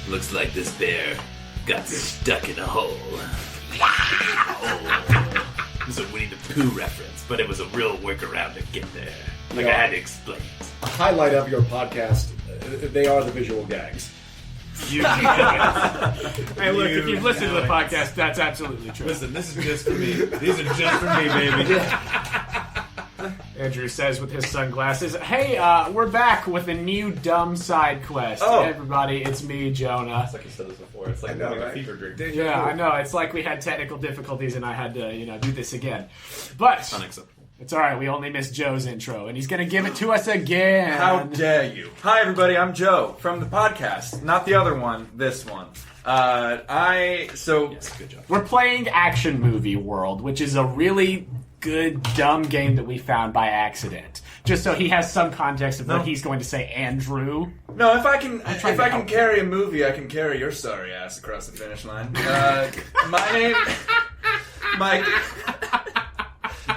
Looks like this bear got stuck in a hole. Oh. This is a Winnie the Pooh reference, but it was a real workaround to get there. Like, I had to explain it. A highlight of your podcast, they are the visual gags. Hey, look, if you've listened to the podcast, that's absolutely true. Listen, this is just for me. These are just for me, baby. Andrew says with his sunglasses, hey, we're back with a new dumb side quest. Oh. Hey, everybody, it's me, Jonah. It's like you said this before. It's like having a fever dream. Yeah, I know. It's like we had technical difficulties and I had to, do this again. But Unacceptable. it's all right. We only missed Joe's intro, and he's going to give it to us again. How dare you? Hi, everybody. I'm Joe from the podcast. Not the other one. This one. Yes, good job. We're playing Action Movie World, which is a really good, dumb game that we found by accident. Just so he has some context of what he's going to say, Andrew. No, if I can carry a movie, I can carry your sorry ass across the finish line. My name, Mike.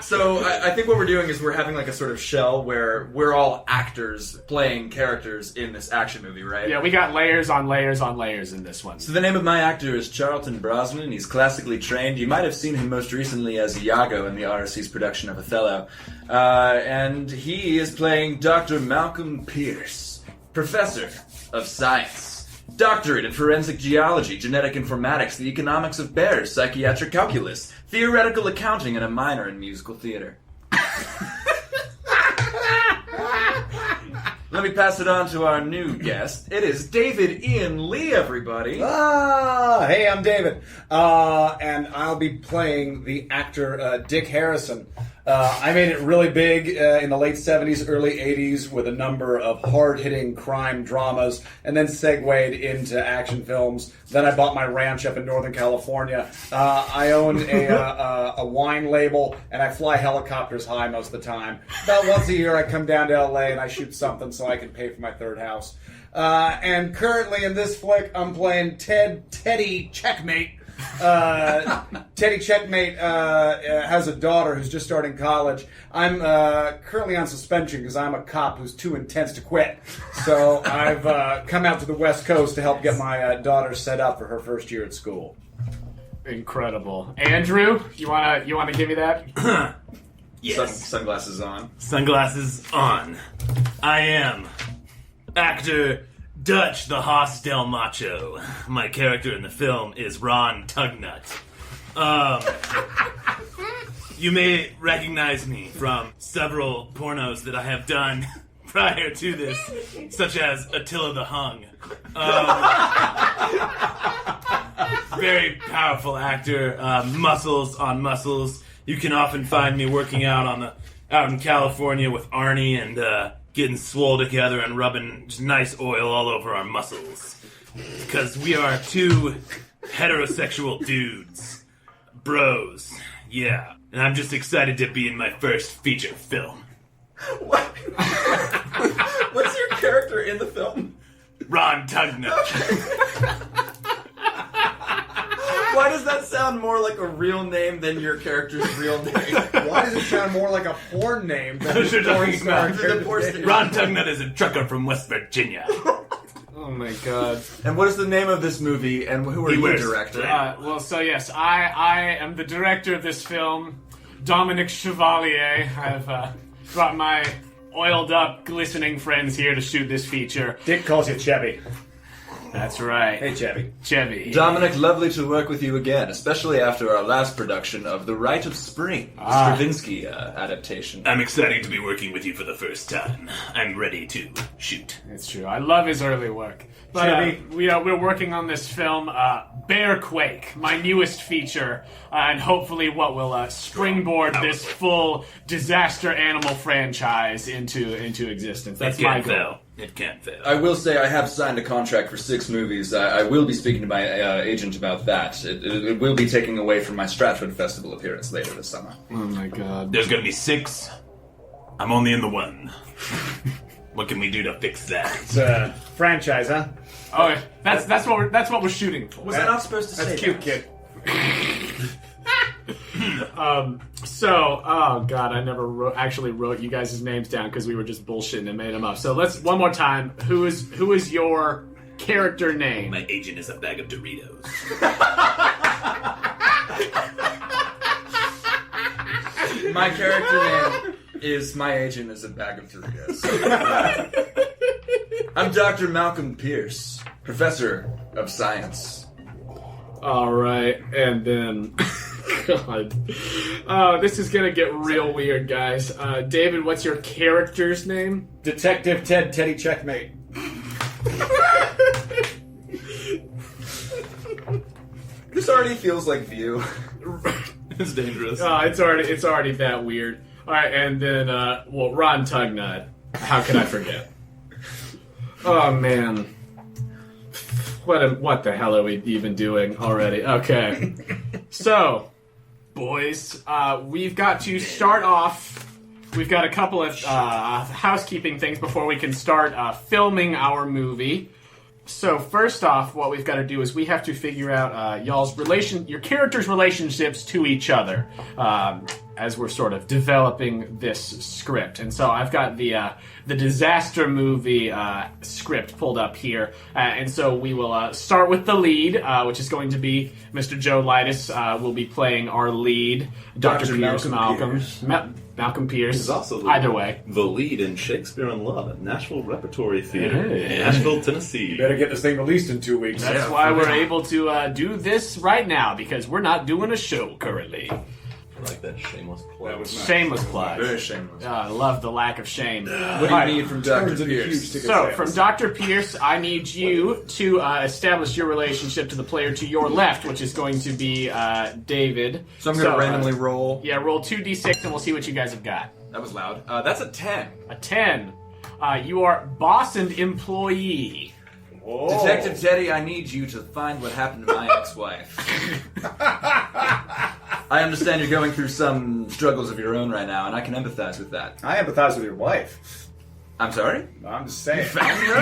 So I think what we're doing is we're having like a sort of shell where we're all actors playing characters in this action movie, right? Yeah, we got layers on layers on layers in this one. So the name of my actor is Charlton Brosnan. He's classically trained. You might have seen him most recently as Iago in the RSC's production of Othello. And he is playing Dr. Malcolm Pierce, professor of science. Doctorate in forensic geology, genetic informatics, the economics of bears, psychiatric calculus, theoretical accounting, and a minor in musical theater. Let me pass it on to our new guest. It is David Ian Lee, everybody. Hey, I'm David. And I'll be playing the actor Dick Harrison. I made it really big in the late 70s, early 80s with a number of hard-hitting crime dramas and then segued into action films. Then I bought my ranch up in Northern California. I own a wine label and I fly helicopters high most of the time. About once a year I come down to LA and I shoot something so I can pay for my third house. And currently in this flick I'm playing Teddy Checkmate. Teddy Checkmate has a daughter who's just starting college. I'm currently on suspension because I'm a cop who's too intense to quit. So I've come out to the West Coast to help get my daughter set up for her first year at school. Incredible. Andrew, you wanna give me that? Yes. Sunglasses on. Sunglasses on. I am actor Dutch the Hostel Macho. My character in the film is Ron Tuggnutt. You may recognize me from several pornos that I have done prior to this, such as Attila the Hung. Very powerful actor, muscles on muscles. You can often find me working out in California with Arnie and getting swole together and rubbing just nice oil all over our muscles. Because we are two heterosexual dudes. Bros. Yeah. And I'm just excited to be in my first feature film. What? What's your character in the film? Ron Tuggnutt. Why does that sound more like a real name than your character's real name? Why does it sound more like a porn name than What you're a porn talking about? character? Ron Tuggnutt is a trucker from West Virginia. Oh my god. And what is the name of this movie, and who are you directing? Yes, I am the director of this film, Dominic Chevalier. I've brought my oiled up, glistening friends here to shoot this feature. Dick calls you Chevy. That's right. Hey, Chevy. Chevy. Dominic, lovely to work with you again, especially after our last production of The Rite of Spring, the Stravinsky adaptation. I'm excited to be working with you for the first time. I'm ready to shoot. It's true. I love his early work. But we're working on this film, BEARQUAKE, my newest feature, and hopefully what will springboard this full disaster animal franchise into existence. That's my goal. It can't fail. I will say I have signed a contract for 6 movies. I will be speaking to my agent about that. It will be taking away from my Stratford Festival appearance later this summer. Oh my god. There's gonna be 6. I'm only in the 1. What can we do to fix that? It's a franchise, huh? Oh, that's what we're shooting for. Was I not supposed to say That's cute, that? kid. Oh god, I never actually wrote you guys' names down because we were just bullshitting and made them up. So let's one more time. Who is your character name. My agent is a bag of Doritos. My character name is my agent is a bag of Doritos. I'm Dr. Malcolm Pierce, professor of science. All right, and then... God. Oh, this is gonna get real weird, guys. David, what's your character's name? Detective Teddy Checkmate. This already feels like View. It's dangerous. It's already that weird. All right, and then Ron Tuggnutt. How can I forget? Oh man, what the hell are we even doing already? Okay, so boys, we've got to start off. We've got a couple of housekeeping things before we can start filming our movie. So first off, what we've got to do is we have to figure out your characters' relationships to each other as we're sort of developing this script. And so I've got the disaster movie script pulled up here, and so we will start with the lead, which is going to be Mr. Joe Leitess. Will be playing our lead, Dr. Pierce Malcolm. Malcolm Pierce. He's also either way. The lead in Shakespeare in Love at Nashville Repertory Theater in Nashville, Tennessee. Better get this thing released in 2 weeks. That's why we're able to do this right now, because we're not doing a show currently. I like that shameless plug. That was nice. Shameless plug. Very shameless. I love the lack of shame. What do you need from Dr. Turns into huge Pierce? ticket So, sales. from Dr. Pierce, I need you to establish your relationship to the player to your left, which is going to be David. So I'm going to randomly roll. Yeah, roll 2d6 and we'll see what you guys have got. That was loud. That's a 10. A 10. You are boss and employee. Whoa. Detective Teddy, I need you to find what happened to my ex-wife. I understand you're going through some struggles of your own right now, and I can empathize with that. I empathize with your wife. I'm sorry? I'm just saying. Found her?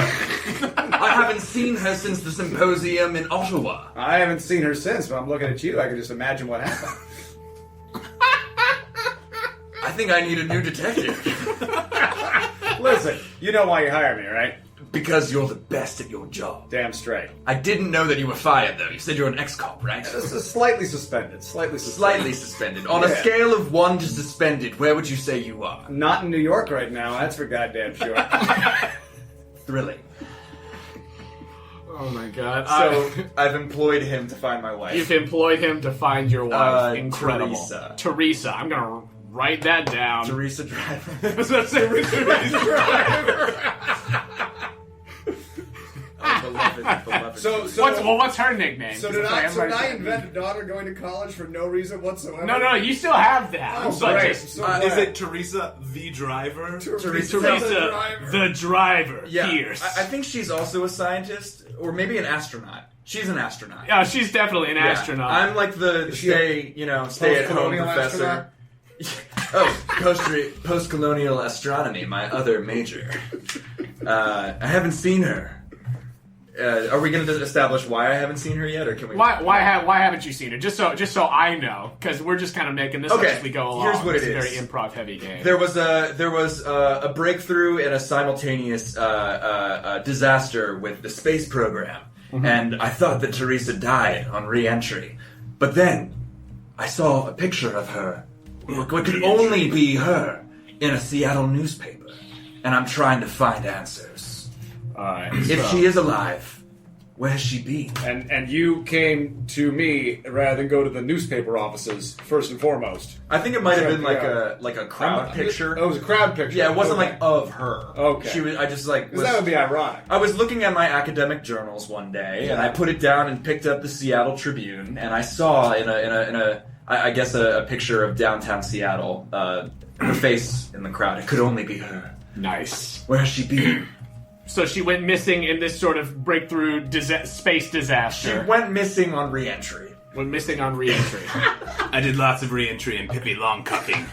I haven't seen her since the symposium in Ottawa. I haven't seen her since, but I'm looking at you. I can just imagine what happened. I think I need a new detective. Listen, you know why you hired me, right? Because you're the best at your job. Damn straight. I didn't know that you were fired, though. You said you're an ex-cop, right? Slightly suspended. Slightly Slightly suspended. On a Yeah. scale of 1 to suspended, where would you say you are? Not in New York right now, that's for goddamn sure. Thrilling. Oh my god. So, I've employed him to find my wife. You've employed him to find your wife. Incredible. Teresa. I'm gonna write that down. Teresa Driver. I was about to say Teresa Driver. Beloved. So What's her nickname? So did I invent a daughter going to college for no reason whatsoever? No, you still have that. Oh, but great. just- So glad. Is it Teresa the driver? Teresa the driver, Yeah, Pierce. I think she's also a scientist, or maybe an astronaut. She's an astronaut. Yeah, she's definitely an Yeah. astronaut. I'm like the she a stay-at-home post-colonial professor. Post-colonial astronomy, my other major. I haven't seen her. Are we going to establish why I haven't seen her yet, or can we? Why haven't you seen it? Just so I know, because we're just kind of making this up Okay, as we go along. here's what it It's a is. very improv heavy game. There was a breakthrough and a simultaneous disaster with the space program, and I thought that Teresa died on re-entry, but then I saw a picture of her, what could only be her, in a Seattle newspaper, and I'm trying to find answers. All right. If she is alive, where has she been? And you came to me rather than go to the newspaper offices first and foremost. I think it might have been Yeah. like a crowd picture. Oh, it was a crowd picture. Yeah, it wasn't Okay. like of her. Okay. She was. I just like. Because that would be ironic. I was looking at my academic journals one day, and I put it down and picked up the Seattle Tribune, and I saw in a picture of downtown Seattle, her face in the crowd. It could only be her. Nice. Where has she been? So she went missing in this sort of breakthrough space She disaster. went missing on re-entry. Went missing on re-entry. I did lots of re-entry and Pippi Longcocking.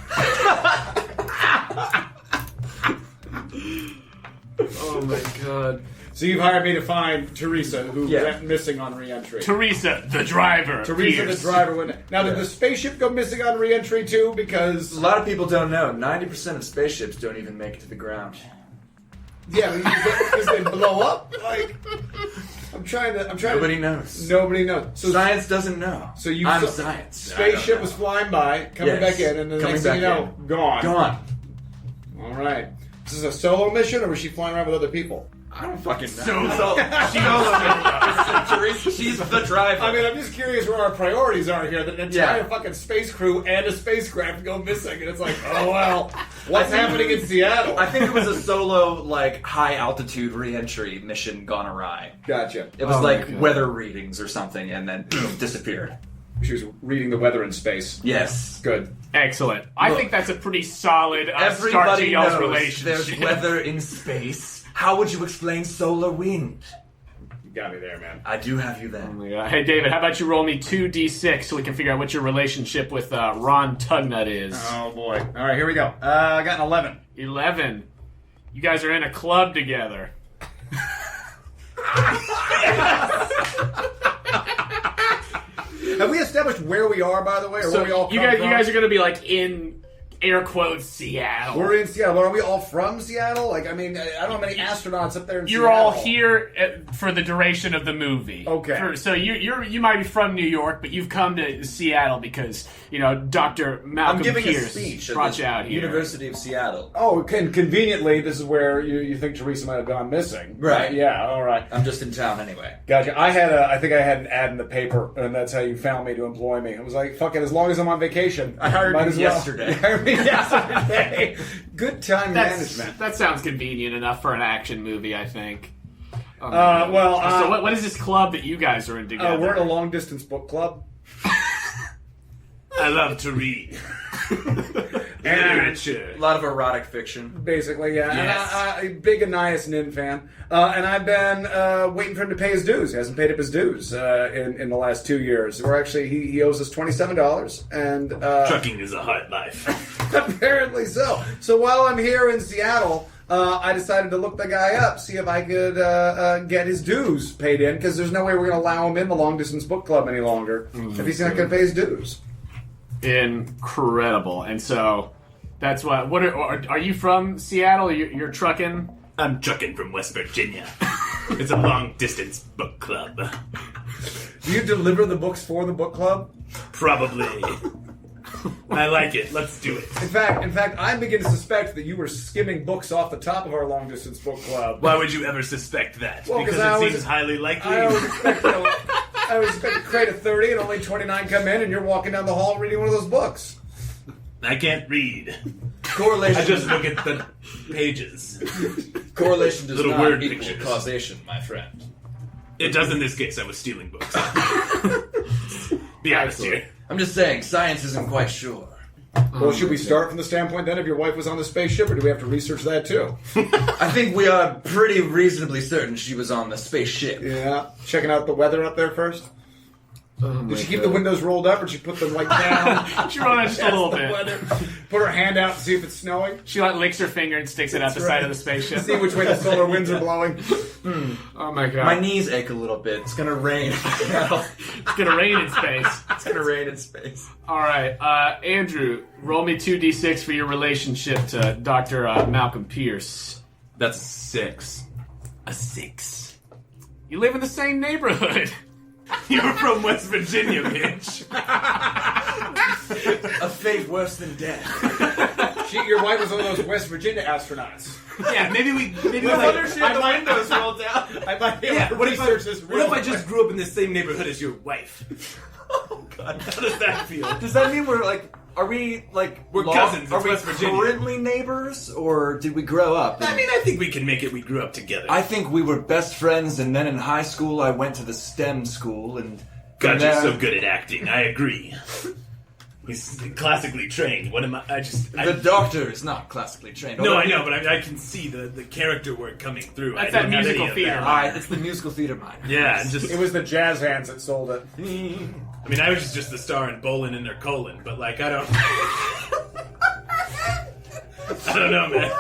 Oh my god. So you've hired me to find Teresa, who Yeah. went missing on re-entry. Teresa, the driver. Teresa, Pierce. the driver, went. Now, did the spaceship go missing on re-entry too? Because A lot of people don't know. 90% of spaceships don't even make it to the ground. yeah, because they blow up. Like I'm trying to. Nobody knows. Nobody knows. So Science doesn't know. So you I'm saw- science. Spaceship was flying by, coming Yes. back in, and the Coming next thing you back know, gone. Gone. All right. This is a solo mission, or was she flying around with other people? I don't fucking know. She's the driver. I mean, I'm just curious where our priorities are here. That an entire fucking space crew and a spacecraft go missing, and it's like, oh well, what's happening in Seattle? I think it was a solo, like, high altitude re-entry mission gone awry. Gotcha. It was Oh like my God. weather readings or something, and then disappeared. She was reading the weather in space. Yes. Good. Excellent. I Look, think that's a pretty solid start to Everybody y'all's knows relationship. there's weather in space. How would you explain solar wind? You got me there, man. I do have you Oh then. my God. Hey, David, how about you roll me 2d6 so we can figure out what your relationship with Ron Tuggnutt is? Oh boy. All right, here we go. I got an 11. 11. You guys are in a club together. Have we established where we are, by the way, or where we all come you from? guys are going to be like in air quotes Seattle. We're in Seattle. Are we all from Seattle? Like, I mean, I don't know how many astronauts up there in You're Seattle. all here for the duration of the movie. Okay. So you might be from New York, but you've come to Seattle because Dr. Malcolm I'm giving a Pierce speech at brought the you out here. University of Seattle. Oh, conveniently, this is where you think Teresa might have gone missing. Right. Yeah, all right. I'm just in town anyway. Gotcha. I think I had an ad in the paper, and that's how you found me to employ me. I was like, fuck it, as long as I'm on vacation. I hired might you as well. yesterday. You hired me yesterday. Good time management. That sounds convenient enough for an action movie, I think. So what is this club that you guys are in together? We're in a long distance book club. I love to read. Literature. A lot of erotic fiction. Basically, yeah. Yes. And I'm a big Anais Nin fan. And I've been waiting for him to pay his dues. He hasn't paid up his dues in the last 2 years. We're actually, he owes us $27. And Trucking is a hard life. apparently so. So while I'm here in Seattle, I decided to look the guy up, see if I could get his dues paid in, because there's no way we're going to allow him in the long distance book club any longer if he's not going to pay his dues. Incredible. And so that's what are you from Seattle? You're trucking? I'm trucking from West Virginia. It's a long distance book club. Do you deliver the books for the book club? Probably. I like it. Let's do it. In fact, I begin to suspect that you were skimming books off the top of our long distance book club. Why would you ever suspect that? Well, because 'cause I it always- seems highly likely. I always expect, I always expect a crate of 30 and only 29 come in, and you're walking down the hall reading one of those books. I can't read. Correlation. I just look at the pages. Correlation does Little not word equal pictures. causation, my friend. It does in this case. I was stealing books. Be honest here. I'm just saying, science isn't quite sure. Well, should we start from the standpoint then if your wife was on the spaceship, or do we have to research that too? I think we are pretty reasonably certain she was on the spaceship. Yeah. Checking out the weather up there first? Did she keep the windows rolled up, or did she put them like down? She rolled out just a little bit. Put her hand out to see if it's snowing? She licks her finger and sticks it out the side of the spaceship. See which way the solar winds are blowing. Oh my god. My knees ache a little bit. It's gonna rain. It's gonna rain in space. It's gonna rain in space. Alright, Andrew, roll me 2d6 for your relationship to Dr. Malcolm Pierce. That's 6. A 6. You live in the same neighborhood. You're from West Virginia, bitch. A fate worse than death. Your wife was one of those West Virginia astronauts. Yeah, maybe like, I windows rolled down. I might be able to what if research this. What if I just grew up in the same neighborhood as your wife? Oh god. How does that feel? Does that mean we're like? Are we like? We're cousins. Are It's we West Virginia. currently neighbors, or did we grow up? I mean, I think we can make it. We grew up together. I think we were best friends, and then in high school I went to the STEM school, and God, from you're there- so good at acting. I agree. He's classically trained. What am I? The doctor is not classically trained. No, although I he- know, but I can see the character work coming through. That's I don't that have musical any of theater. that. Alright, it's the musical theater minor. Yeah, and just It was the jazz hands that sold it. I mean, I was just the star in Bowling in their colon, but like I don't. I don't know, man.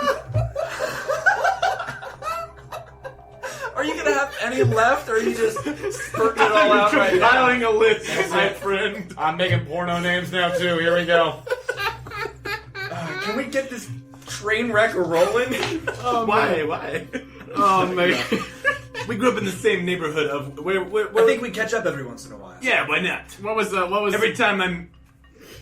Are you gonna have any left, or are you just spurting it all out right now? Compiling a list, my friend. I'm making porno names now too. Here we go. Can we get this train wreck rolling? Why? Why? Oh man. We grew up in the same neighborhood of where I think we catch up every once in a while. Yeah, why not? What was Every time I'm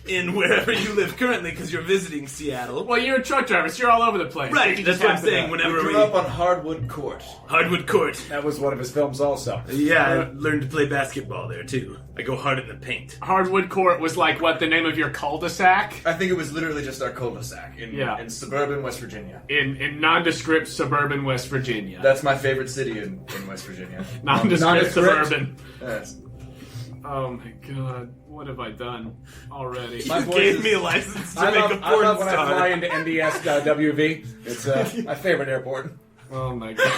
in wherever you live currently because you're visiting Seattle. Well, you're a truck driver, so you're all over the place. Right, You that's just what I'm happen to- saying. We Whenever grew we up on Hardwood Court. Hardwood Court. That was one of his films also. Yeah, I learned to play basketball there too. I go hard in the paint. Hardwood Court was like what the name of your cul-de-sac I think it was literally just our cul-de-sac in suburban West Virginia. in nondescript suburban West Virginia. That's my favorite city in West Virginia. Nondescript Nondescript? suburban. Yes. Oh my god, what have I done already? My You voice gave is- me a license to I make love, a I porn love when I star. fly into NDS WV. It's my favorite airport. Oh my god.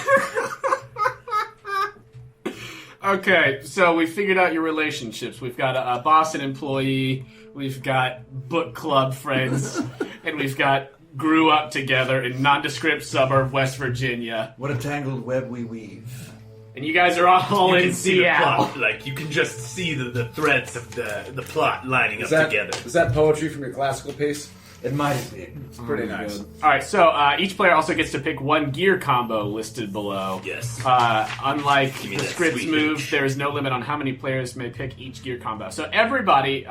Okay, so we figured out your relationships. We've got a boss and employee, we've got book club friends, and we've got grew up together in nondescript suburb West Virginia. What a tangled web we weave. And you guys are all You in can see the Seattle. plot. Like, you can just see the threads of the plot lining up together. Is that poetry from your classical piece? It might have been. It's pretty nice. Alright, so each player also gets to pick one gear combo listed below. Yes. Unlike me the that script's sweet move, bitch. there is no limit on how many players may pick each gear combo. So everybody,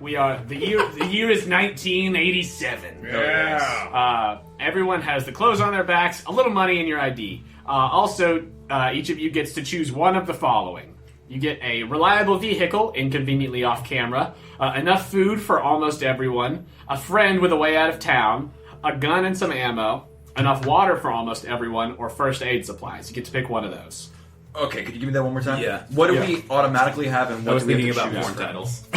we are the year is 1987. Yeah. Everyone has the clothes on their backs, a little money, and your ID. Also, each of you gets to choose one of the following. You get a reliable vehicle, inconveniently off camera, enough food for almost everyone, a friend with a way out of town, a gun and some ammo, enough water for almost everyone, or first aid supplies. You get to pick one of those. Okay, could you give me that one more time? Yeah. What do Yeah. we automatically have and I what was do we thinking have to about choose porn from? titles.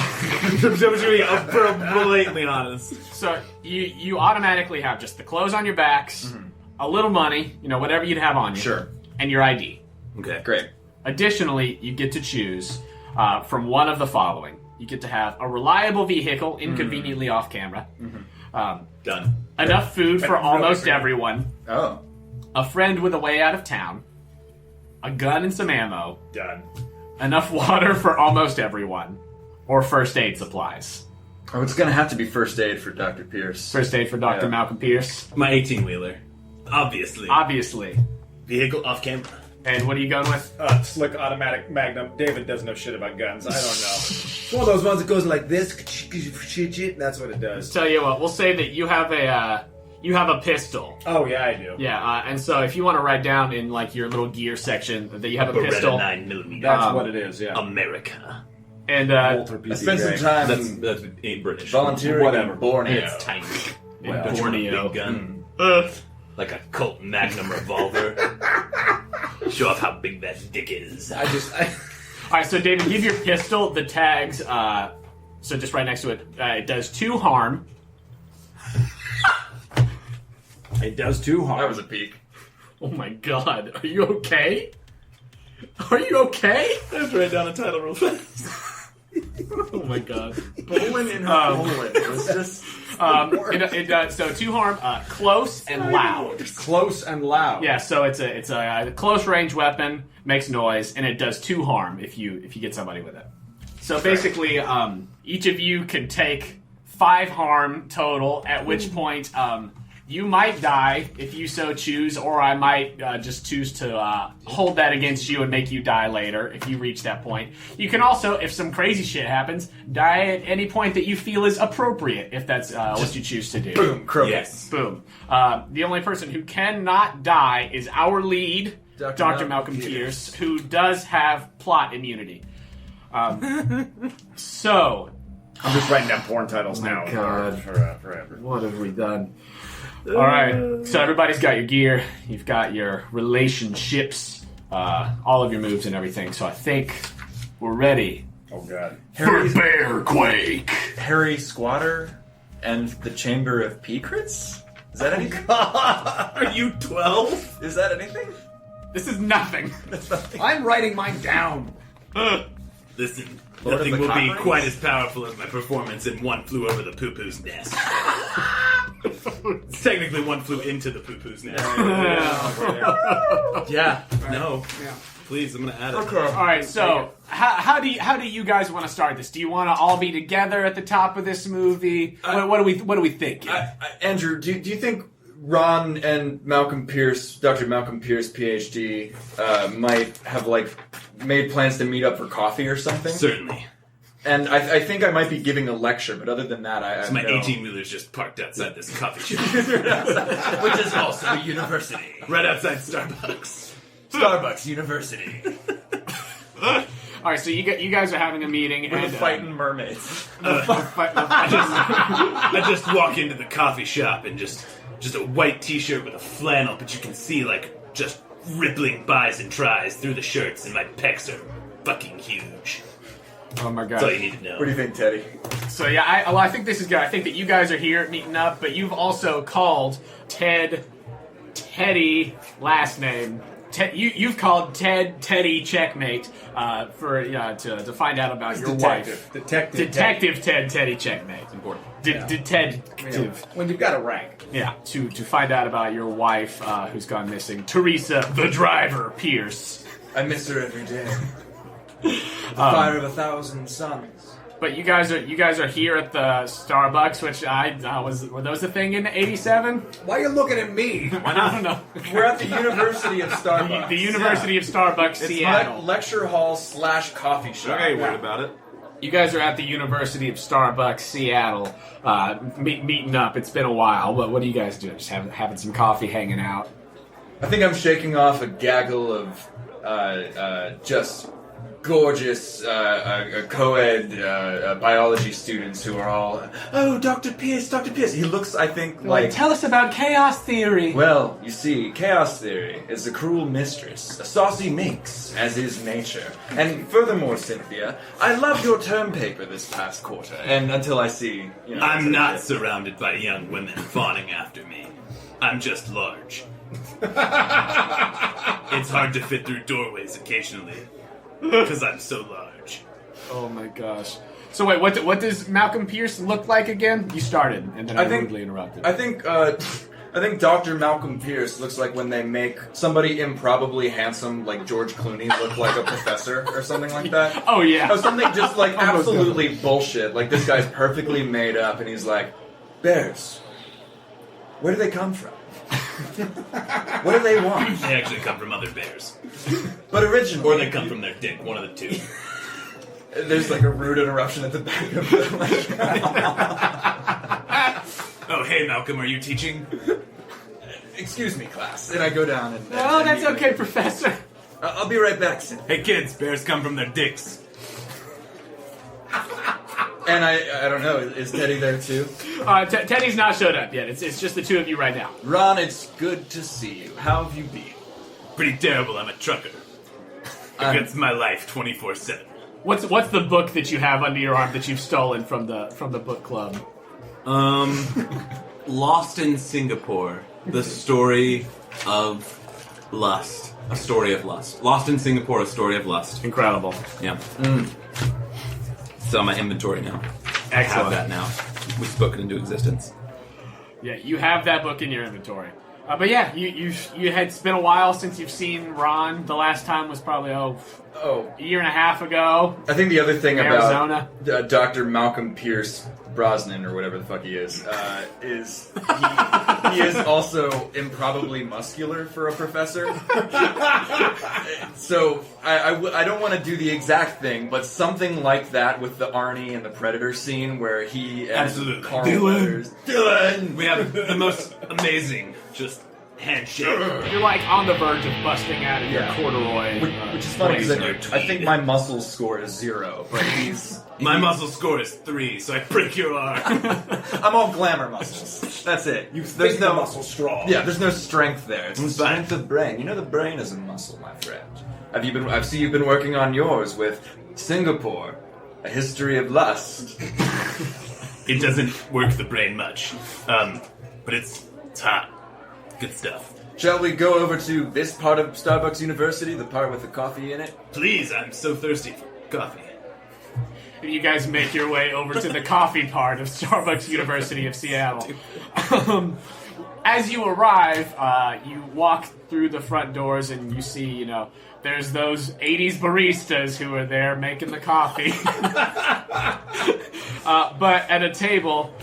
I was really blatantly honest. So you automatically have just the clothes on your backs, a little money, whatever you'd have on you, Sure. and your ID. Okay. Great. Additionally, you get to choose from one of the following. You get to have a reliable vehicle, inconveniently off camera, Done. enough food for almost everyone, Oh. a friend with a way out of town, a gun and some ammo, Done. enough water for almost everyone, or first aid supplies. Oh, it's gonna have to be first aid for Dr. Pierce. First aid for Dr. Yeah. Malcolm Pierce, My 18-wheeler. Obviously. obviously. Vehicle off camera. And what are you going with? Slick automatic Magnum. David doesn't know shit about guns. I don't know. It's one of those ones that goes like this. That's what it does. Tell you what, we'll say that you have a pistol. Oh yeah, I do. Yeah, and so if you want to write down in like your little gear section that you have a Beretta pistol, 9mm. That's what it is. Yeah. America. and Walter I spent some PCJ. time That's ain't British. volunteering Whatever. in Borneo. It's tiny. Yeah. Don't you want a Borneo. big gun? Like a Colt Magnum revolver. Show off how big that dick is. I just. all right. So David, give your pistol the tags. So just right next to it, it does 2 harm. It does too That hard. was a peak. Oh my God, are you okay? Are you okay? I have to write down a title real fast. Oh my God. Bowling in her Poland. It was just... It does so 2 harm, close and loud. Close and loud. Yeah, so it's a close range weapon, makes noise, and it does 2 harm if you get somebody with it. So basically, each of you can take 5 harm total. At which point, you might die if you so choose, or I might just choose to hold that against you and make you die later if you reach that point. You can also, if some crazy shit happens, die at any point that you feel is appropriate, if that's what you choose to do. Boom, croak. Yes. Boom. The only person who cannot die is our lead, Dr. Dr. Malcolm Malcolm Pierce. Pierce, who does have plot immunity. So, I'm just writing down porn titles now. God. Forever. what have we done? All right, so everybody's got your gear. You've got your relationships, all of your moves and everything. So I think we're ready Oh god. for BEARQUAKE. Harry Squatter and the Chamber of Peacrits? Is that anything? Are you 12? Is that anything? This is nothing. That's nothing. I'm writing mine down. Listen, Lord of nothing the will be Cockroach? quite as powerful as my performance in One Flew Over the Poo-Poo's Nest. It's technically One Flew into the Poo-Poo's Nest. Yeah, no. Yeah. Please, I'm gonna add it. All right, so how do you guys want to start this? Do you want to all be together at the top of this movie? What do we think? Andrew, do you think Ron and Malcolm Pierce, Dr. Malcolm Pierce, PhD, might have made plans to meet up for coffee or something. Certainly. And I think I might be giving a lecture, but other than that, So my 18-wheeler's just parked outside this coffee shop. Which is also a university. Right outside Starbucks. Starbucks University. All right, so you guys are having a meeting We're and fighting mermaids. I just walk into the coffee shop and just a white t-shirt with a flannel, but you can see just rippling buys and tries through the shirts, and my pecs are fucking huge. Oh my god. That's all you need to know. What do you think, Teddy? So yeah, I think this is good. I think that you guys are here meeting up, but you've also called Teddy, last name. You've called Teddy Checkmate to find out about your wife. Detective Teddy Checkmate. Important. Detective. When you've got a rank. Yeah, to find out about your wife who's gone missing, Teresa, the driver, Pierce. I miss her every day. The fire of 1,000 suns. But you guys are here at the Starbucks, which were those a thing in '87? Why are you looking at me? I don't know. We're at the University of Starbucks. The University of Starbucks, It's Seattle. lecture hall / coffee shop. Okay, worried about it. You guys are at the University of Starbucks, Seattle, meeting up. It's been a while. What do you guys do? Just having some coffee, hanging out. I think I'm shaking off a gaggle of just gorgeous co-ed biology students who are all, oh, Dr. Pierce. He looks, I think, like... Tell us about chaos theory. Well, you see, chaos theory is a cruel mistress, a saucy minx, as is nature. And furthermore, Cynthia, I loved your term paper this past quarter, and until I see, I'm not surrounded by young women fawning after me. I'm just large. It's hard to fit through doorways occasionally. Because I'm so large. Oh my gosh. So wait, what does Malcolm Pierce look like again? You started, and then I rudely interrupted. I think Dr. Malcolm Pierce looks like when they make somebody improbably handsome, like George Clooney, look like a professor or something like that. Oh yeah. Or something just like absolutely bullshit. Like this guy's perfectly made up, and he's like, bears. Where do they come from? What do they want? They actually come from other bears. But originally... Or they come from their dick, one of the two. There's like a rude interruption at the back of the... Oh, hey, Malcolm, are you teaching? Excuse me, class. And I go down and... Oh, that's okay, Professor. I'll be right back, Sid. Hey, kids, bears come from their dicks. And I don't know, is Teddy there too? Teddy's not showed up yet. It's just the two of you right now. Ron, it's good to see you. How have you been? Pretty terrible, I'm a trucker. It's my life 24/7. What's the book that you have under your arm that you've stolen from the book club? Lost in Singapore. The story of lust. A story of lust. Lost in Singapore, a story of lust. Incredible. Yeah. It's on my inventory now. Excellent. I have that now. We spoke it into existence. Yeah, you have that book in your inventory. But yeah, you had. It's been a while since you've seen Ron. The last time was probably a year and a half ago. I think the other thing Arizona. about Dr. Malcolm Pierce Brosnan, or whatever the fuck he is he is also improbably muscular for a professor. So I don't want to do the exact thing, but something like that with the Arnie and the Predator scene where he and Absolutely. Carl Dylan! We have the most amazing just handshake. You're like on the verge of busting out of your corduroy. Which is funny because blazer. I think my muscle score is 0, but My muscle score is 3, so I break your arm. I'm all glamour muscles. That's it. There's no muscle strong. Yeah, there's no strength there. It's the It's fine. strength of brain. You know the brain is a muscle, my friend. I've seen you've been working on yours with Singapore, A History of Lust. It doesn't work the brain much. But it's hot. Good stuff. Shall we go over to this part of Starbucks University, the part with the coffee in it? Please, I'm so thirsty for coffee. You guys make your way over to the coffee part of Starbucks University of Seattle. As you arrive, you walk through the front doors and you see, there's those 80s baristas who are there making the coffee. But at a table,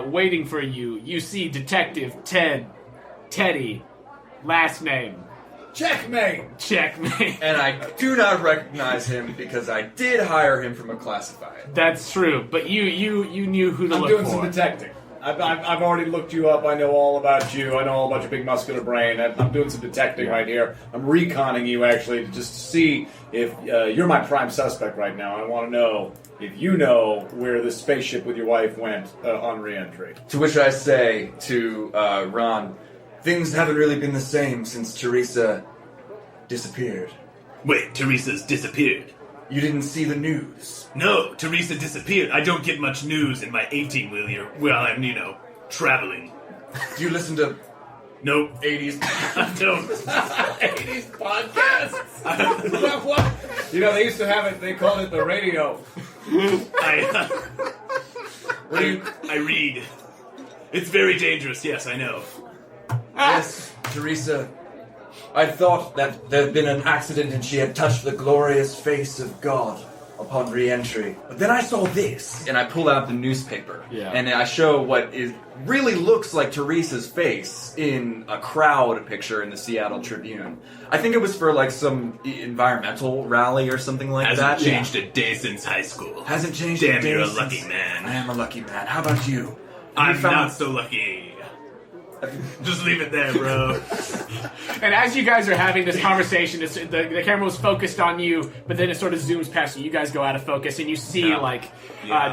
waiting for you, you see Detective Teddy, last name, Checkmate! Checkmate. And I do not recognize him because I did hire him from a classified. That's true, but you knew who to I'm look doing for. some detecting. I've already looked you up. I know all about you. I know all about your big muscular brain. I'm doing some detecting right here. I'm reconning you, actually, just to see if you're my prime suspect right now. I want to know if you know where the spaceship with your wife went on re-entry. To which I say to Ron, things haven't really been the same since Teresa disappeared. Wait, Teresa's disappeared. You didn't see the news. No, Teresa disappeared. I don't get much news in my 18-wheeler while I'm, traveling. Do you listen to Nope. 80s? I don't. 80s podcasts. What? They used to have it. They called it the radio. I read. It's very dangerous, yes, I know. Yes, Teresa. I thought that there had been an accident and she had touched the glorious face of God upon re-entry. But then I saw this. And I pull out the newspaper. Yeah. And I show what really looks like Teresa's face in a crowd picture in the Seattle Tribune. I think it was for like some environmental rally or something like Hasn't that. changed a day since high school. Hasn't changed Damn, a day you're a since- lucky man. I am a lucky man. How about you? I'm not so lucky. Just leave it there, bro. And as you guys are having this conversation, the camera was focused on you, but then it sort of zooms past you. You guys go out of focus, and you see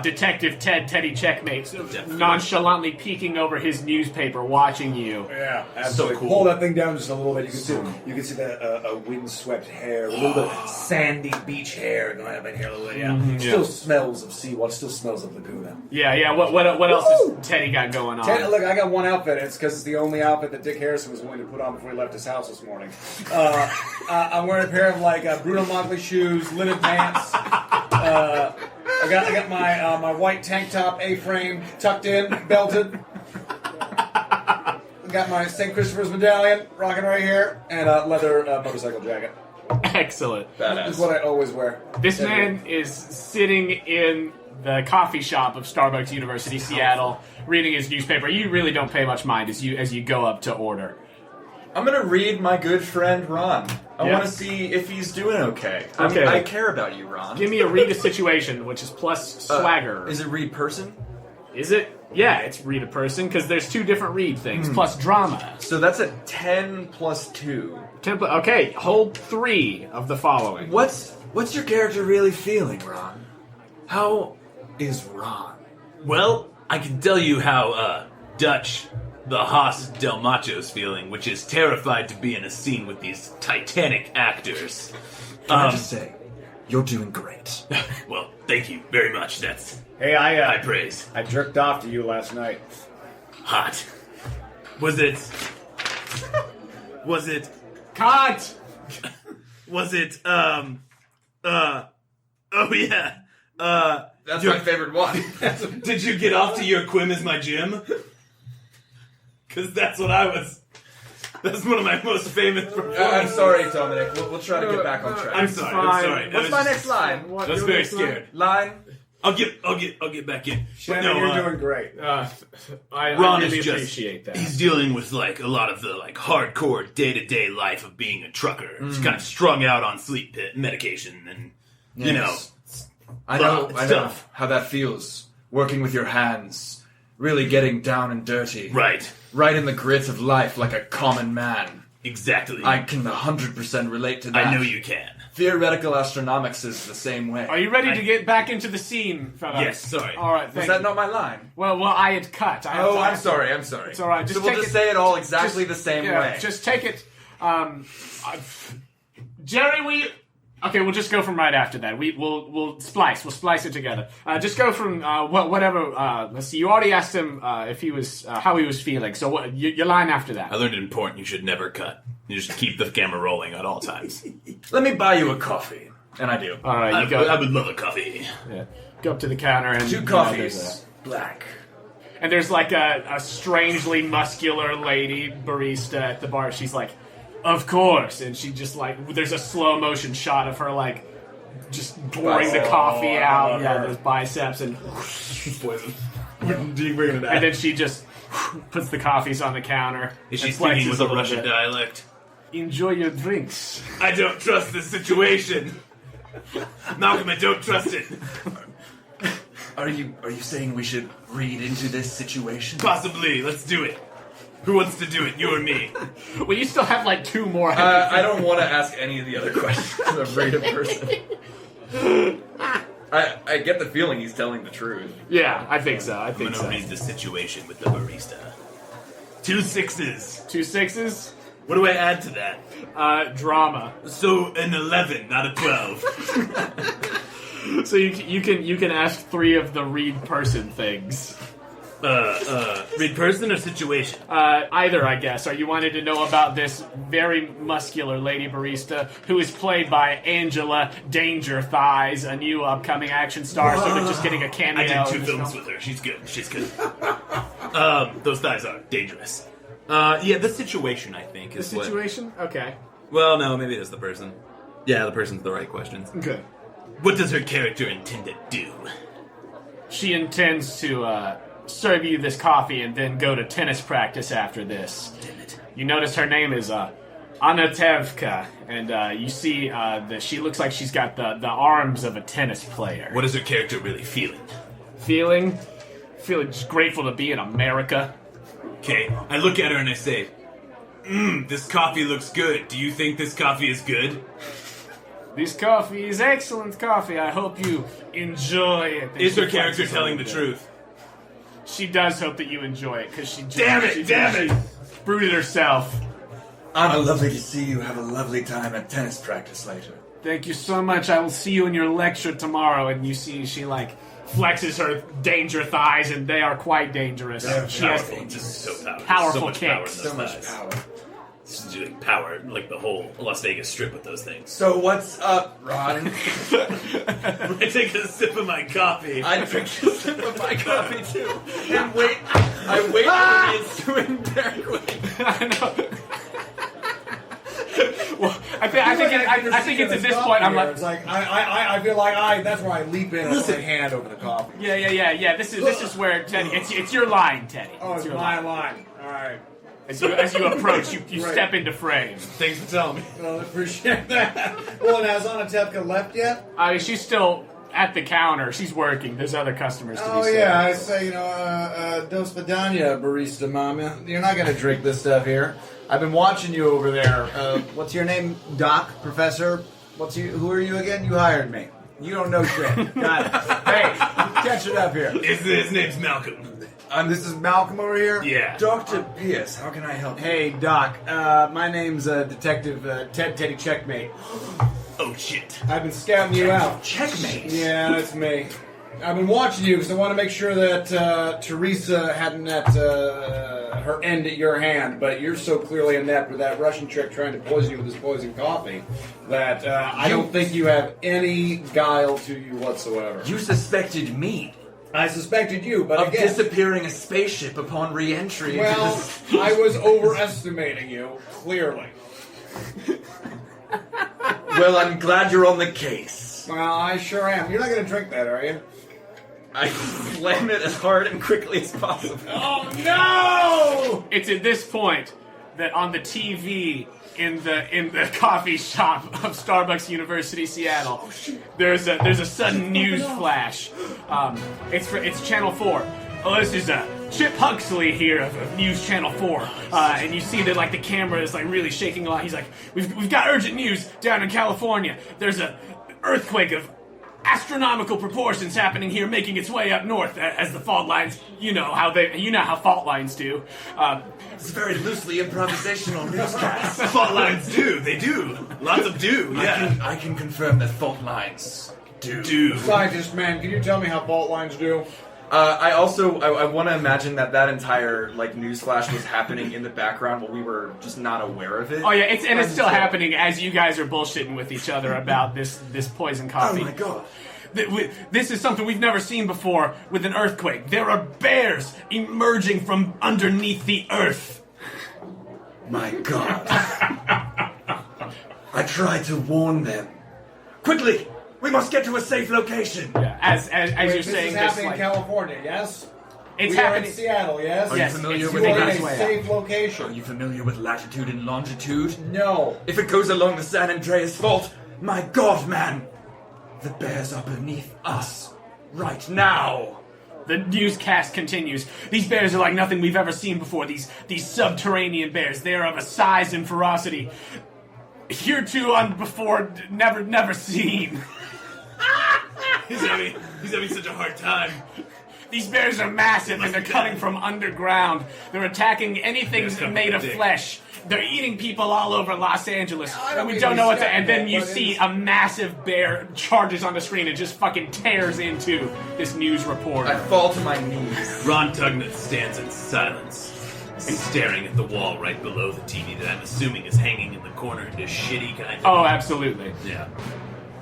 Detective Teddy Checkmate nonchalantly peeking over his newspaper, watching you. Yeah, absolutely. So cool. Pull that thing down just a little bit. You can see the windswept hair, a little bit of sandy beach hair going up in here a little bit. Yeah, still smells of seawater. Still smells of Laguna. Yeah. What else has Teddy got going on? Look, I got one outfit. It's because it's the only outfit that Dick Harrison was willing to put on before he left his house this morning. I'm wearing a pair of Bruno Magli shoes, linen pants. I got my white tank top, A-frame, tucked in, belted. Got my St. Christopher's medallion, rocking right here, and a leather motorcycle jacket. Excellent. This is what I always wear. This man is sitting in the coffee shop of Starbucks University, Seattle, reading his newspaper. You really don't pay much mind as you go up to order. I'm gonna read my good friend Ron. I Yeah. want to see if he's doing okay. Okay. I care about you, Ron. Give me a read a situation, which is plus swagger. Is it read person? Is it? Yeah, it's read a person, because there's two different read things, plus drama. So that's a 10 plus 2. Template. Okay, hold 3 of the following. What's your character really feeling, Ron? How is Ron? Well, I can tell you how Dutch, the Haas del Macho's feeling, which is terrified to be in a scene with these titanic actors. Can I just say, you're doing great. Well, thank you very much. That's Hey, high praise. I jerked off to you last night. Hot. Was it? Cut! Was it? Oh yeah. That's my favorite one. Did you get off to your Quim is my gym? Because that's what I was. That's one of my most famous performances. I'm sorry, Dominic. We'll try to get back on track. I'm sorry. fine. What's my next line? I was very scared. Line? I'll get back in. Shannon, you're doing great. I Ron really is just, appreciate that. He's dealing with a lot of the hardcore day-to-day life of being a trucker. He's kind of strung out on sleep medication and I know stuff. how that feels. Working with your hands, really getting down and dirty. Right, in the grit of life like a common man. exactly. I can 100% relate to that. I know you can. Theoretical astronomics is the same way. Are you ready to get back into the scene, fellas? Yes, sorry. All right, Was thank that you. not my line? Well, I had cut. I'm sorry. It's all right. So we'll just say it all exactly the same Yeah, way. just take it. Jerry, okay, we'll just go from right after that. We'll splice. We'll splice it together. Just go from whatever. Let's see. You already asked him if he was how he was feeling. So what? Your line after that. I learned in porn you should never cut. You just keep the camera rolling at all times. Let me buy you a coffee. And I do. All right, I you go. would love a coffee. Yeah. Go up to the counter and 2 coffees. Black. And there's like a strangely muscular lady barista at the bar. She's like, "Of course," and she just there's a slow motion shot of her just pouring the coffee out. Yeah, those biceps and Poison. Do you bring it and then she just puts the coffees on the counter. Is she and speaking flexes with a little Russian bit. dialect? Enjoy your drinks. I don't trust this situation. Malcolm, I don't trust it. Are you saying we should read into this situation? Possibly. Let's do it. Who wants to do it? You or me? Well, you still have like 2 more. I don't want to ask any of the other questions of random person. I get the feeling he's telling the truth. Yeah, I think so. I I'm think gonna so. read the situation with the barista. 2 6s. 2 6s. What do I add to that? Drama. So an 11, not a 12. So you can ask 3 of the read person things. Read person or situation? Either, I guess. Or you wanted to know about this very muscular lady barista who is played by Angela Danger Thighs, a new upcoming action star, sort of just getting a cameo. I did 2 in this films film. with her. She's good. She's good. Those thighs are dangerous. Yeah, the situation, I think, The is what... situation? Okay. Well, no, maybe it's the person. Yeah, the person's the right questions. Good. What does her character intend to do? She intends to serve you this coffee and then go to tennis practice after this. Damn it. You notice her name is Anatevka, and you see that she looks like she's got the arms of a tennis player. What is her character really feeling? Feeling just grateful to be in America. Okay, I look at her and I say, this coffee looks good. Do you think this coffee is good? This coffee is excellent coffee. I hope you enjoy it. And Is she her character flexes a telling the little bit. truth? She does hope that you enjoy it because she Damn it, she brewed it herself. Anna, lovely to see you. Have a lovely time at tennis practice later. Thank you so much. I will see you in your lecture tomorrow. And you see she like flexes her danger thighs, and they are quite dangerous. She has Powerful, just so powerful. powerful so much kicks. power in those So much thighs. power. Just doing power, like the whole Las Vegas Strip with those things. So what's up, Ron? I take a sip of my coffee. I drink a sip of my coffee too, and wait. I wait for the ensuing BEARQUAKE. I know. Well, I think it's at this point I'm like, It's like I feel like that's where I leap in and put my hand over the coffee. yeah. This is where Teddy. It's your line, Teddy. Oh, it's your my line. All right. As you approach, you Right. step into frame. Thanks for telling me. Well, I appreciate that. Well, and has Anatevka left yet? She's still at the counter. She's working. There's other customers to be Oh served. yeah, I say, dos vidania, barista mama. You're not gonna drink this stuff here. I've been watching you over there. What's your name, Doc, Professor? Who are you again? You hired me. You don't know shit. Got it. Hey, catch it up here. His name's Malcolm. This is Malcolm over here. Yeah. Dr. Pierce, how can I help you? Hey, Doc. My name's Detective Teddy Checkmate. Oh shit. I've been scouting you out. Checkmate. Yeah, that's me. I've been watching you because I want to make sure that Teresa hadn't at her end at your hand, but you're so clearly inept with that Russian trick trying to poison you with this poison coffee that I don't think you have any guile to you whatsoever. You suspected me I suspected you, but of again, disappearing a spaceship upon re-entry into well, this... I was overestimating you, clearly. Well, I'm glad you're on the case. Well, I sure am. You're not going to drink that, are you? I slam it as hard and quickly as possible. Oh, no! It's at this point that on the TV in the coffee shop of Starbucks University Seattle, there's a sudden news flash. It's Channel 4. Oh, this is Chip Huxley here of News Channel 4, and you see that like the camera is like really shaking a lot. He's like, we've got urgent news down in California. There's a earthquake of astronomical proportions happening here, making its way up north as the fault lines. You know how fault lines do. It's a very loosely improvisational newscast. Fault lines do. They do. Lots of do. Yeah. I can confirm that fault lines do. Do. Scientist man, can you tell me how fault lines do? I want to imagine that entire like news flash was happening in the background while we were just not aware of it. Oh yeah, it's still happening as you guys are bullshitting with each other about this poison coffee. Oh my god. This is something we've never seen before with an earthquake. There are bears emerging from underneath the earth. My god. I tried to warn them. Quickly, we must get to a safe location. Yeah, as Wait, you're this saying is this, happening like, in California, yes? It's We are in happening. Seattle, yes? Are you Yes, familiar it's with You are making in its a way safe Are location. you familiar with latitude and longitude? No. If it goes along the San Andreas Fault, my God, man, the bears are beneath us right now. The newscast continues. These bears are like nothing we've ever seen before. These subterranean bears. They are of a size and ferocity heretofore before never seen. He's having such a hard time. These bears are massive and they're coming from underground. They're attacking anything Bears come made from of the dick. flesh. They're eating people all over Los Angeles. I don't And we mean don't to know be what to. And then skeptical, you but see it's- a massive bear charges on the screen and just fucking tears into this news reporter. I fall to my knees. Ron Tuggnutt stands in silence, staring at the wall right below the TV that I'm assuming is hanging in the corner in a shitty kind of... Oh, absolutely. Yeah.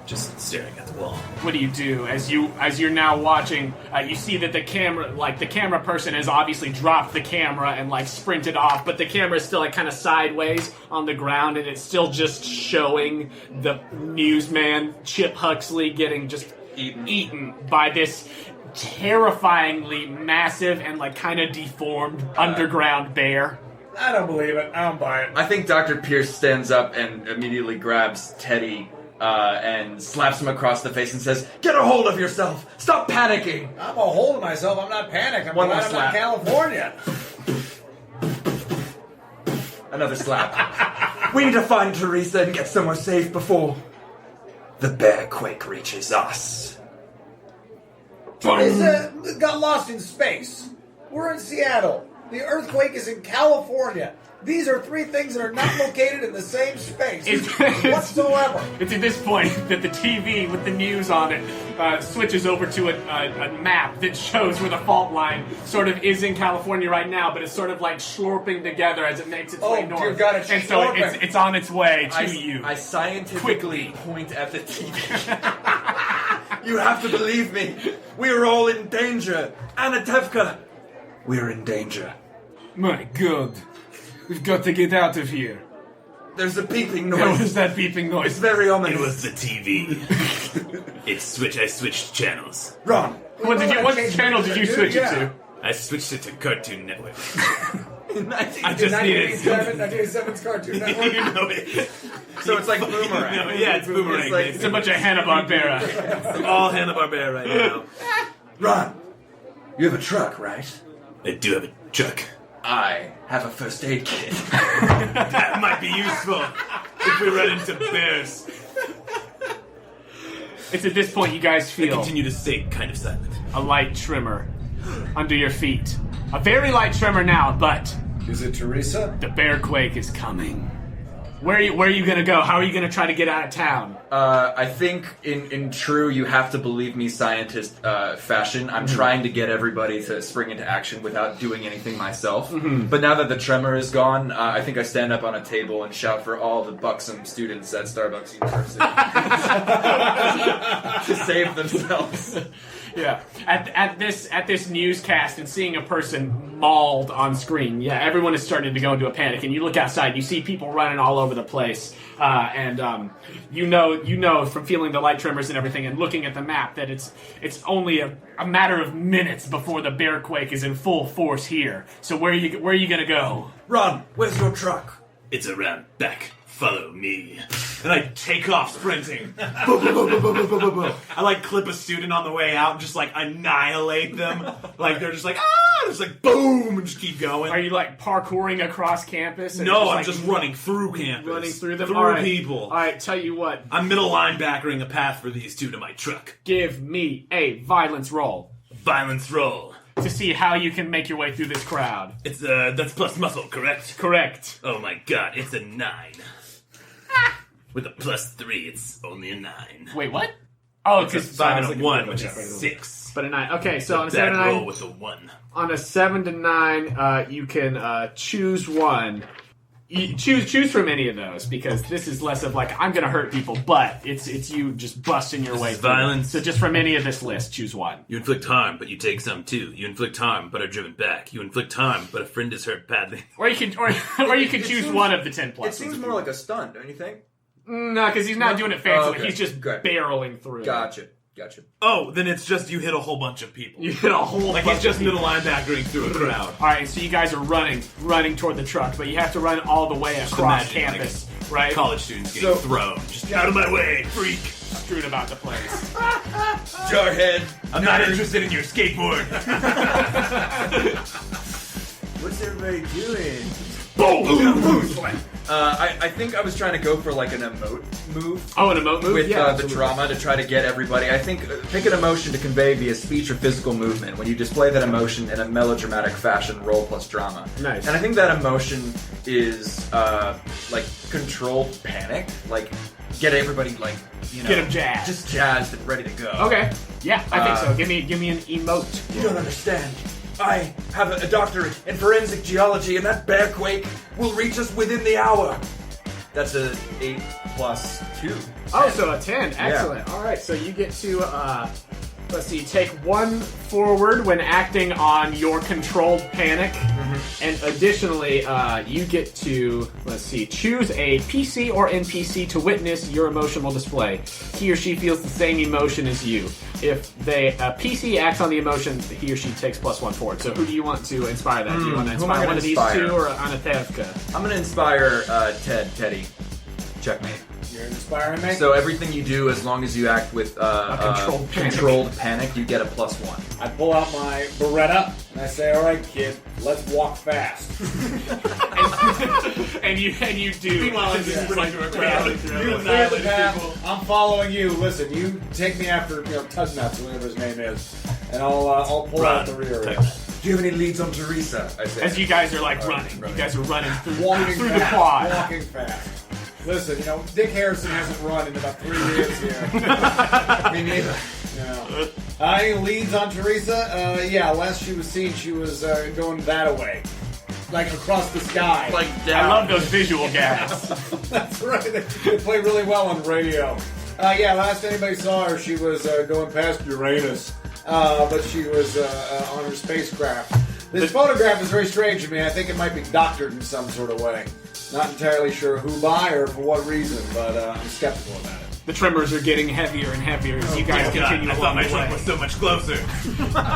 Just staring at the wall. What do you do as you're now watching? You see that the camera person has obviously dropped the camera and like sprinted off, but the camera is still like kind of sideways on the ground, and it's still just showing the newsman Chip Huxley getting just eaten by this terrifyingly massive and like kind of deformed underground bear. I don't believe it. I don't buy it. I think Dr. Pierce stands up and immediately grabs Teddy and slaps him across the face and says, "Get a hold of yourself! Stop panicking!" I'm a hold of myself. I'm not panicked. I'm One glad more I'm slap. not California. Another slap. We need to find Teresa and get somewhere safe before the bearquake reaches us. Teresa got lost in space. We're in Seattle. The earthquake is in California. These are three things that are not located in the same space whatsoever. It's at this point that the TV with the news on it switches over to a map that shows where the fault line sort of is in California right now, but it's sort of like slurping together as it makes its way Oh, north. dear God, it's and so slurping. it's on its way to you. I scientifically Quickly. point at the TV. You have to believe me. We are all in danger. Anatevka, we're in danger. My God. We've got to get out of here. There's a beeping What noise. was that beeping It's noise? very It ominous. was the TV. I switched channels. Run. What channel did you switch it to? I switched it to Cartoon Network. In I 19 just needed 1987's Cartoon Network. you know it. So it's like Boomerang. No, yeah, it's Boomerang. It's like- It's a bunch of Hanna-Barbera. It's all Hanna-Barbera right now. Run. You have a truck, right? I do have a truck. I have a first aid kit. That might be useful if we run into bears. It's at this point you guys feel Continue to stay kind of silent. a light tremor under your feet. A very light tremor now, but Is it Teresa? the bearquake is coming. Where are you gonna go? How are you gonna try to get out of town? I think in true you have to believe me scientist fashion, I'm trying to get everybody to spring into action without doing anything myself. But now that the tremor is gone, I think I stand up on a table and shout for all the buxom students at Starbucks University to save themselves. Yeah. At this newscast and seeing a person mauled on screen, yeah, everyone is starting to go into a panic. And you look outside, you see people running all over the place, and you know from feeling the light tremors and everything, and looking at the map that it's only a matter of minutes before the bearquake is in full force here. So where are you gonna go? Run! Where's your truck? It's around back. Follow me. And I take off sprinting. Boom, boom, boom, boom, boom, boom, boom, boom. I like clip a student on the way out and just like annihilate them. Like they're just like, ah! Just like boom! And just keep going. Are you like parkouring across campus? And No, I'm like, just running through campus. running through them. Through All right. people. All right, tell you what. I'm middle linebackering a path for these two to my truck. Give me a violence roll Violence roll. to see how you can make your way through this crowd. It's that's plus muscle, correct? Correct. Oh my god, it's a 9. With a +3, it's only a 9. Wait, what? Oh, It's a because 5 and a 1, which is 6. But a 9. Okay, so on a 7 Bad to 9, roll with a 1. on a 7 to 9, you can choose one. You choose from any of those, because this is less of like I'm gonna hurt people, but it's you just busting your way is through. violence. So just from any of this list, choose one. You inflict harm, but you take some too. You inflict harm, but are driven back. You inflict harm, but a friend is hurt badly. Or you can choose one of the 10 plus. It seems more like a stunt, don't you think? No, because he's not doing it fancy. Okay, He's just good. barreling through. Gotcha. Gotcha. Oh, then it's just you hit a whole bunch of people. You hit a whole Like bunch he's just of people. middle linebackering through a crowd. All right, so you guys are running toward the truck, but you have to run all the way across imagine, campus, right? College students getting thrown. Just out of my way, freak. Strewn about the place. Jarhead. I'm not interested in your skateboard. What's everybody doing? Boom! I think I was trying to go for like an emote move. Oh, an emote move? With Yeah, the absolutely. drama to try to get everybody. I think pick an emotion to convey via speech or physical movement. When you display that emotion in a melodramatic fashion, roll plus drama. Nice. And I think that emotion is like controlled panic. Like get everybody like Get 'em jazzed. just jazzed and ready to go. Okay. Yeah, I think so. Give me an emote. You don't understand. I have a doctorate in forensic geology, and that bearquake will reach us within the hour. That's a 8 plus 2. Oh, so a 10. Excellent. All right, so you get to, let's see, take 1 forward when acting on your controlled panic. And additionally, you get to, let's see, choose a PC or NPC to witness your emotional display. He or she feels the same emotion as you. If a PC acts on the emotion, he or she takes +1 forward. So who do you want to inspire that? Do you want to who am I inspire gonna one of these inspire? two or Anatevka? I'm gonna inspire Teddy. Checkmate. You're inspiring me. So everything you do, as long as you act with controlled panic, you get a +1. I pull out my Beretta and I say, "All right, kid, let's walk fast." and you do. Meanwhile, I'm just running through a crowd. You clear the path. I'm following you. Listen, you take me after Tuggnutt, whatever his name is, and I'll pull out the rear. Do you have any leads on Teresa? I say. As you guys are like running. You guys are running through, Walking through fast, the quad. Walking fast. Listen, Dick Harrison hasn't run in about 3 years here. Me neither. No. Any leads on Teresa? Yeah, last she was seen, she was going that-a-way. Like across the sky. Like I down. love those visual gags. That's right. They play really well on radio. Yeah, last anybody saw her, she was going past Uranus. But she was on her spacecraft. This photograph is very strange to me. I think it might be doctored in some sort of way. Not entirely sure who by or for what reason, but I'm skeptical about it. The tremors are getting heavier and heavier as you guys continue I thought along my the truck way. was so much closer. You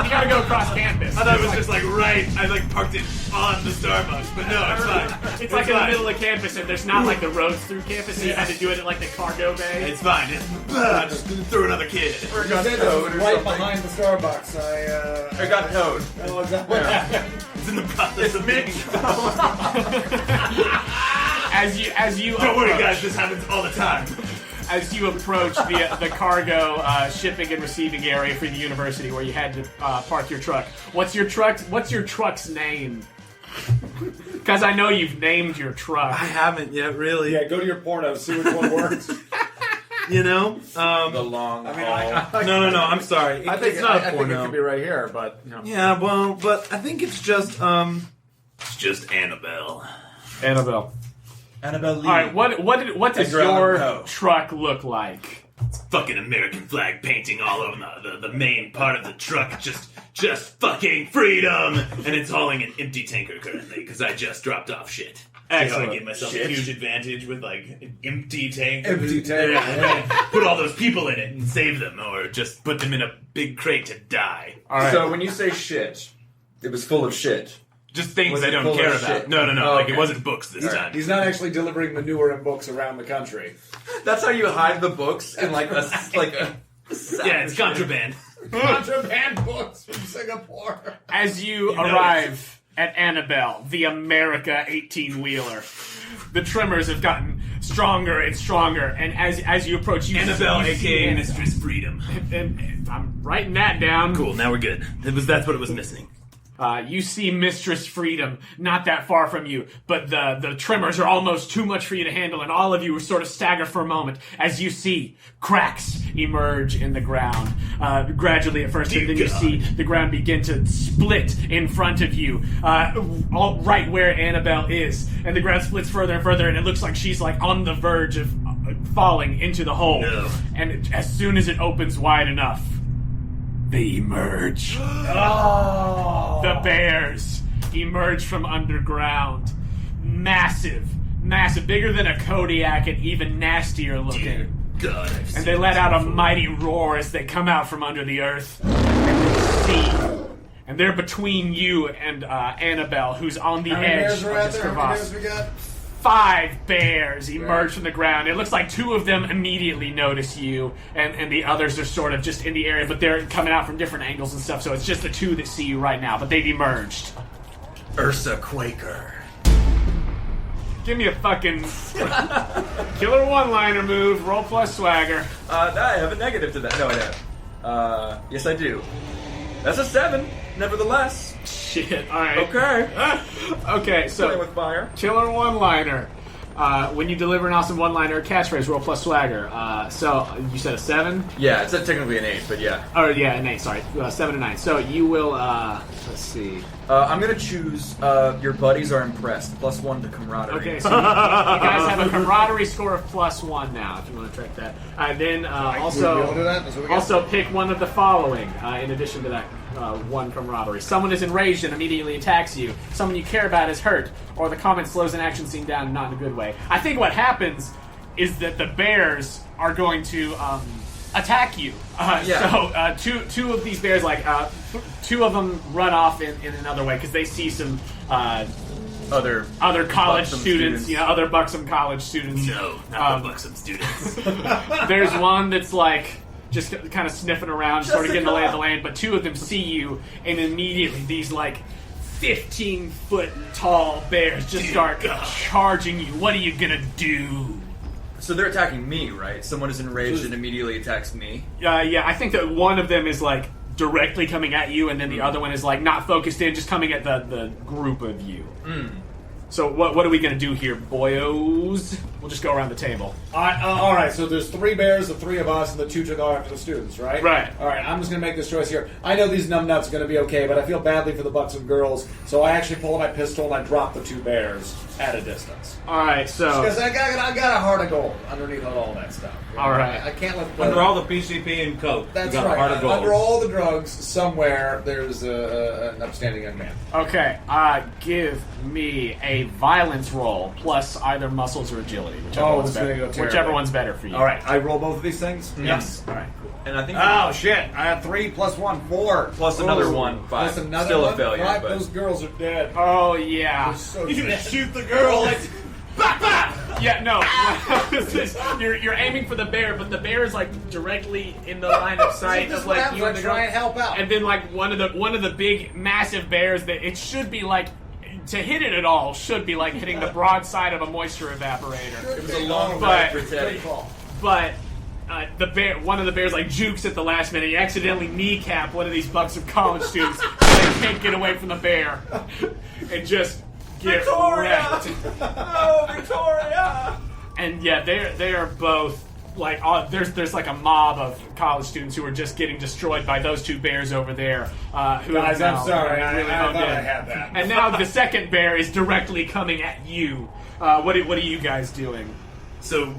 gotta go across campus. I thought it was just like right. I like parked it on the Starbucks, but no, it's fine. It's like in the middle of campus, and there's not like the roads through campus, so you had to do it at like the cargo bay. It's fine. Just through another kid. You said it was right behind the Starbucks. I got towed. Oh, is that what happened? It's in the process of being. As you Don't worry, approach- guys. This happens all the time. As you approach the cargo shipping and receiving area for the university where you had to park your truck, what's your truck's name? Because I know you've named your truck. I haven't yet, really. Yeah, go to your porno, see which one works. You know? The long haul. No. I'm sorry. It's not a I think it porno. could be right here, but Yeah, well, but I think it's just Annabelle. Annabelle. Annabelle Lee. All right, what does Edgar Allan your Poe. truck look like? Fucking American flag painting all over the main part of the truck. Just fucking freedom. And it's hauling an empty tanker currently because I just dropped off shit. Excellent. I gave myself Shit. a huge advantage with like an empty tank. Empty tank. Yeah, put all those people in it and save them, or just put them in a big crate to die. All right. So when you say shit, it was full of shit. Just things Was I it don't full care of about. shit? No. Oh, Like okay. it wasn't books this time. he's not actually delivering manure and books around the country. That's how you hide the books in like a Yeah, it's contraband. Contraband books from Singapore. As you know arrive at Annabelle, the America 18-wheeler, the tremors have gotten stronger and stronger, and as you approach, you Annabelle, you see aka Annabelle. Mistress Freedom. And I'm writing that down. Cool, now we're good. That's what it was missing. You see Mistress Freedom not that far from you, but the tremors are almost too much for you to handle, and all of you sort of stagger for a moment as you see cracks emerge in the ground. Gradually at first, and then you God. see the ground begin to split in front of you, all right where Annabelle is, and the ground splits further and further, and it looks like she's like on the verge of falling into the hole. No. And as soon as it opens wide enough, they emerge. Oh. The bears emerge from underground. Massive, bigger than a Kodiak and even nastier looking. God, and they let out a mighty roar as they come out from under the earth, and they see. And they're between you and Annabelle, who's on the edge of this crevasse. 5 bears emerge from the ground. It looks like 2 of them immediately notice you, and the others are sort of just in the area, but they're coming out from different angles and stuff, so it's just the 2 that see you right now, but they've emerged. Ursa Quaker. Give me a fucking killer one-liner move, roll plus swagger. I have a negative to that. No, I don't. Yes, I do. That's a 7, nevertheless. Shit, alright. Okay. Okay, so Play with fire. killer one-liner. When you deliver an awesome one-liner catchphrase, roll plus swagger. So, you said a 7? Yeah, it's technically an 8, but yeah. Oh, yeah, an 8, sorry. 7 and 9. So, you will, let's see. I'm gonna choose, your buddies are impressed. +1 to camaraderie. Okay, so you guys have a camaraderie score of +1 now, if you want to track that. Then, also pick one of the following, in addition to that 1 camaraderie. Someone is enraged and immediately attacks you. Someone you care about is hurt, or the comment slows an action scene down, not in a good way. I think what happens is that the bears are going to attack you. So two of these bears, like 2 of them, run off in another way because they see some other college students, you know, other buxom college students. No, not the buxom students. There's one that's like just kind of sniffing around, sort of getting the lay of the land, but 2 of them see you, and immediately these like 15-foot tall bears just start charging you. What are you gonna do? So they're attacking me, right? Someone is enraged and immediately attacks me? Yeah, I think that one of them is like directly coming at you, and then the other one is like not focused in, just coming at the group of you. So what are we gonna do here, boyos? We'll just go around the table. All right. So there's 3 bears, the 3 of us, and the 2 to go after the students, right? Right. All right. I'm just gonna make this choice here. I know these numbnuts are gonna be okay, but I feel badly for the buxom girls, so I actually pull out my pistol and I drop the 2 bears at a distance. All right, so Because I got a heart of gold underneath all that stuff. All right. I can't let Under all the PCP and coke, That's you got right. a heart of gold. Under all the drugs, somewhere there's an upstanding young man. okay, give me a violence roll plus either muscles or agility, whichever one's it's gonna better. go terribly. Whichever one's better for you. All right. I roll both of these things. Yes. All right. Cool. And I think Oh shit! I had 3 plus 1, 4. plus another Ooh. 1, 5. Plus another Still one, a failure, 5. but Those girls are dead. Oh yeah. So You're gonna dead. shoot the girl. Yeah, no. You're aiming for the bear, but the bear is like directly in the line of sight This of is what like happens you when and I the try girl. and help out. And then like one of the big massive bears that it should be like to hit it at all should be like hitting the broad side of a moisture evaporator. it was a long But- ride for Teddy. Good call. But one of the bears like jukes at the last minute. He accidentally kneecap one of these buxom college students. So they can't get away from the bear and just get wrecked. Oh, Victoria! And yeah, they are both like there's like a mob of college students who are just getting destroyed by those 2 bears over there. Who Guys, have I'm now sorry. I really thought honed I in. had that. And now the second bear is directly coming at you. What are you guys doing? So,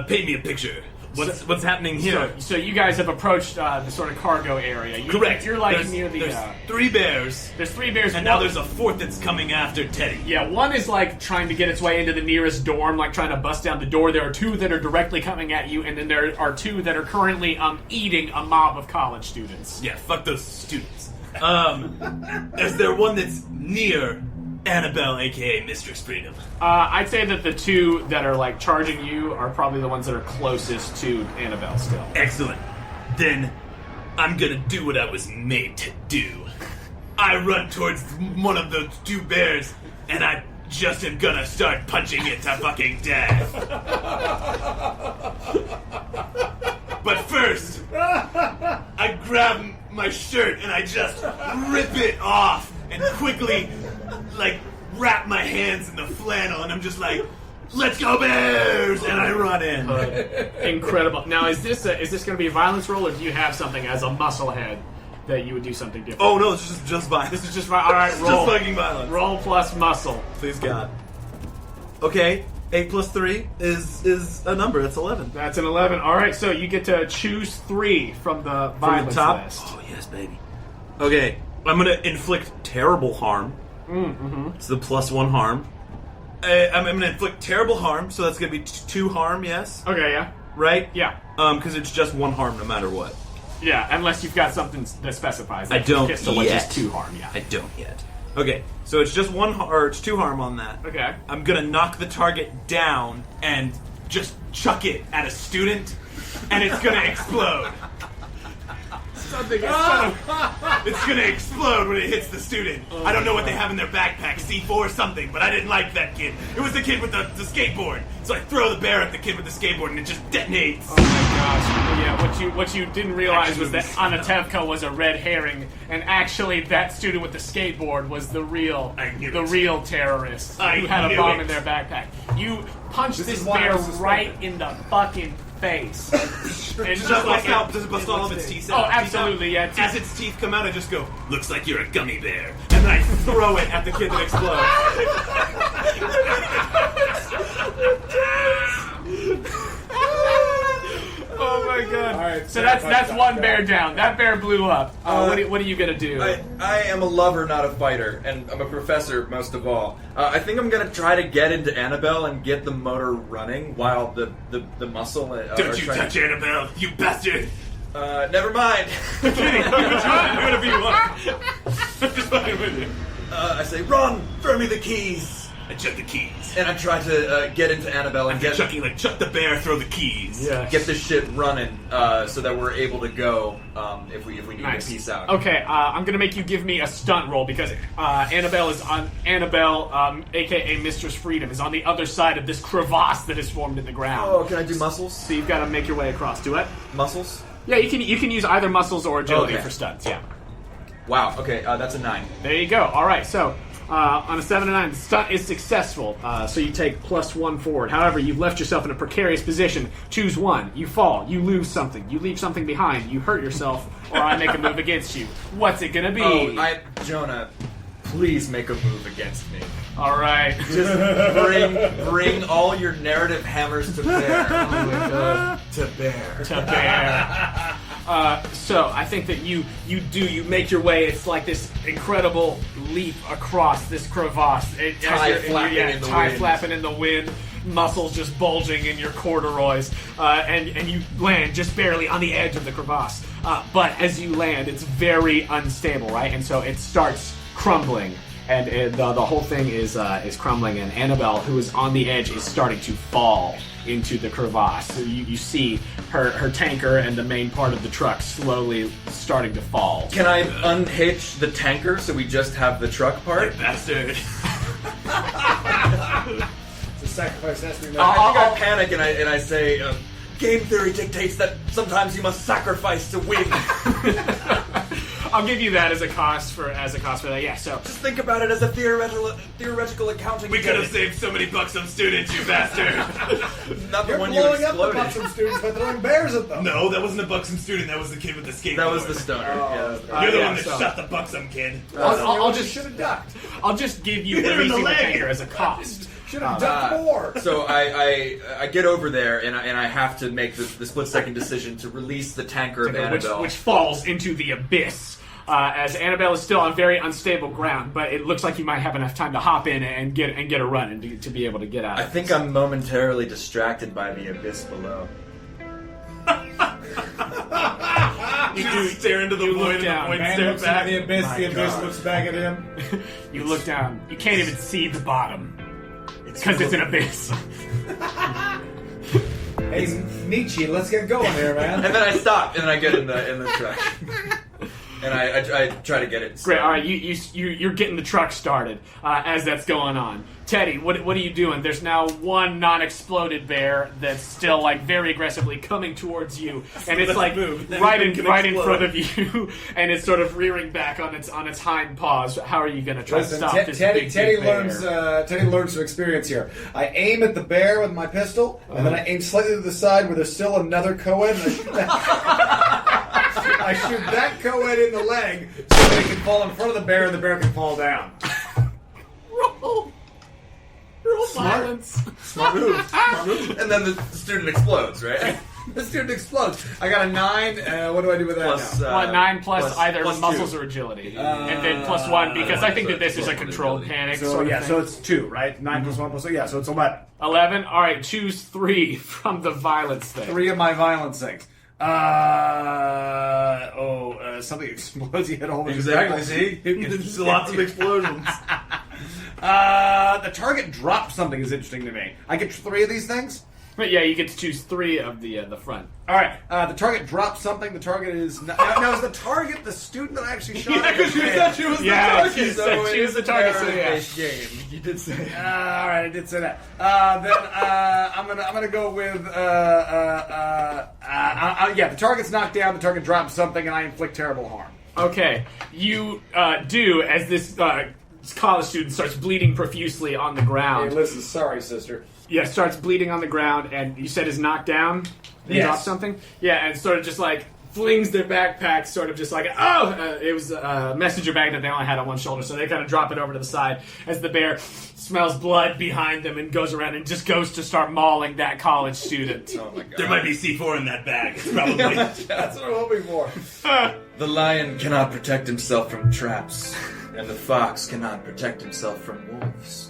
paint me a picture. What's happening here? So you guys have approached the sort of cargo area. Correct. You're like there's, near the. There's 3 bears, There's 3 bears, and now there's a 4th that's coming after Teddy. Yeah, one is like trying to get its way into the nearest dorm, like trying to bust down the door. There are 2 that are directly coming at you, and then there are 2 that are currently eating a mob of college students. Yeah, fuck those students. Is there one that's near Annabelle, aka Mistress Freedom? I'd say that the 2 that are like charging you are probably the ones that are closest to Annabelle still. Excellent. Then I'm gonna do what I was made to do. I run towards one of those 2 bears, and I just am gonna start punching it to fucking death. But first, I grab my shirt and I just rip it off and quickly, like, wrap my hands in the flannel, and I'm just like, "Let's go, Bears!" And I run in. Incredible. Now, is this going to be a violence roll, or do you have something as a musclehead that you would do something different? Oh no, it's just violence. This is just all right. Roll. Just fucking violence. Roll plus muscle. Please God. Okay, 8 plus 3 is a number. It's 11. That's an 11. All right, so you get to choose 3 from the From violence the top. list. Oh yes, baby. Okay, I'm gonna inflict terrible harm. It's the +1 harm. I'm gonna inflict terrible harm, so that's gonna be 2 harm. Yes. Okay, yeah. right? Yeah. Because it's just 1 harm no matter what. Yeah, unless you've got something that specifies. I don't pistol, which yet. is 2 harm. Yeah. I don't yet. Okay, so it's just 1 or it's 2 harm on that. Okay. I'm gonna knock the target down and just chuck it at a student, and it's gonna explode. It's gonna explode when it hits the student. I don't know what they have in their backpack, C4 or something, but I didn't like that kid. It was the kid with the skateboard. So I throw the bear at the kid with the skateboard and it just detonates. Oh my gosh. Yeah, what you didn't realize was that Anatevka was a red herring, and actually that student with the skateboard was the real terrorist who had a bomb in their backpack. You punched this bear right in the fucking face. And Does it bust all of its teeth out? Oh, absolutely, yeah. As its teeth come out, I just go, looks like you're a gummy bear. And then I throw it at the kid that explodes. Oh my god. Alright, so that's one bear down. That bear blew up. What are you gonna do? I am a lover, not a fighter, and I'm a professor most of all. I think I'm gonna try to get into Annabelle and get the motor running while the muscle. Don't you touch Annabelle, you bastard! Never mind. I'm kidding. You can try. Do whatever you want. I'm just fucking with you. I say, run! Throw me the keys! I chuck the keys. And I try to get into Annabelle and get chuck the bear, throw the keys. Yeah. get this shit running so that we're able to go if we need to peace out. Okay, I'm gonna make you give me a stunt roll because Annabelle, aka Mistress Freedom, is on the other side of this crevasse that is formed in the ground. Oh, can I do muscles? So you've got to make your way across. Do it. Muscles? Yeah, you can use either muscles or agility Okay. for stunts. Yeah. Wow. Okay, that's a 9. There you go. All right, so on a 7 to 9, the stunt is successful, so you take +1 forward. However, you've left yourself in a precarious position. Choose one. You fall. You lose something. You leave something behind. You hurt yourself, or I make a move against you. What's it gonna be? Jonah, please make a move against me. All right. Just bring all your narrative hammers to bear. Oh my god. To bear. To bear. So I think that you make your way. It's like this incredible leap across this crevasse. Tie flapping in the wind, muscles just bulging in your corduroys, and you land just barely on the edge of the crevasse. But as you land, it's very unstable, right? And so it starts crumbling. And the whole thing is crumbling, and Annabelle, who is on the edge, is starting to fall into the crevasse. So you see her tanker and the main part of the truck slowly starting to fall. Can I unhitch the tanker so we just have the truck part? You bastard. It's a sacrifice that has to be made. I think I panic and I say, game theory dictates that sometimes you must sacrifice to win. I'll give you that as a cost for that. Yeah. So Just think about it as a theoretical accounting. We could have saved so many bucks on students, you bastard. Not the You're one you blowing up the exploded. Buxom students by throwing bears at them. No, that wasn't a buxom student. That was the kid with the skateboard. That was the stoner. You're the yeah, one that so- shot the buxom kid. I'll just just should have ducked. I'll just give you You hit him in the releasing the leg. tanker as a cost. Should have ducked more. So I get over there and I have to make the split second decision to release the tanker of Annabelle. which falls into the abyss. As Annabelle is still on very unstable ground, but it looks like you might have enough time to hop in and get a run and to be able to get out. I think I'm momentarily distracted by the abyss below. You just stare into the You look void and down. the void Man stare looks back. into the abyss. My The abyss God. looks back at him. You look down. You can't even see the bottom because it's an abyss. Hey, Nietzsche, let's get going here, man. And then I stop and then I get in the truck. And I try to get it. Great. All right, you're getting the truck started as that's going on. Teddy, what are you doing? There's now one non-exploded bear that's still like very aggressively coming towards you, and it's like right in front of you, and it's sort of rearing back on its hind paws. How are you going to try to Listen, stop this Teddy big bear? learns some experience here. I aim at the bear with my pistol, and then I aim slightly to the side where there's still another co-ed, and I shoot that. I shoot that co-ed in the leg so that it can fall in front of the bear and the bear can fall down. Roll violence. Smart move. And then the student explodes, right? The student explodes. I got a 9. What do I do with that Plus, now? 9 plus either plus muscles 2. or agility, and then plus 1 because I think that this is a controlled panic. So sort of yeah, thing. so it's 2, right? 9 plus 1 plus 2. Yeah, so it's 11. 11. All right, choose 3 from the violence thing. 3 of my violence things. Something explodes. You hit a whole bunch Exactly, of see? There's lots of explosions. The target drops something is interesting to me. I get 3 of these things? But yeah, you get to choose 3 of the front. Alright, the target drops something. The target is... Now, is the target the student that I actually shot? Yeah, because you said she was the Yeah, target. she said she was the target. So yeah. Game. You did say. Alright, I did say that. I'm gonna go with the target's knocked down, the target drops something, and I inflict terrible harm. Okay, you do as this college student starts bleeding profusely on the Hey, ground. listen, sorry, sister. Yeah, starts bleeding on the ground, and you said is knocked down. They Yes. drop something. Yeah, and sort of just like flings their backpack, sort of just like it was a messenger bag that they only had on one shoulder, so they kind of drop it over to the side as the bear smells blood behind them and goes around and just goes to start mauling that college student. Oh my god. There might be C4 in that bag. It's probably. That's what I'm hoping for. The lion cannot protect himself from traps, and the fox cannot protect himself from wolves.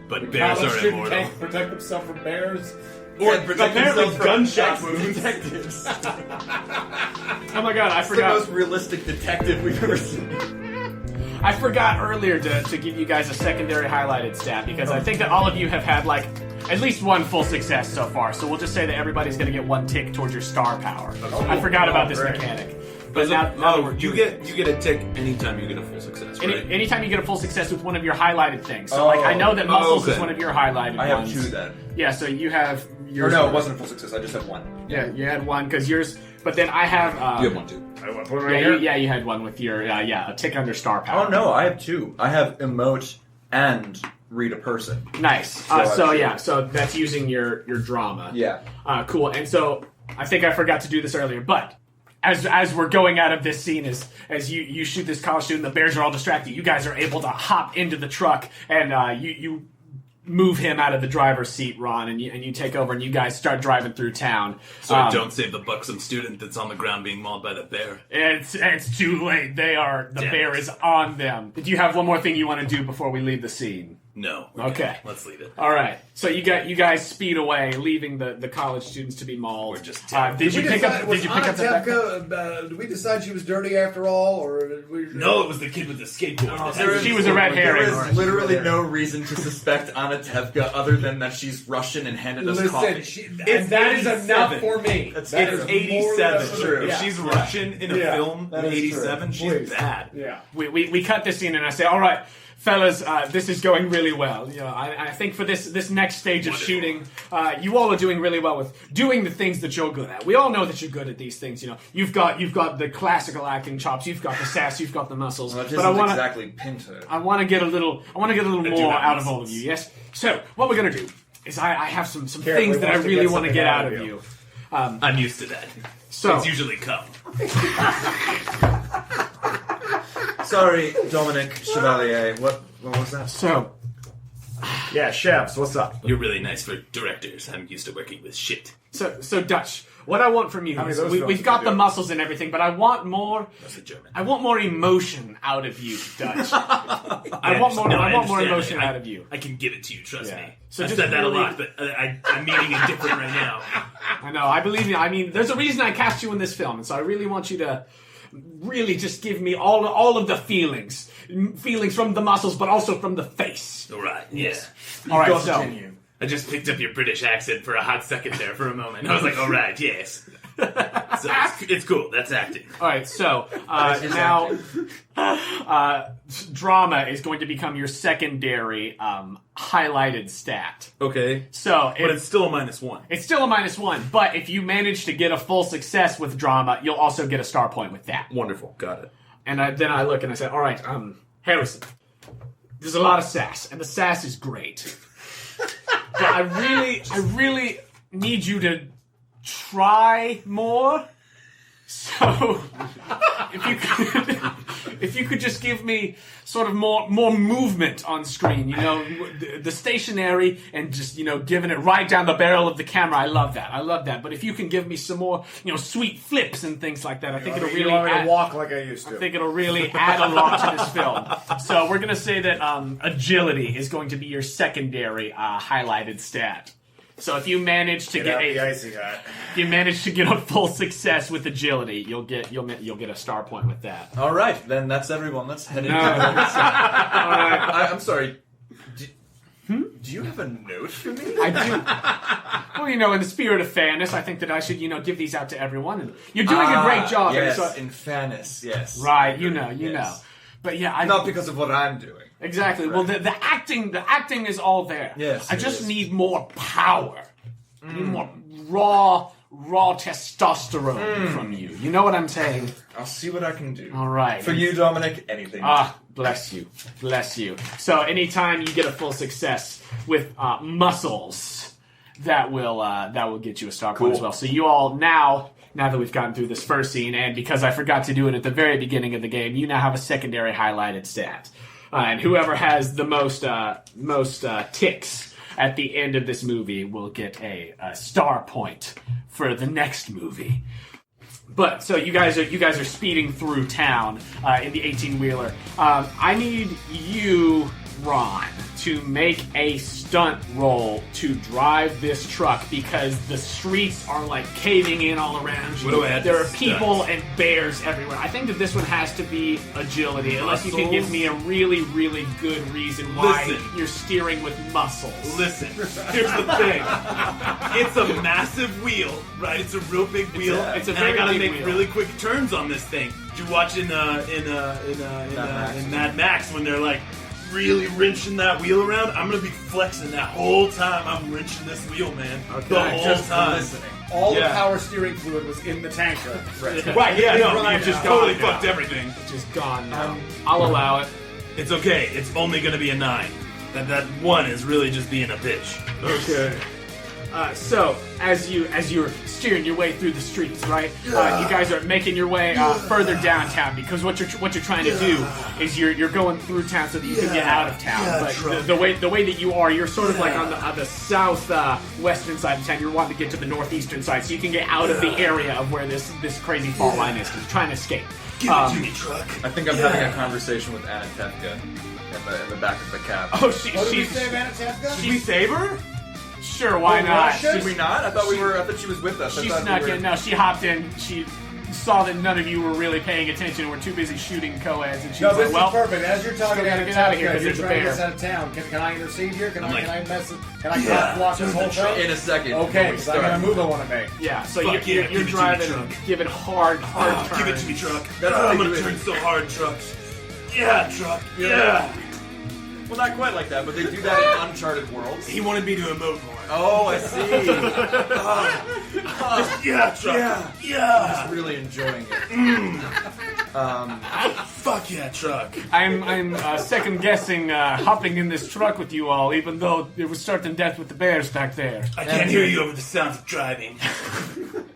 But bears College are student immortal. can't protect himself from bears. Or protect Apparently themselves from gunshot wounds. Detectives. Oh my god, I It's the forgot. most realistic detective we've ever seen. I forgot earlier to give you guys a secondary highlighted stat because I think that all of you have had like at least one full success so far. So we'll just say that everybody's going to get 1 tick towards your star power. I forgot about this great. mechanic. But now that we're you doing get a tick anytime you get a full success, right? anytime you get a full success with one of your highlighted things. So like I know that muscles is okay. one of your highlighted I have ones. 2 then. Yeah, so you have Or yours. no, it wasn't a full success. I just had 1. Yeah, you had 1 because yours. But then I have. You have 1 too. You had 1 with your a tick under star power. Oh no, I have 2. I have emote and read a person. Nice. So that's using your drama. Yeah. Cool. And so I think I forgot to do this earlier, but as we're going out of this scene, as you shoot this college student, the bears are all distracted. You guys are able to hop into the truck and you move him out of the driver's seat, Ron, and you take over and you guys start driving through town. So I don't save the buxom student that's on the ground being mauled by the bear. It's too late. The Damn bear it. is on them. Do you have one more thing you want to do before we leave the scene? No. Okay. Let's leave it. All right. So you guys speed away, leaving the college students to be mauled. We're just did you pick up that backpack? Did we decide she was dirty after all, or did we? No, it was the kid with the skateboard. She was a red herring. There is literally no reason to suspect Anna Tevka other than that she's Russian and handed us coffee. And that is enough 87. for me. It's That is more than 87. enough for me. If she's Russian in a film that in is true. 87, she's Please. bad. Yeah. We cut this scene and I say, all right, fellas, this is going really well. You know, I think for this next stage of shooting, you all are doing really well with doing the things that you're good at. We all know that you're good at these things. You know, you've got the classical acting chops, you've got the sass, you've got the muscles. Well, that but I isn't want exactly Pinto. I want to get a little do more have out of all of muscles. you. Yes. So what we're gonna do is I have some Carefully things that I wants to really get want to something get out out of of you. you. I'm used to that. So It's usually cum. Sorry, Dominic Chevalier. What was that? so Yeah, chefs, what's up? You're really nice for directors. I'm used to working with shit. So Dutch, what I want from you many is of those we've films got did the you do? muscles and everything, but I want more. That's a German. I want more emotion out of you, Dutch. I want more understand. emotion out of you. I can give it to you, trust Yeah. me. So I've just said that really- a lot, but I'm meaning it different right now. I know. I believe you. I mean, there's a reason I cast you in this film, and so I really want you to really just give me all of the feelings from the muscles, but also from the face. All right, yeah. All right, so Continue. I just picked up your British accent for a hot second there for a moment. I was like, all right, yes. So it's cool. That's acting. all right, so now drama is going to become your secondary highlighted stat. Okay. So But it's still a -1. it's still a -1, but if you manage to get a full success with drama, you'll also get a star point with that. Wonderful. Got it. And then I look and I say, all right, Harrison, there's a lot of sass, and the sass is great. But I really need you to try more. So if if you could just give me sort of more movement on screen, you know, the stationary and just, you know, giving it right down the barrel of the camera. I love that. But if you can give me some more, you know, sweet flips and things like that, I think it'll really add, walk like I used to. I think it'll really add a lot to this film. So we're gonna say that agility is going to be your secondary highlighted stat. So if you manage to get a full success with agility, you'll get a star point with that. All right, then that's everyone. Let's head into All right. I'm sorry. Do you have a note for me? I do. Well, you know, in the spirit of fairness, I think that I should, you know, give these out to everyone. And you're doing a great job. Yes, so, in fairness, yes. right? You know. But yeah, not because of what I'm doing. Exactly. Right. Well, the acting is all there. Yes. I just need more power. I need more raw testosterone from you. You know what I'm saying? I'll see what I can do. All right. For you, Dominic, anything. Bless you. So anytime you get a full success with muscles, that will get you a star point as well. So you all now that we've gotten through this first scene, and because I forgot to do it at the very beginning of the game, you now have a secondary highlighted stat. And whoever has the most ticks at the end of this movie will get a star point for the next movie. But so you guys are speeding through town in the 18-wheeler. I need you, Ron, to make a stunt roll to drive this truck because the streets are like caving in all around you. There are people and bears everywhere. I think that this one has to be agility, unless you can give me a really, really good reason why you're steering with muscles. Listen, here's the thing. It's a massive wheel, right? It's a real big wheel. It's a and very I gotta big make wheel. really quick turns on this thing. Did you watch in Mad Max when they're like really wrenching that wheel around? I'm gonna be flexing that whole time. I'm wrenching this wheel, man. Okay. The whole time. Listening. All the power steering fluid was in the tanker. Right, yeah, no, you just totally fucked everything. It's just gone now. I'll allow it. It's okay. It's only gonna be a 9. That one is really just being a bitch. Okay. So as you're steering your way through the streets, right? You guys are making your way further downtown because what you're trying to do is you're going through town so that you can get out of town. But the way that you're sort of like on the south western side of town. You're wanting to get to the northeastern side so you can get out of the area of where this crazy fault line is because you're trying to escape. Give it to me, truck. I think I'm having a conversation with Anna Tefka in the back of the cab. Oh, What did we say, Manatevka? Should we save her? Sure, why not? Did we not? I thought she was with us. She snuck in. No, she hopped in. She saw that none of you were really paying attention and were too busy shooting co-eds, and she was this like, well, is perfect. As you're talking we gotta about get out of here because you're there's a trying to bear. get us out of town. Can I intercede here? Can I Yeah. block this whole thing? In a second. Okay, because I got a move I want to make. Yeah, so Fuck you're yeah, give it to me, driving, truck. giving hard turns. Give it to me, truck. That's how I'm they gonna do it. turn so hard, truck. Yeah, truck. Yeah. Well, not quite like that, but they do that in Uncharted worlds. He wanted me to emote more. Oh, I see. Yeah, truck. Yeah. Really enjoying it. Fuck yeah, truck. I'm second guessing hopping in this truck with you all, even though it was certain death with the bears back there. I can't hear you over the sounds of driving.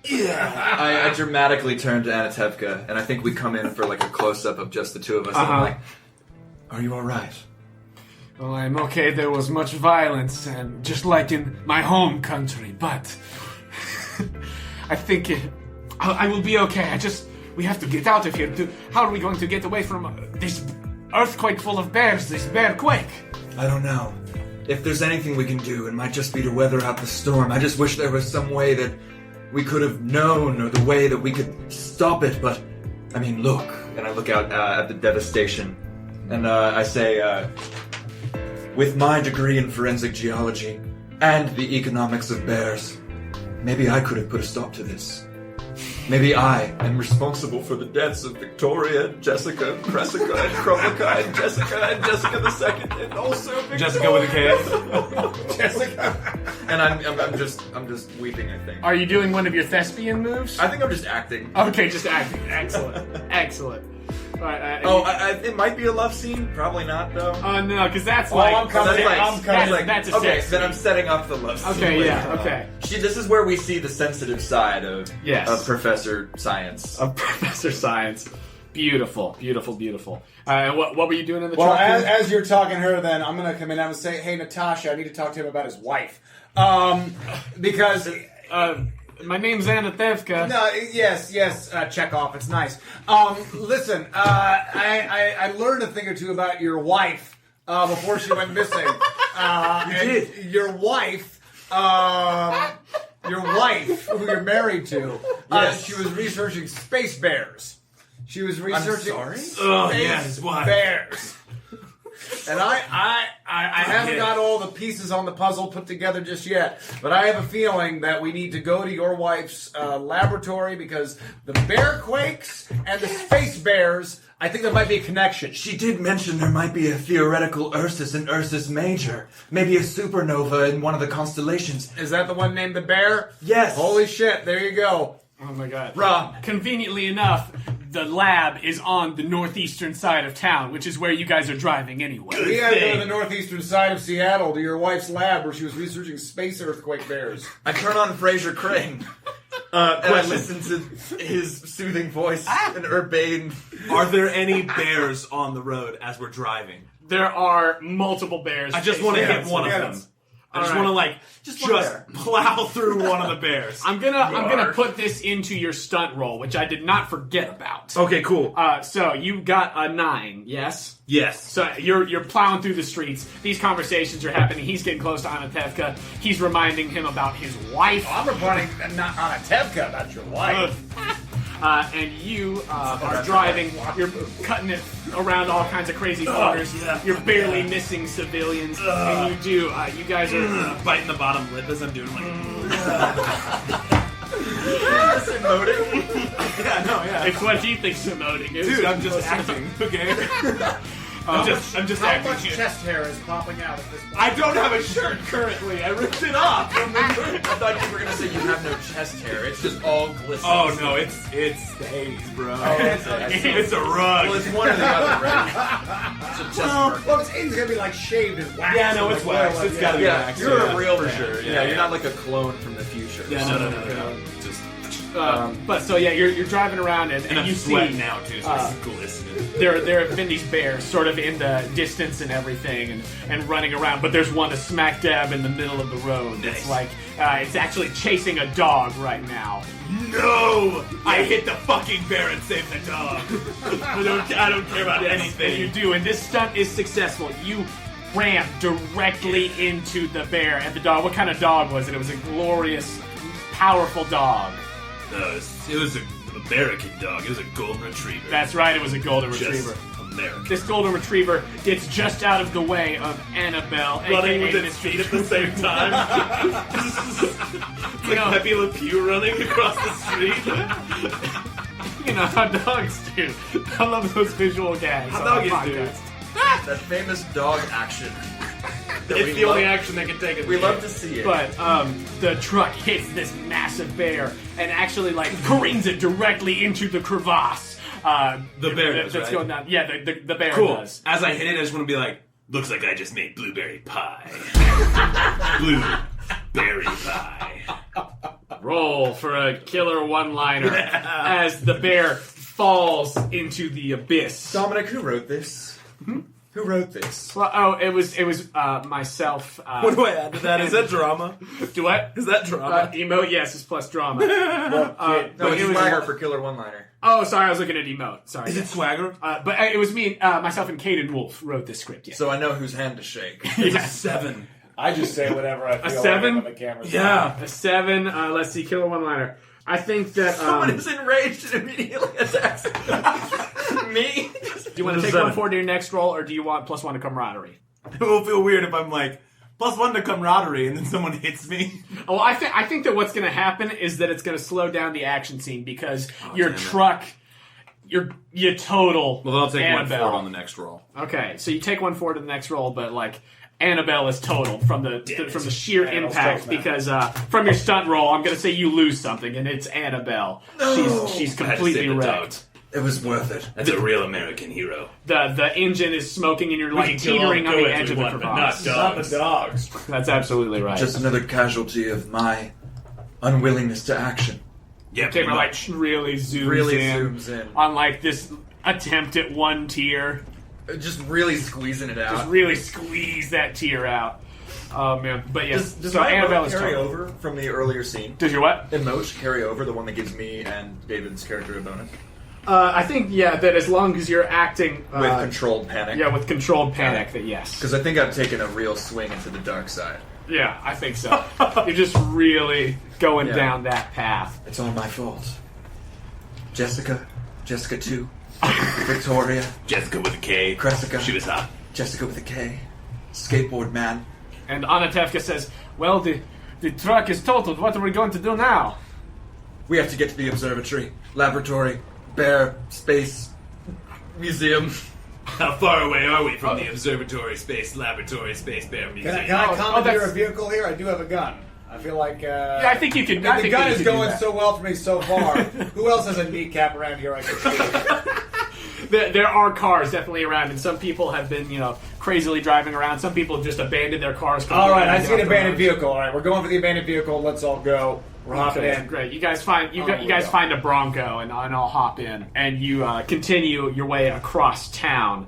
Yeah. I dramatically turn to Anna Tefka, and I think we come in for like a close-up of just the two of us. And I'm like, "Are you all right?" Well, I'm okay. There was much violence, and just like in my home country, but I think I will be okay. We have to get out of here. How are we going to get away from this earthquake full of bears, this bearquake? I don't know. If there's anything we can do, it might just be to weather out the storm. I just wish there was some way that we could have known, or the way that we could stop it. But, I mean, look. And I look out at the devastation, and I say, with my degree in forensic geology and the economics of bears, maybe I could have put a stop to this. Maybe I am responsible for the deaths of Victoria, Jessica, Cressica, and Cromica, and Jessica the Second, and also Victoria. Jessica with a K. Jessica. And I'm just weeping, I think. Are you doing one of your thespian moves? I think I'm just acting. Okay, just acting. Excellent. All right, It might be a love scene. Probably not, though. no, because that's like... I'm coming. That's a okay, sex then I'm scene. setting up the love scene. Okay, later yeah, on. okay. This is where we see the sensitive side of Yes. of Professor Science. Of Professor Science. Beautiful, beautiful, beautiful. What were you doing in the Well, truck? as you're talking to her, then I'm going to come in and say, hey, Natasha, I need to talk to him about his wife. Because... my name's Anatevka. No, yes, Chekhov, it's nice. Listen, I learned a thing or two about your wife before she went missing. You did? Your wife, who you're married to, she was researching space bears. She was researching space bears. And I haven't got all the pieces on the puzzle put together just yet, but I have a feeling that we need to go to your wife's laboratory because the BEARQUAKEs and the space bears, I think there might be a connection. She did mention there might be a theoretical Ursus and Ursus Major. Maybe a supernova in one of the constellations. Is that the one named the bear? Yes. Holy shit, there you go. Oh my god. Bruh. Conveniently enough, the lab is on the northeastern side of town, which is where you guys are driving anyway. We had to go to the northeastern side of Seattle to your wife's lab where she was researching space earthquake bears. I turn on Fraser Crane. And I listen to his soothing voice and urbane. Are there any bears on the road as we're driving? There are multiple bears. I just want to hit one of them. I just want to just plow through one of the bears. I'm gonna put this into your stunt roll, which I did not forget about. Okay, cool. So you got a 9, yes? Yes. So you're plowing through the streets. These conversations are happening. He's getting close to Anatevka. He's reminding him about his wife. I'm reporting not Anatevka about your wife. And you are driving. You're cutting it around all kinds of crazy corners. You're barely missing civilians, and you do. You guys are biting the bottom lip as I'm doing Emoting? It's what he thinks emoting is. Dude, I'm just acting. Okay. I'm just How acting much here. chest hair is popping out at this point? I don't have a shirt currently. I ripped it off. I thought you were going to say you have no chest hair. It's just all glistening. Oh no, it's the haze, bro. It's a rug. Well, it's one or the other, right? It's a chest Well, it's going to be like shaved and waxed. Yeah, no, it's wax. It's gotta be wax. You're Yeah. a real For man. sure. Yeah, you're not like a clone from the future. Yeah, no. Just But so yeah, you're driving around and I'm you sweating see now too, so it's glistening. there have been these bears sort of in the distance and everything and running around, but there's one that's smack dab in the middle of the road. It's Nice. it's actually chasing a dog right now. No! I hit the fucking bear and saved the dog. I don't care about anything. And you do, and this stunt is successful. You ran directly into the bear and the dog. What kind of dog was it? It was a glorious, powerful dog. It was a American dog. It was a golden retriever. That's right, it was a golden Just retriever. American. This golden retriever gets just out of the way of Annabelle, Running aka with its feet at the same time. It's like Pepe Le Pew running across the street. You know how dogs do. I love those visual gags. How on the doggies do. podcast. That famous dog action. It's the only action they can take. In We the love game. to see it. But the truck hits this massive bear and actually careens it directly into the crevasse. The bear does, that's right? going down. Yeah, the bear Cool. does. As I hit it, I just want to be like, looks like I just made blueberry pie. Blueberry pie. Roll for a killer one-liner as the bear falls into the abyss. Dominic, who wrote this? Who wrote this? Well, it was myself. What do I add to that? Is that drama? Do what? Is that drama? Emote, yes, is plus drama. No, it it's was- Swagger for killer one-liner. Oh, sorry, I was looking at emote. Sorry. Is it swagger? But it was me, myself, and Caden Wolf wrote this script. Yeah. So I know whose hand to shake. It's a 7. I just say whatever I feel 7? like when the camera's Yeah. A 7. Let's see, killer one-liner. I think that. Someone is enraged and immediately attacks me. Do you want to take 1 forward to your next roll, or do you want +1 to camaraderie? It will feel weird if I'm like, +1 to camaraderie, and then someone hits me. Oh, I think that what's going to happen is that it's going to slow down the action scene because your truck, you total. Well, then I'll take 1 Annabelle. forward on the next roll. Okay, so you take 1 forward to the next roll, but Annabelle is totaled from the sheer Annabelle's impact toast now. because from your stunt roll, I'm going to say you lose something, and it's Annabelle. She's completely save the dog. wrecked. It was worth it. That's a real American hero. The engine is smoking, and you're teetering on the edge of the crevasse. Not the dogs. That's absolutely right. Just another casualty of my unwillingness to action. Yeah, camera really zooms in zooms in. on this attempt at one tear. Just really squeezing it out. Just really squeeze that tear out. Oh man, but yes. Does so my Annabelle emote is carry total. over from the earlier scene? Does your what? Emote carry over, the one that gives me and David's character a bonus? I think that as long as you're acting With controlled panic? Yeah, with controlled panic. That yes. Because I think I've taken a real swing into the dark side. Yeah, I think so. You're just really going down that path. It's all my fault. Jessica 2, Victoria, Jessica with a K. Cressica, She was hot. Jessica with a K, Skateboard Man. And Anatevka says, "Well, the truck is totaled. What are we going to do now?" We have to get to the observatory, laboratory, bear, space, museum. How far away are we from the observatory, space, laboratory, space, bear museum? Can I commandeer that's- a vehicle here? I do have a gun. I feel like I think you can. the gun is going so well for me so far. Who else has a kneecap around here I can shoot? There are cars definitely around, and some people have been, crazily driving around. Some people have just abandoned their cars. All right, I completely see an off the abandoned road. vehicle. All right, we're going for the abandoned vehicle. Let's all go. We're hopping Okay, in. great. You guys find we go. find a Bronco, and I'll hop in, and you continue your way across town.